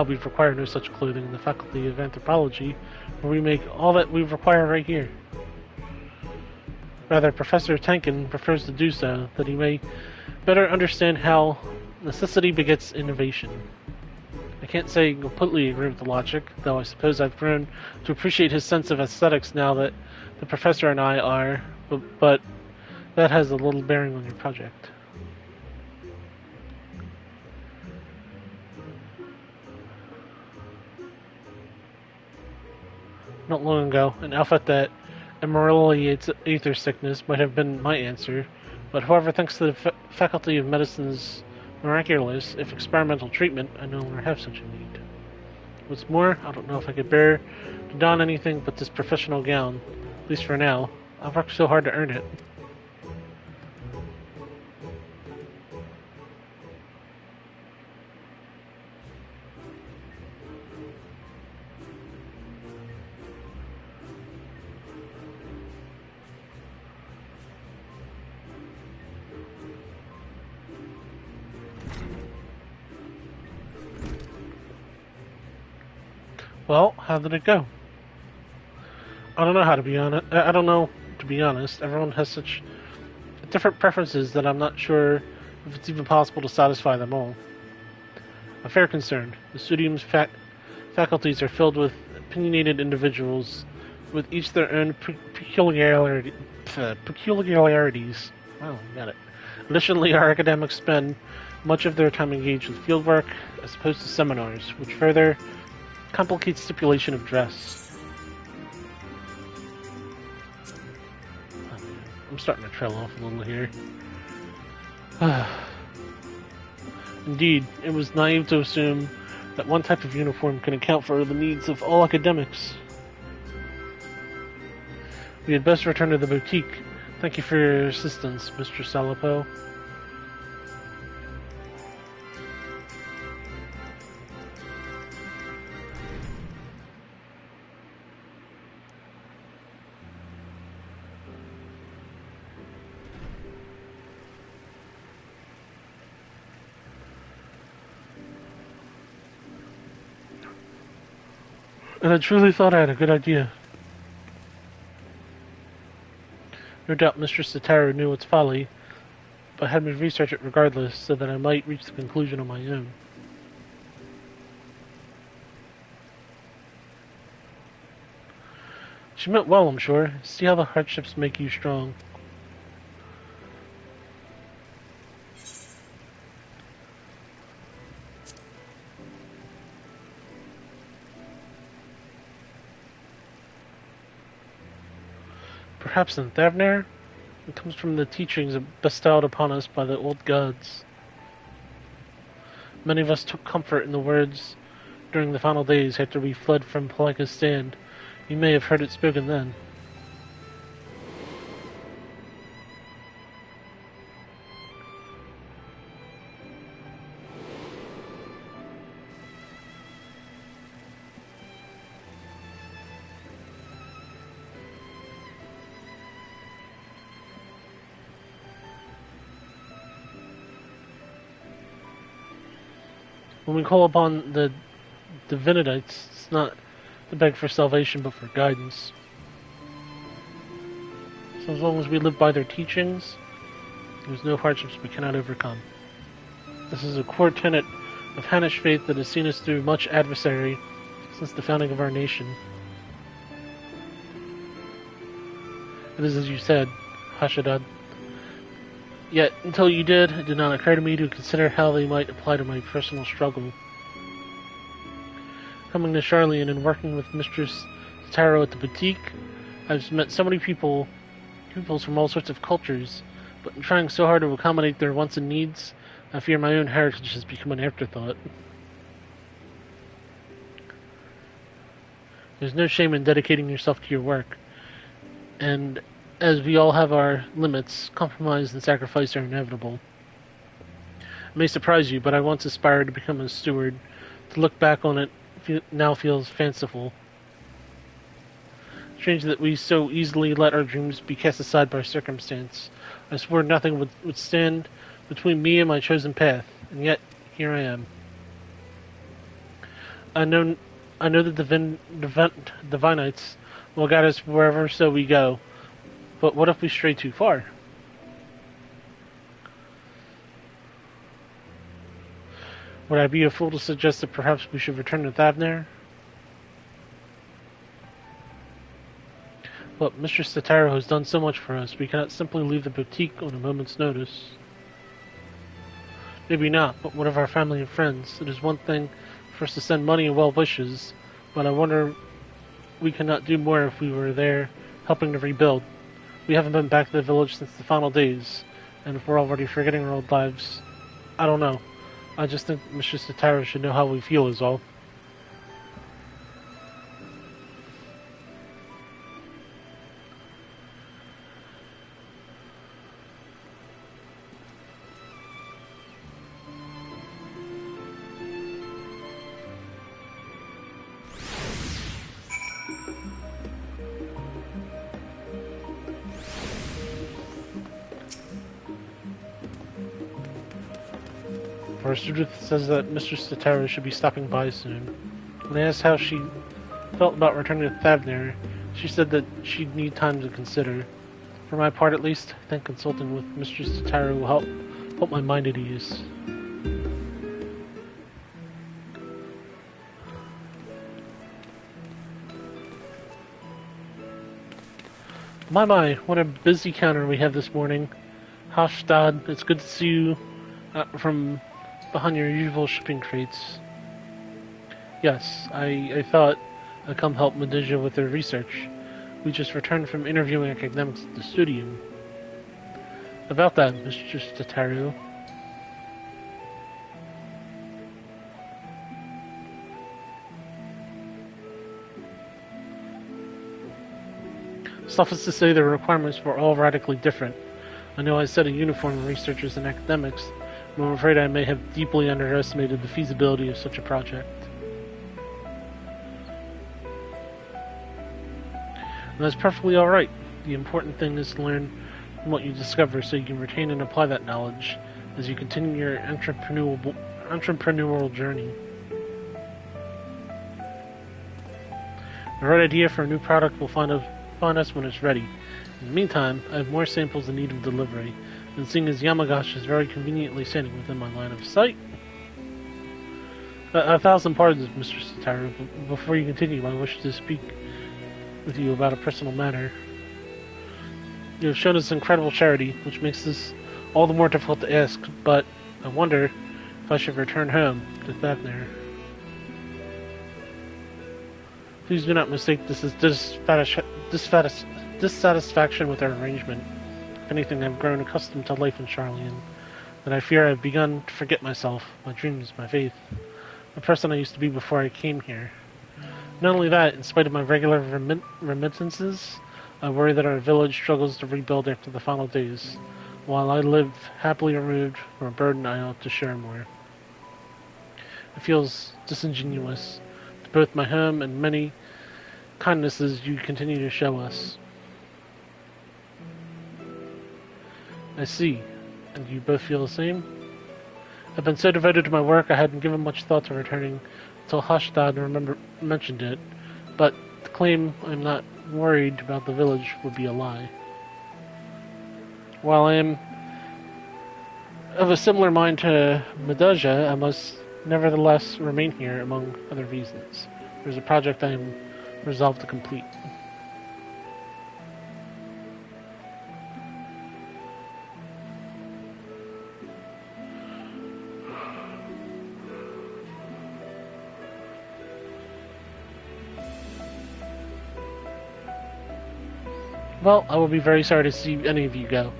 We require no such clothing in the Faculty of Anthropology, where we make all that we require right here. Rather, Professor Tankin prefers to do so, that he may better understand how necessity begets innovation. I can't say I completely agree with the logic, though I suppose I've grown to appreciate his sense of aesthetics now that the professor and I are, but that has a little bearing on your project. Not long ago, an outfit that ameliorates ether sickness might have been my answer, but whoever thinks the Faculty of Medicine's miraculous, if experimental treatment, I no longer have such a need. What's more, I don't know if I could bear to don anything but this professional gown, at least for now. I've worked so hard to earn it. Well, how did it go? I don't know how to be honest. I don't know, to be honest. Everyone has such different preferences that I'm not sure if it's even possible to satisfy them all. A fair concern. The studium's faculties are filled with opinionated individuals, with each their own peculiarities. Wow, got it. Additionally, our academics spend much of their time engaged with fieldwork as opposed to seminars, which further complicates stipulation of dress. I'm starting to trail off a little here. Indeed, it was naive to assume that one type of uniform can account for the needs of all academics. We had best return to the boutique. Thank you for your assistance, Mr. Salapo. And I truly thought I had a good idea. No doubt Mistress Satara knew its folly, but had me research it regardless so that I might reach the conclusion on my own. She meant well, I'm sure. See how the hardships make you strong. Perhaps in Thavner? It comes from the teachings bestowed upon us by the old gods. Many of us took comfort in the words during the final days after we fled from Palika's stand. You may have heard it spoken then. When we call upon the Divinities, it's not to beg for salvation, but for guidance. So as long as we live by their teachings, there's no hardships we cannot overcome. This is a core tenet of Hanish faith that has seen us through much adversary since the founding of our nation. It is as you said, Hashadad. Yet, until you did, it did not occur to me to consider how they might apply to my personal struggle. Coming to Charlian and working with Mistress Taro at the boutique, I've met so many pupils from all sorts of cultures, but in trying so hard to accommodate their wants and needs, I fear my own heritage has become an afterthought. There's no shame in dedicating yourself to your work, and as we all have our limits, compromise and sacrifice are inevitable. It may surprise you, but I once aspired to become a steward. To look back on it now feels fanciful. Strange that we so easily let our dreams be cast aside by circumstance. I swore nothing would stand between me and my chosen path, and yet here I am. I know the Divinites will guide us wherever so we go. But what if we stray too far? Would I be a fool to suggest that perhaps we should return to Thavner? But Mistress Sataro has done so much for us, we cannot simply leave the boutique on a moment's notice. Maybe not, but what of our family and friends? It is one thing for us to send money and well wishes, but I wonder we cannot do more if we were there helping to rebuild. We haven't been back to the village since the final days, and if we're already forgetting our old lives, I don't know. I just think Mistress Satara should know how we feel is all. First, Judith says that Mistress Satara should be stopping by soon. When I asked how she felt about returning to Thavner, she said that she'd need time to consider. For my part, at least, I think consulting with Mistress Satara will help my mind at ease. My, what a busy counter we have this morning. Hashtad, it's good to see you from behind your usual shipping crates. Yes, I thought I'd come help Medija with her research. We just returned from interviewing academics at the studio. About that, Mr. Tataru. Suffice to say, the requirements were all radically different. I know I said a uniform of researchers and academics, but I'm afraid I may have deeply underestimated the feasibility of such a project. And that's perfectly alright. The important thing is to learn from what you discover so you can retain and apply that knowledge as you continue your entrepreneurial journey. The right idea for a new product will find us when it's ready. In the meantime, I have more samples in need of delivery, and seeing as Yamagash is very conveniently standing within my line of sight... A thousand pardons, Mr. Sataru. Before you continue, I wish to speak with you about a personal matter. You have shown us incredible charity, which makes this all the more difficult to ask, but I wonder if I should return home to Thavner. Please do not mistake this as dissatisfaction with our arrangement. If anything, I've grown accustomed to life in Charlian, and I fear I've begun to forget myself, my dreams, my faith, the person I used to be before I came here. Not only that, in spite of my regular remittances, I worry that our village struggles to rebuild after the final days, while I live happily removed from a burden I ought to share more. It feels disingenuous to both my home and many kindnesses you continue to show us. I see. And you both feel the same? I've been so devoted to my work I hadn't given much thought to returning until Hashtag mentioned it, but to claim I'm not worried about the village would be a lie. While I am of a similar mind to Medaja, I must nevertheless remain here among other reasons. There's a project I am resolved to complete. Well, I will be very sorry to see any of you go,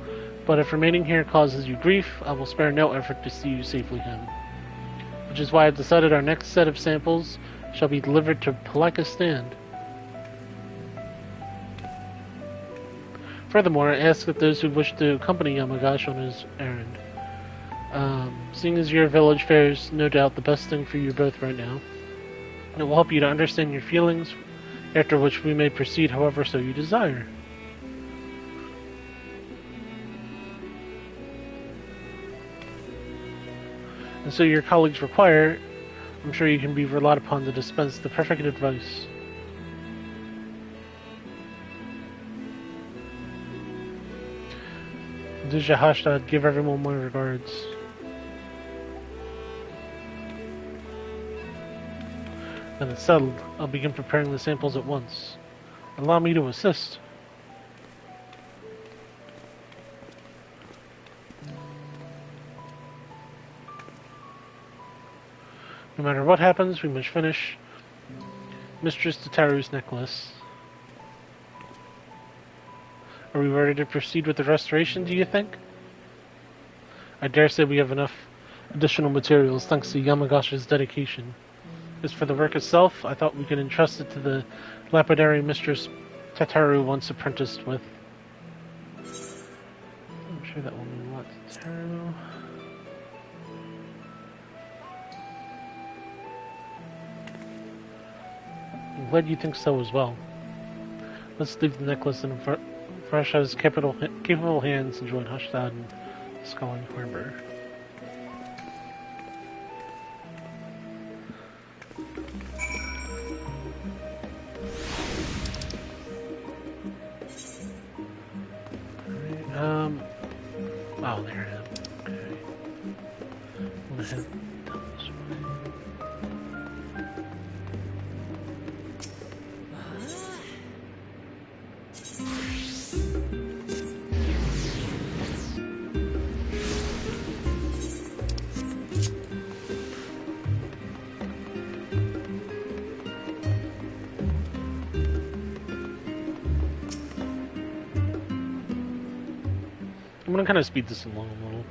but if remaining here causes you grief, I will spare no effort to see you safely home. Which is why I've decided our next set of samples shall be delivered to Paleka's stand. Furthermore, I ask that those who wish to accompany Yamagash on his errand. Seeing as your village fares no doubt the best thing for you both right now, it will help you to understand your feelings, after which we may proceed however so you desire. And so your colleagues require, I'm sure you can be relied upon to dispense the perfect advice. Duja Hashtag, give everyone my regards. Then it's settled. I'll begin preparing the samples at once. Allow me to assist. No matter what happens, we must finish Mistress Tataru's necklace. Are we ready to proceed with the restoration, do you think? I dare say we have enough additional materials thanks to Yamagash's dedication. As for the work itself, I thought we could entrust it to the lapidary Mistress Tataru once apprenticed with. I'm sure that will mean a lot to Tataru. I'm glad you think so as well. Let's leave the necklace in Frasha's capable hands and join Hashtag and Sculling Harbor. Oh, there it is. Okay. I'm gonna head down this way. I'm gonna kind of speed this along a little.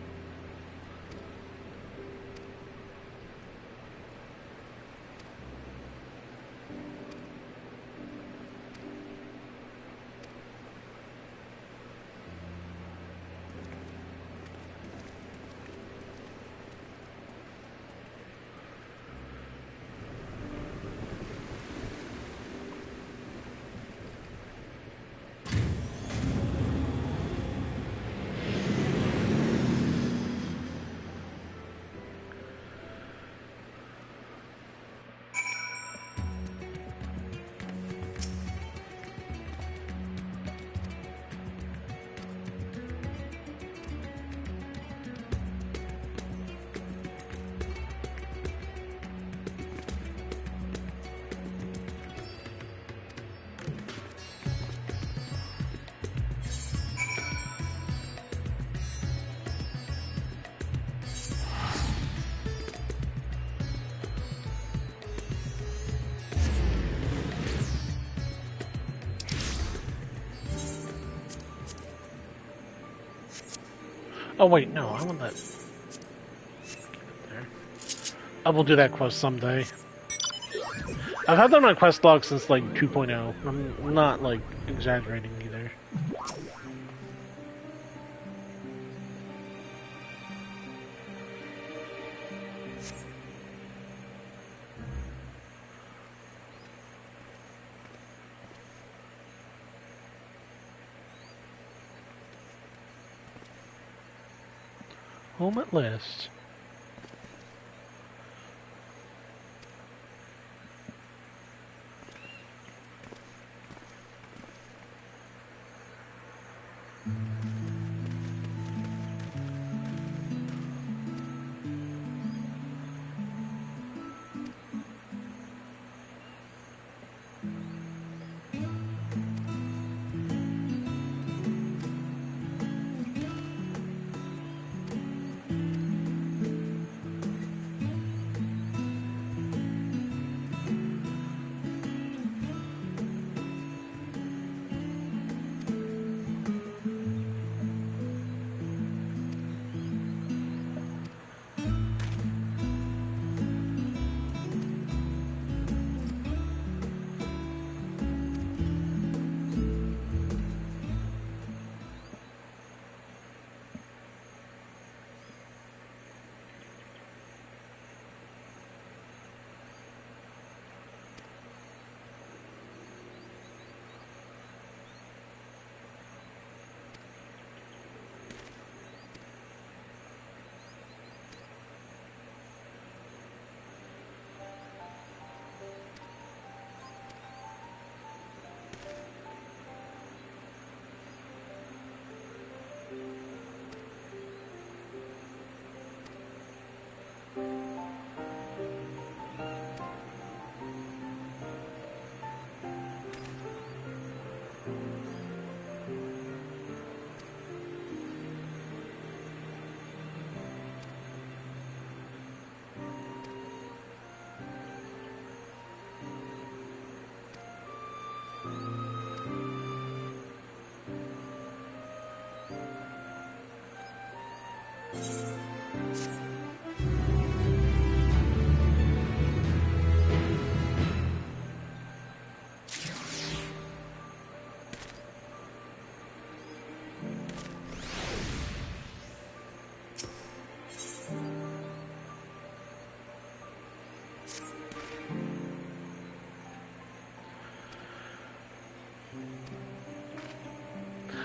Oh wait, no, I want that. There. I will do that quest someday. I've had that on my quest log since like 2.0. I'm not like exaggerating either. Home at last.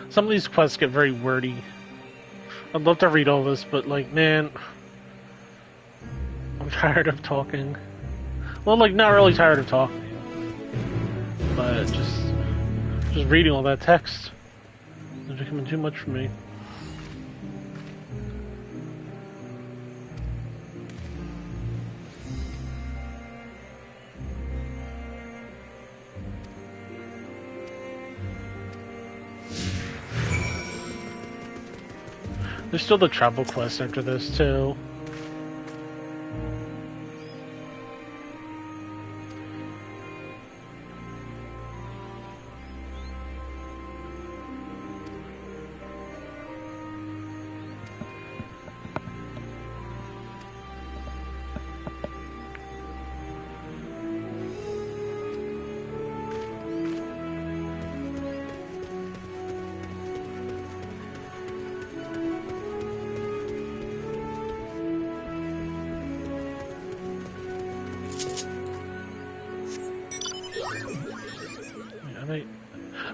Some of these quests get very wordy. I'd love to read all this, but like, man, I'm tired of talking. Well, like, not really tired of talking, but just reading all that text is becoming too much for me. There's still the travel quest after this, too.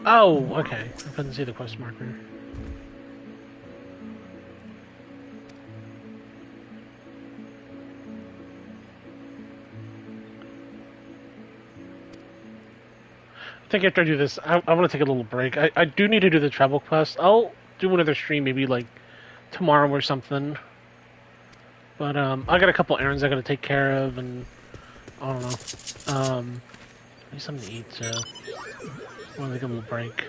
Oh, okay. I couldn't see the quest marker. I think after I do this, I want to take a little break. I do need to do the travel quest. I'll do another stream maybe like tomorrow or something. But I got a couple errands I gotta take care of, and I don't know. I need something to eat, so I want to take a little break.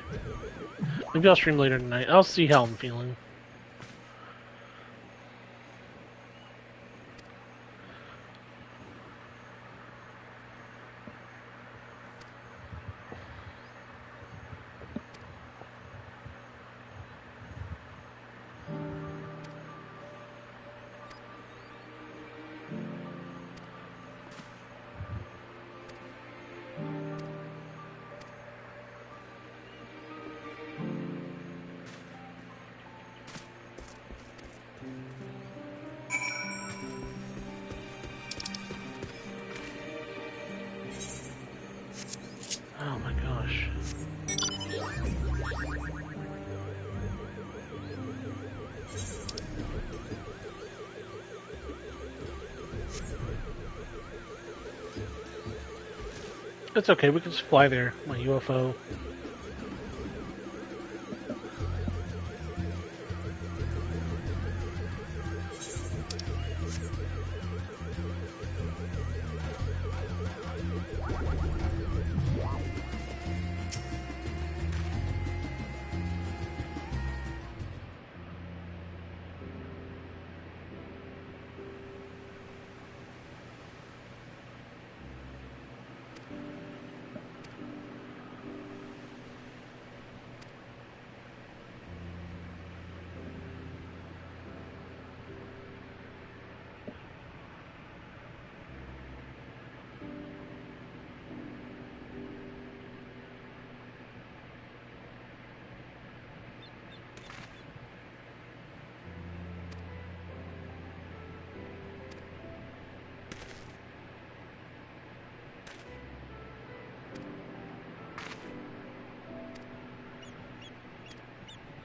Maybe I'll stream later tonight. I'll see how I'm feeling. It's okay, we can just fly there. My UFO.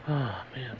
Oh, man.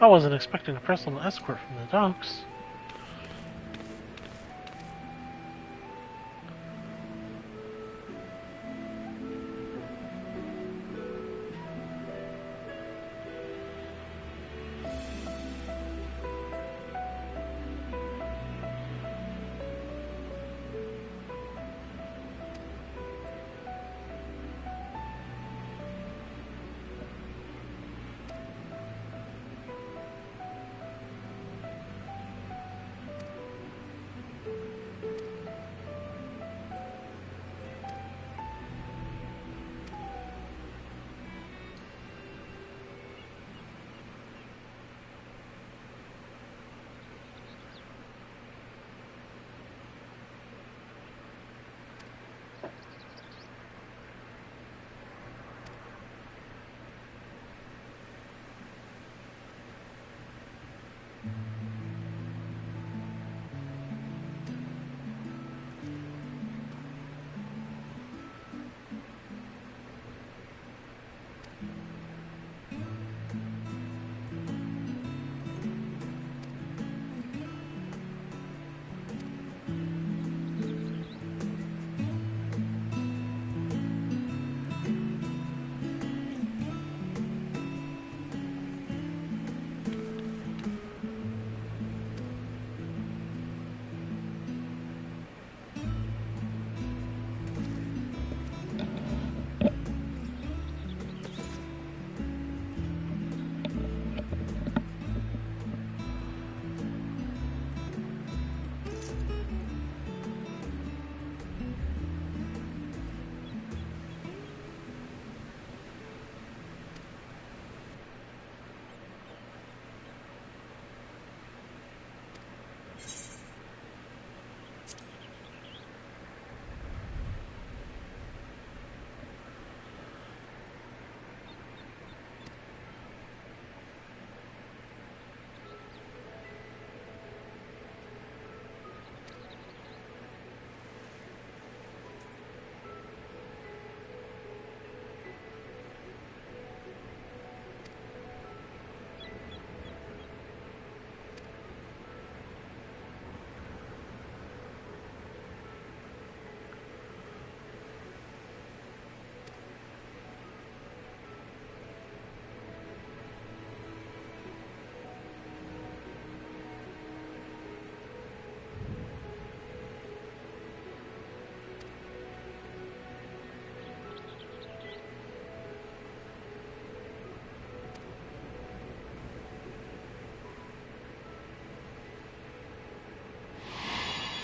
I wasn't expecting a personal escort from the docks.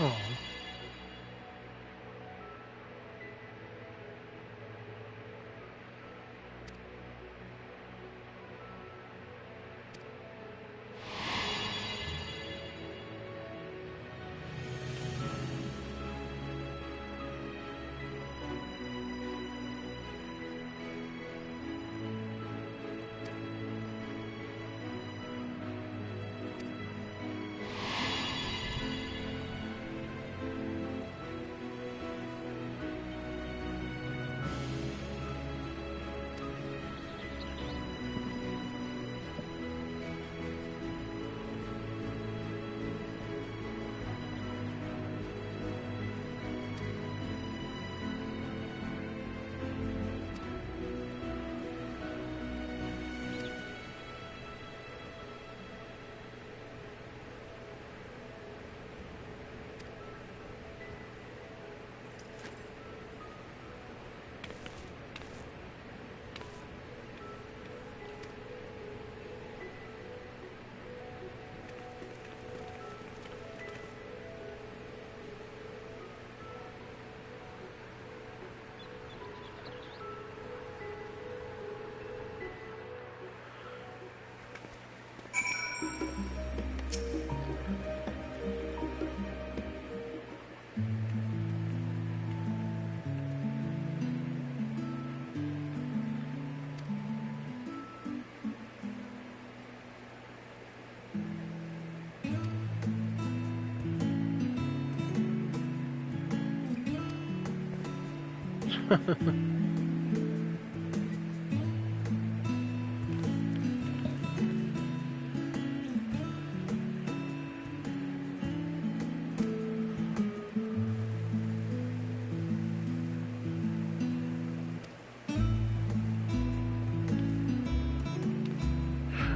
Oh.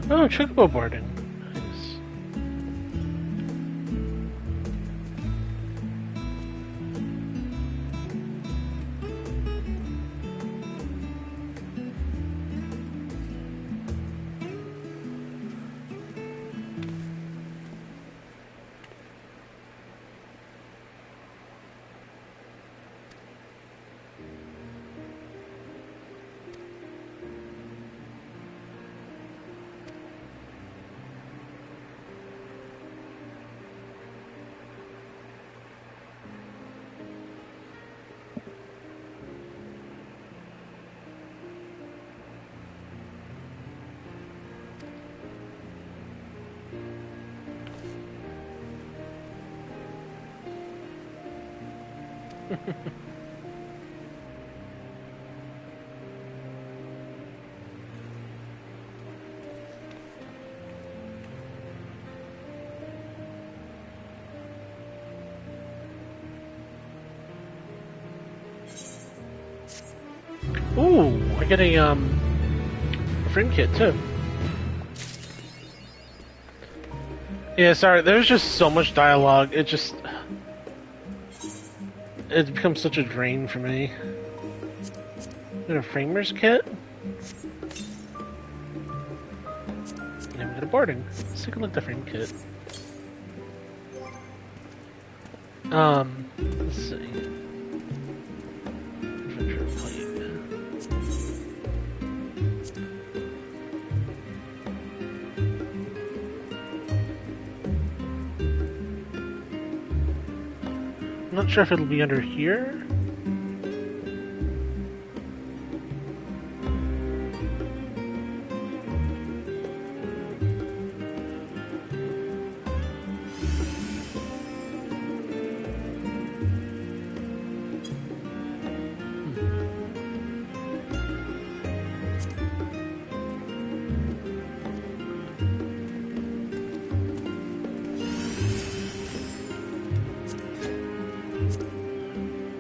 Oh, chocobo boarding. Nice. Ooh, I get a frame kit too. Yeah, sorry, there's just so much dialogue, it becomes such a drain for me. Got a framer's kit? Yeah, we got a boarding. Let's take a look at the frame kit. Let's see. Adventure plate. I'm not sure if it'll be under here.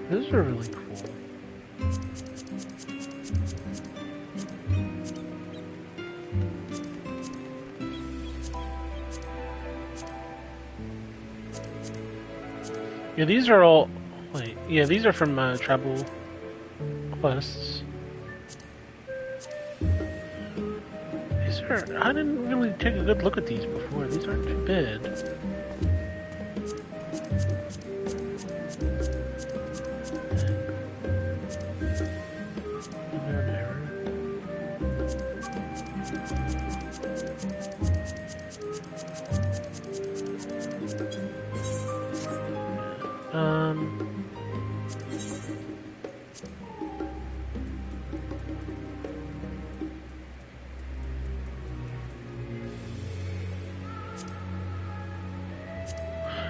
Those are really cool. Yeah, these are all... Wait, yeah, these are from Travel Quests. These are... I didn't really take a good look at these before. These aren't too bad.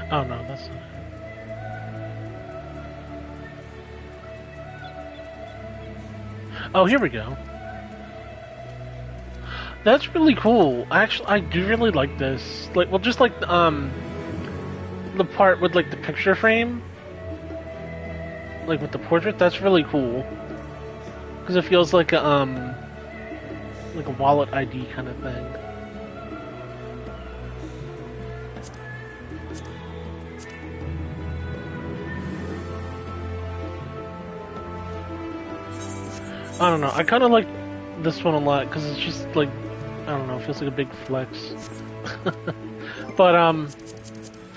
Oh no, that's not it. Oh, here we go. That's really cool. Actually, I do really like this. Like, well, just like the part with like the picture frame, like with the portrait. That's really cool because it feels like a wallet ID kind of thing. I don't know. I kind of like this one a lot because it's just like, I don't know, it feels like a big flex. But I'm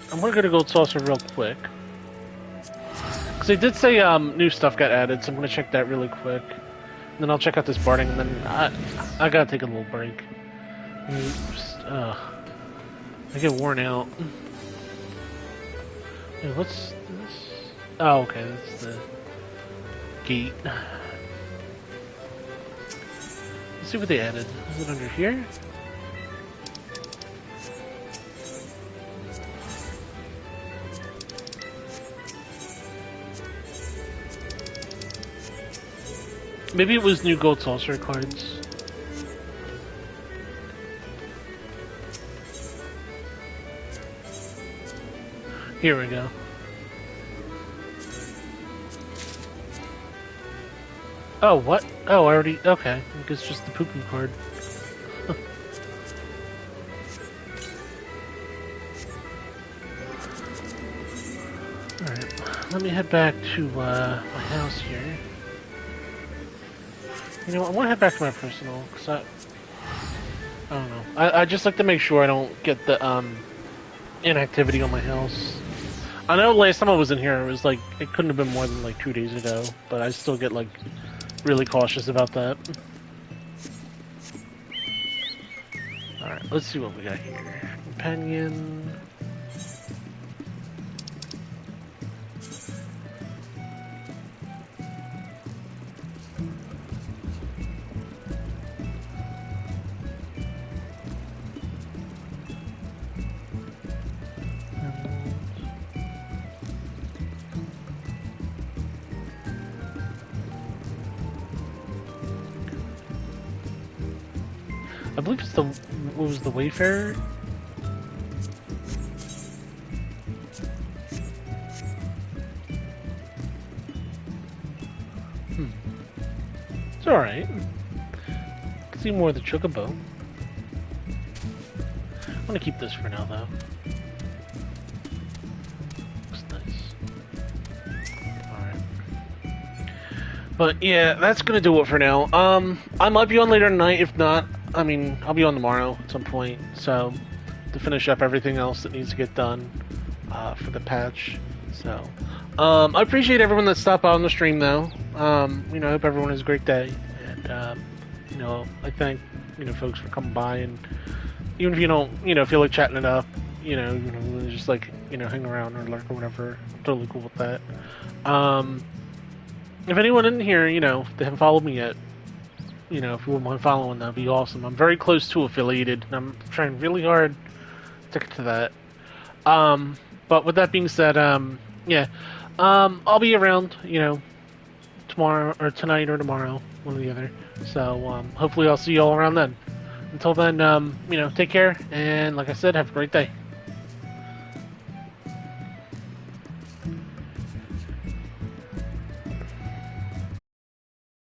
gonna go to Gold Saucer real quick because they did say new stuff got added, so I'm gonna check that really quick. And then I'll check out this barding, and then I gotta take a little break. I get worn out. Hey, what's this? Oh, okay, that's the gate. Let's see what they added. Is it under here? Maybe it was new Gold Saucer cards. Here we go. Oh, what? Oh, I already... Okay. I think it's just the pooping card. let me head back to my house here. You know, I want to head back to my personal, because I don't know. I just like to make sure I don't get the inactivity on my house. I know last time I was in here, it was like, it couldn't have been more than like 2 days ago, but I still get like really cautious about that. Alright, let's see what we got here. Companion. I believe it's what was the Wayfarer? It's alright. Can see more of the Chocobo. I'm gonna keep this for now though. Looks nice. Alright. But yeah, that's gonna do it for now. I might be on later tonight, if not. I mean, I'll be on tomorrow at some point, so to finish up everything else that needs to get done for the patch. So, I appreciate everyone that stopped by on the stream, though. You know, I hope everyone has a great day, and you know, I thank folks for coming by, and even if you don't feel like chatting it up, just like hang around or lurk or whatever, I'm totally cool with that. If anyone in here, they haven't followed me yet. If you wouldn't mind following, that'd be awesome. I'm very close to affiliated, and I'm trying really hard to get to that. But with that being said, yeah, I'll be around, tomorrow or tonight or tomorrow, one or the other. So hopefully I'll see you all around then. Until then, take care, and like I said, have a great day.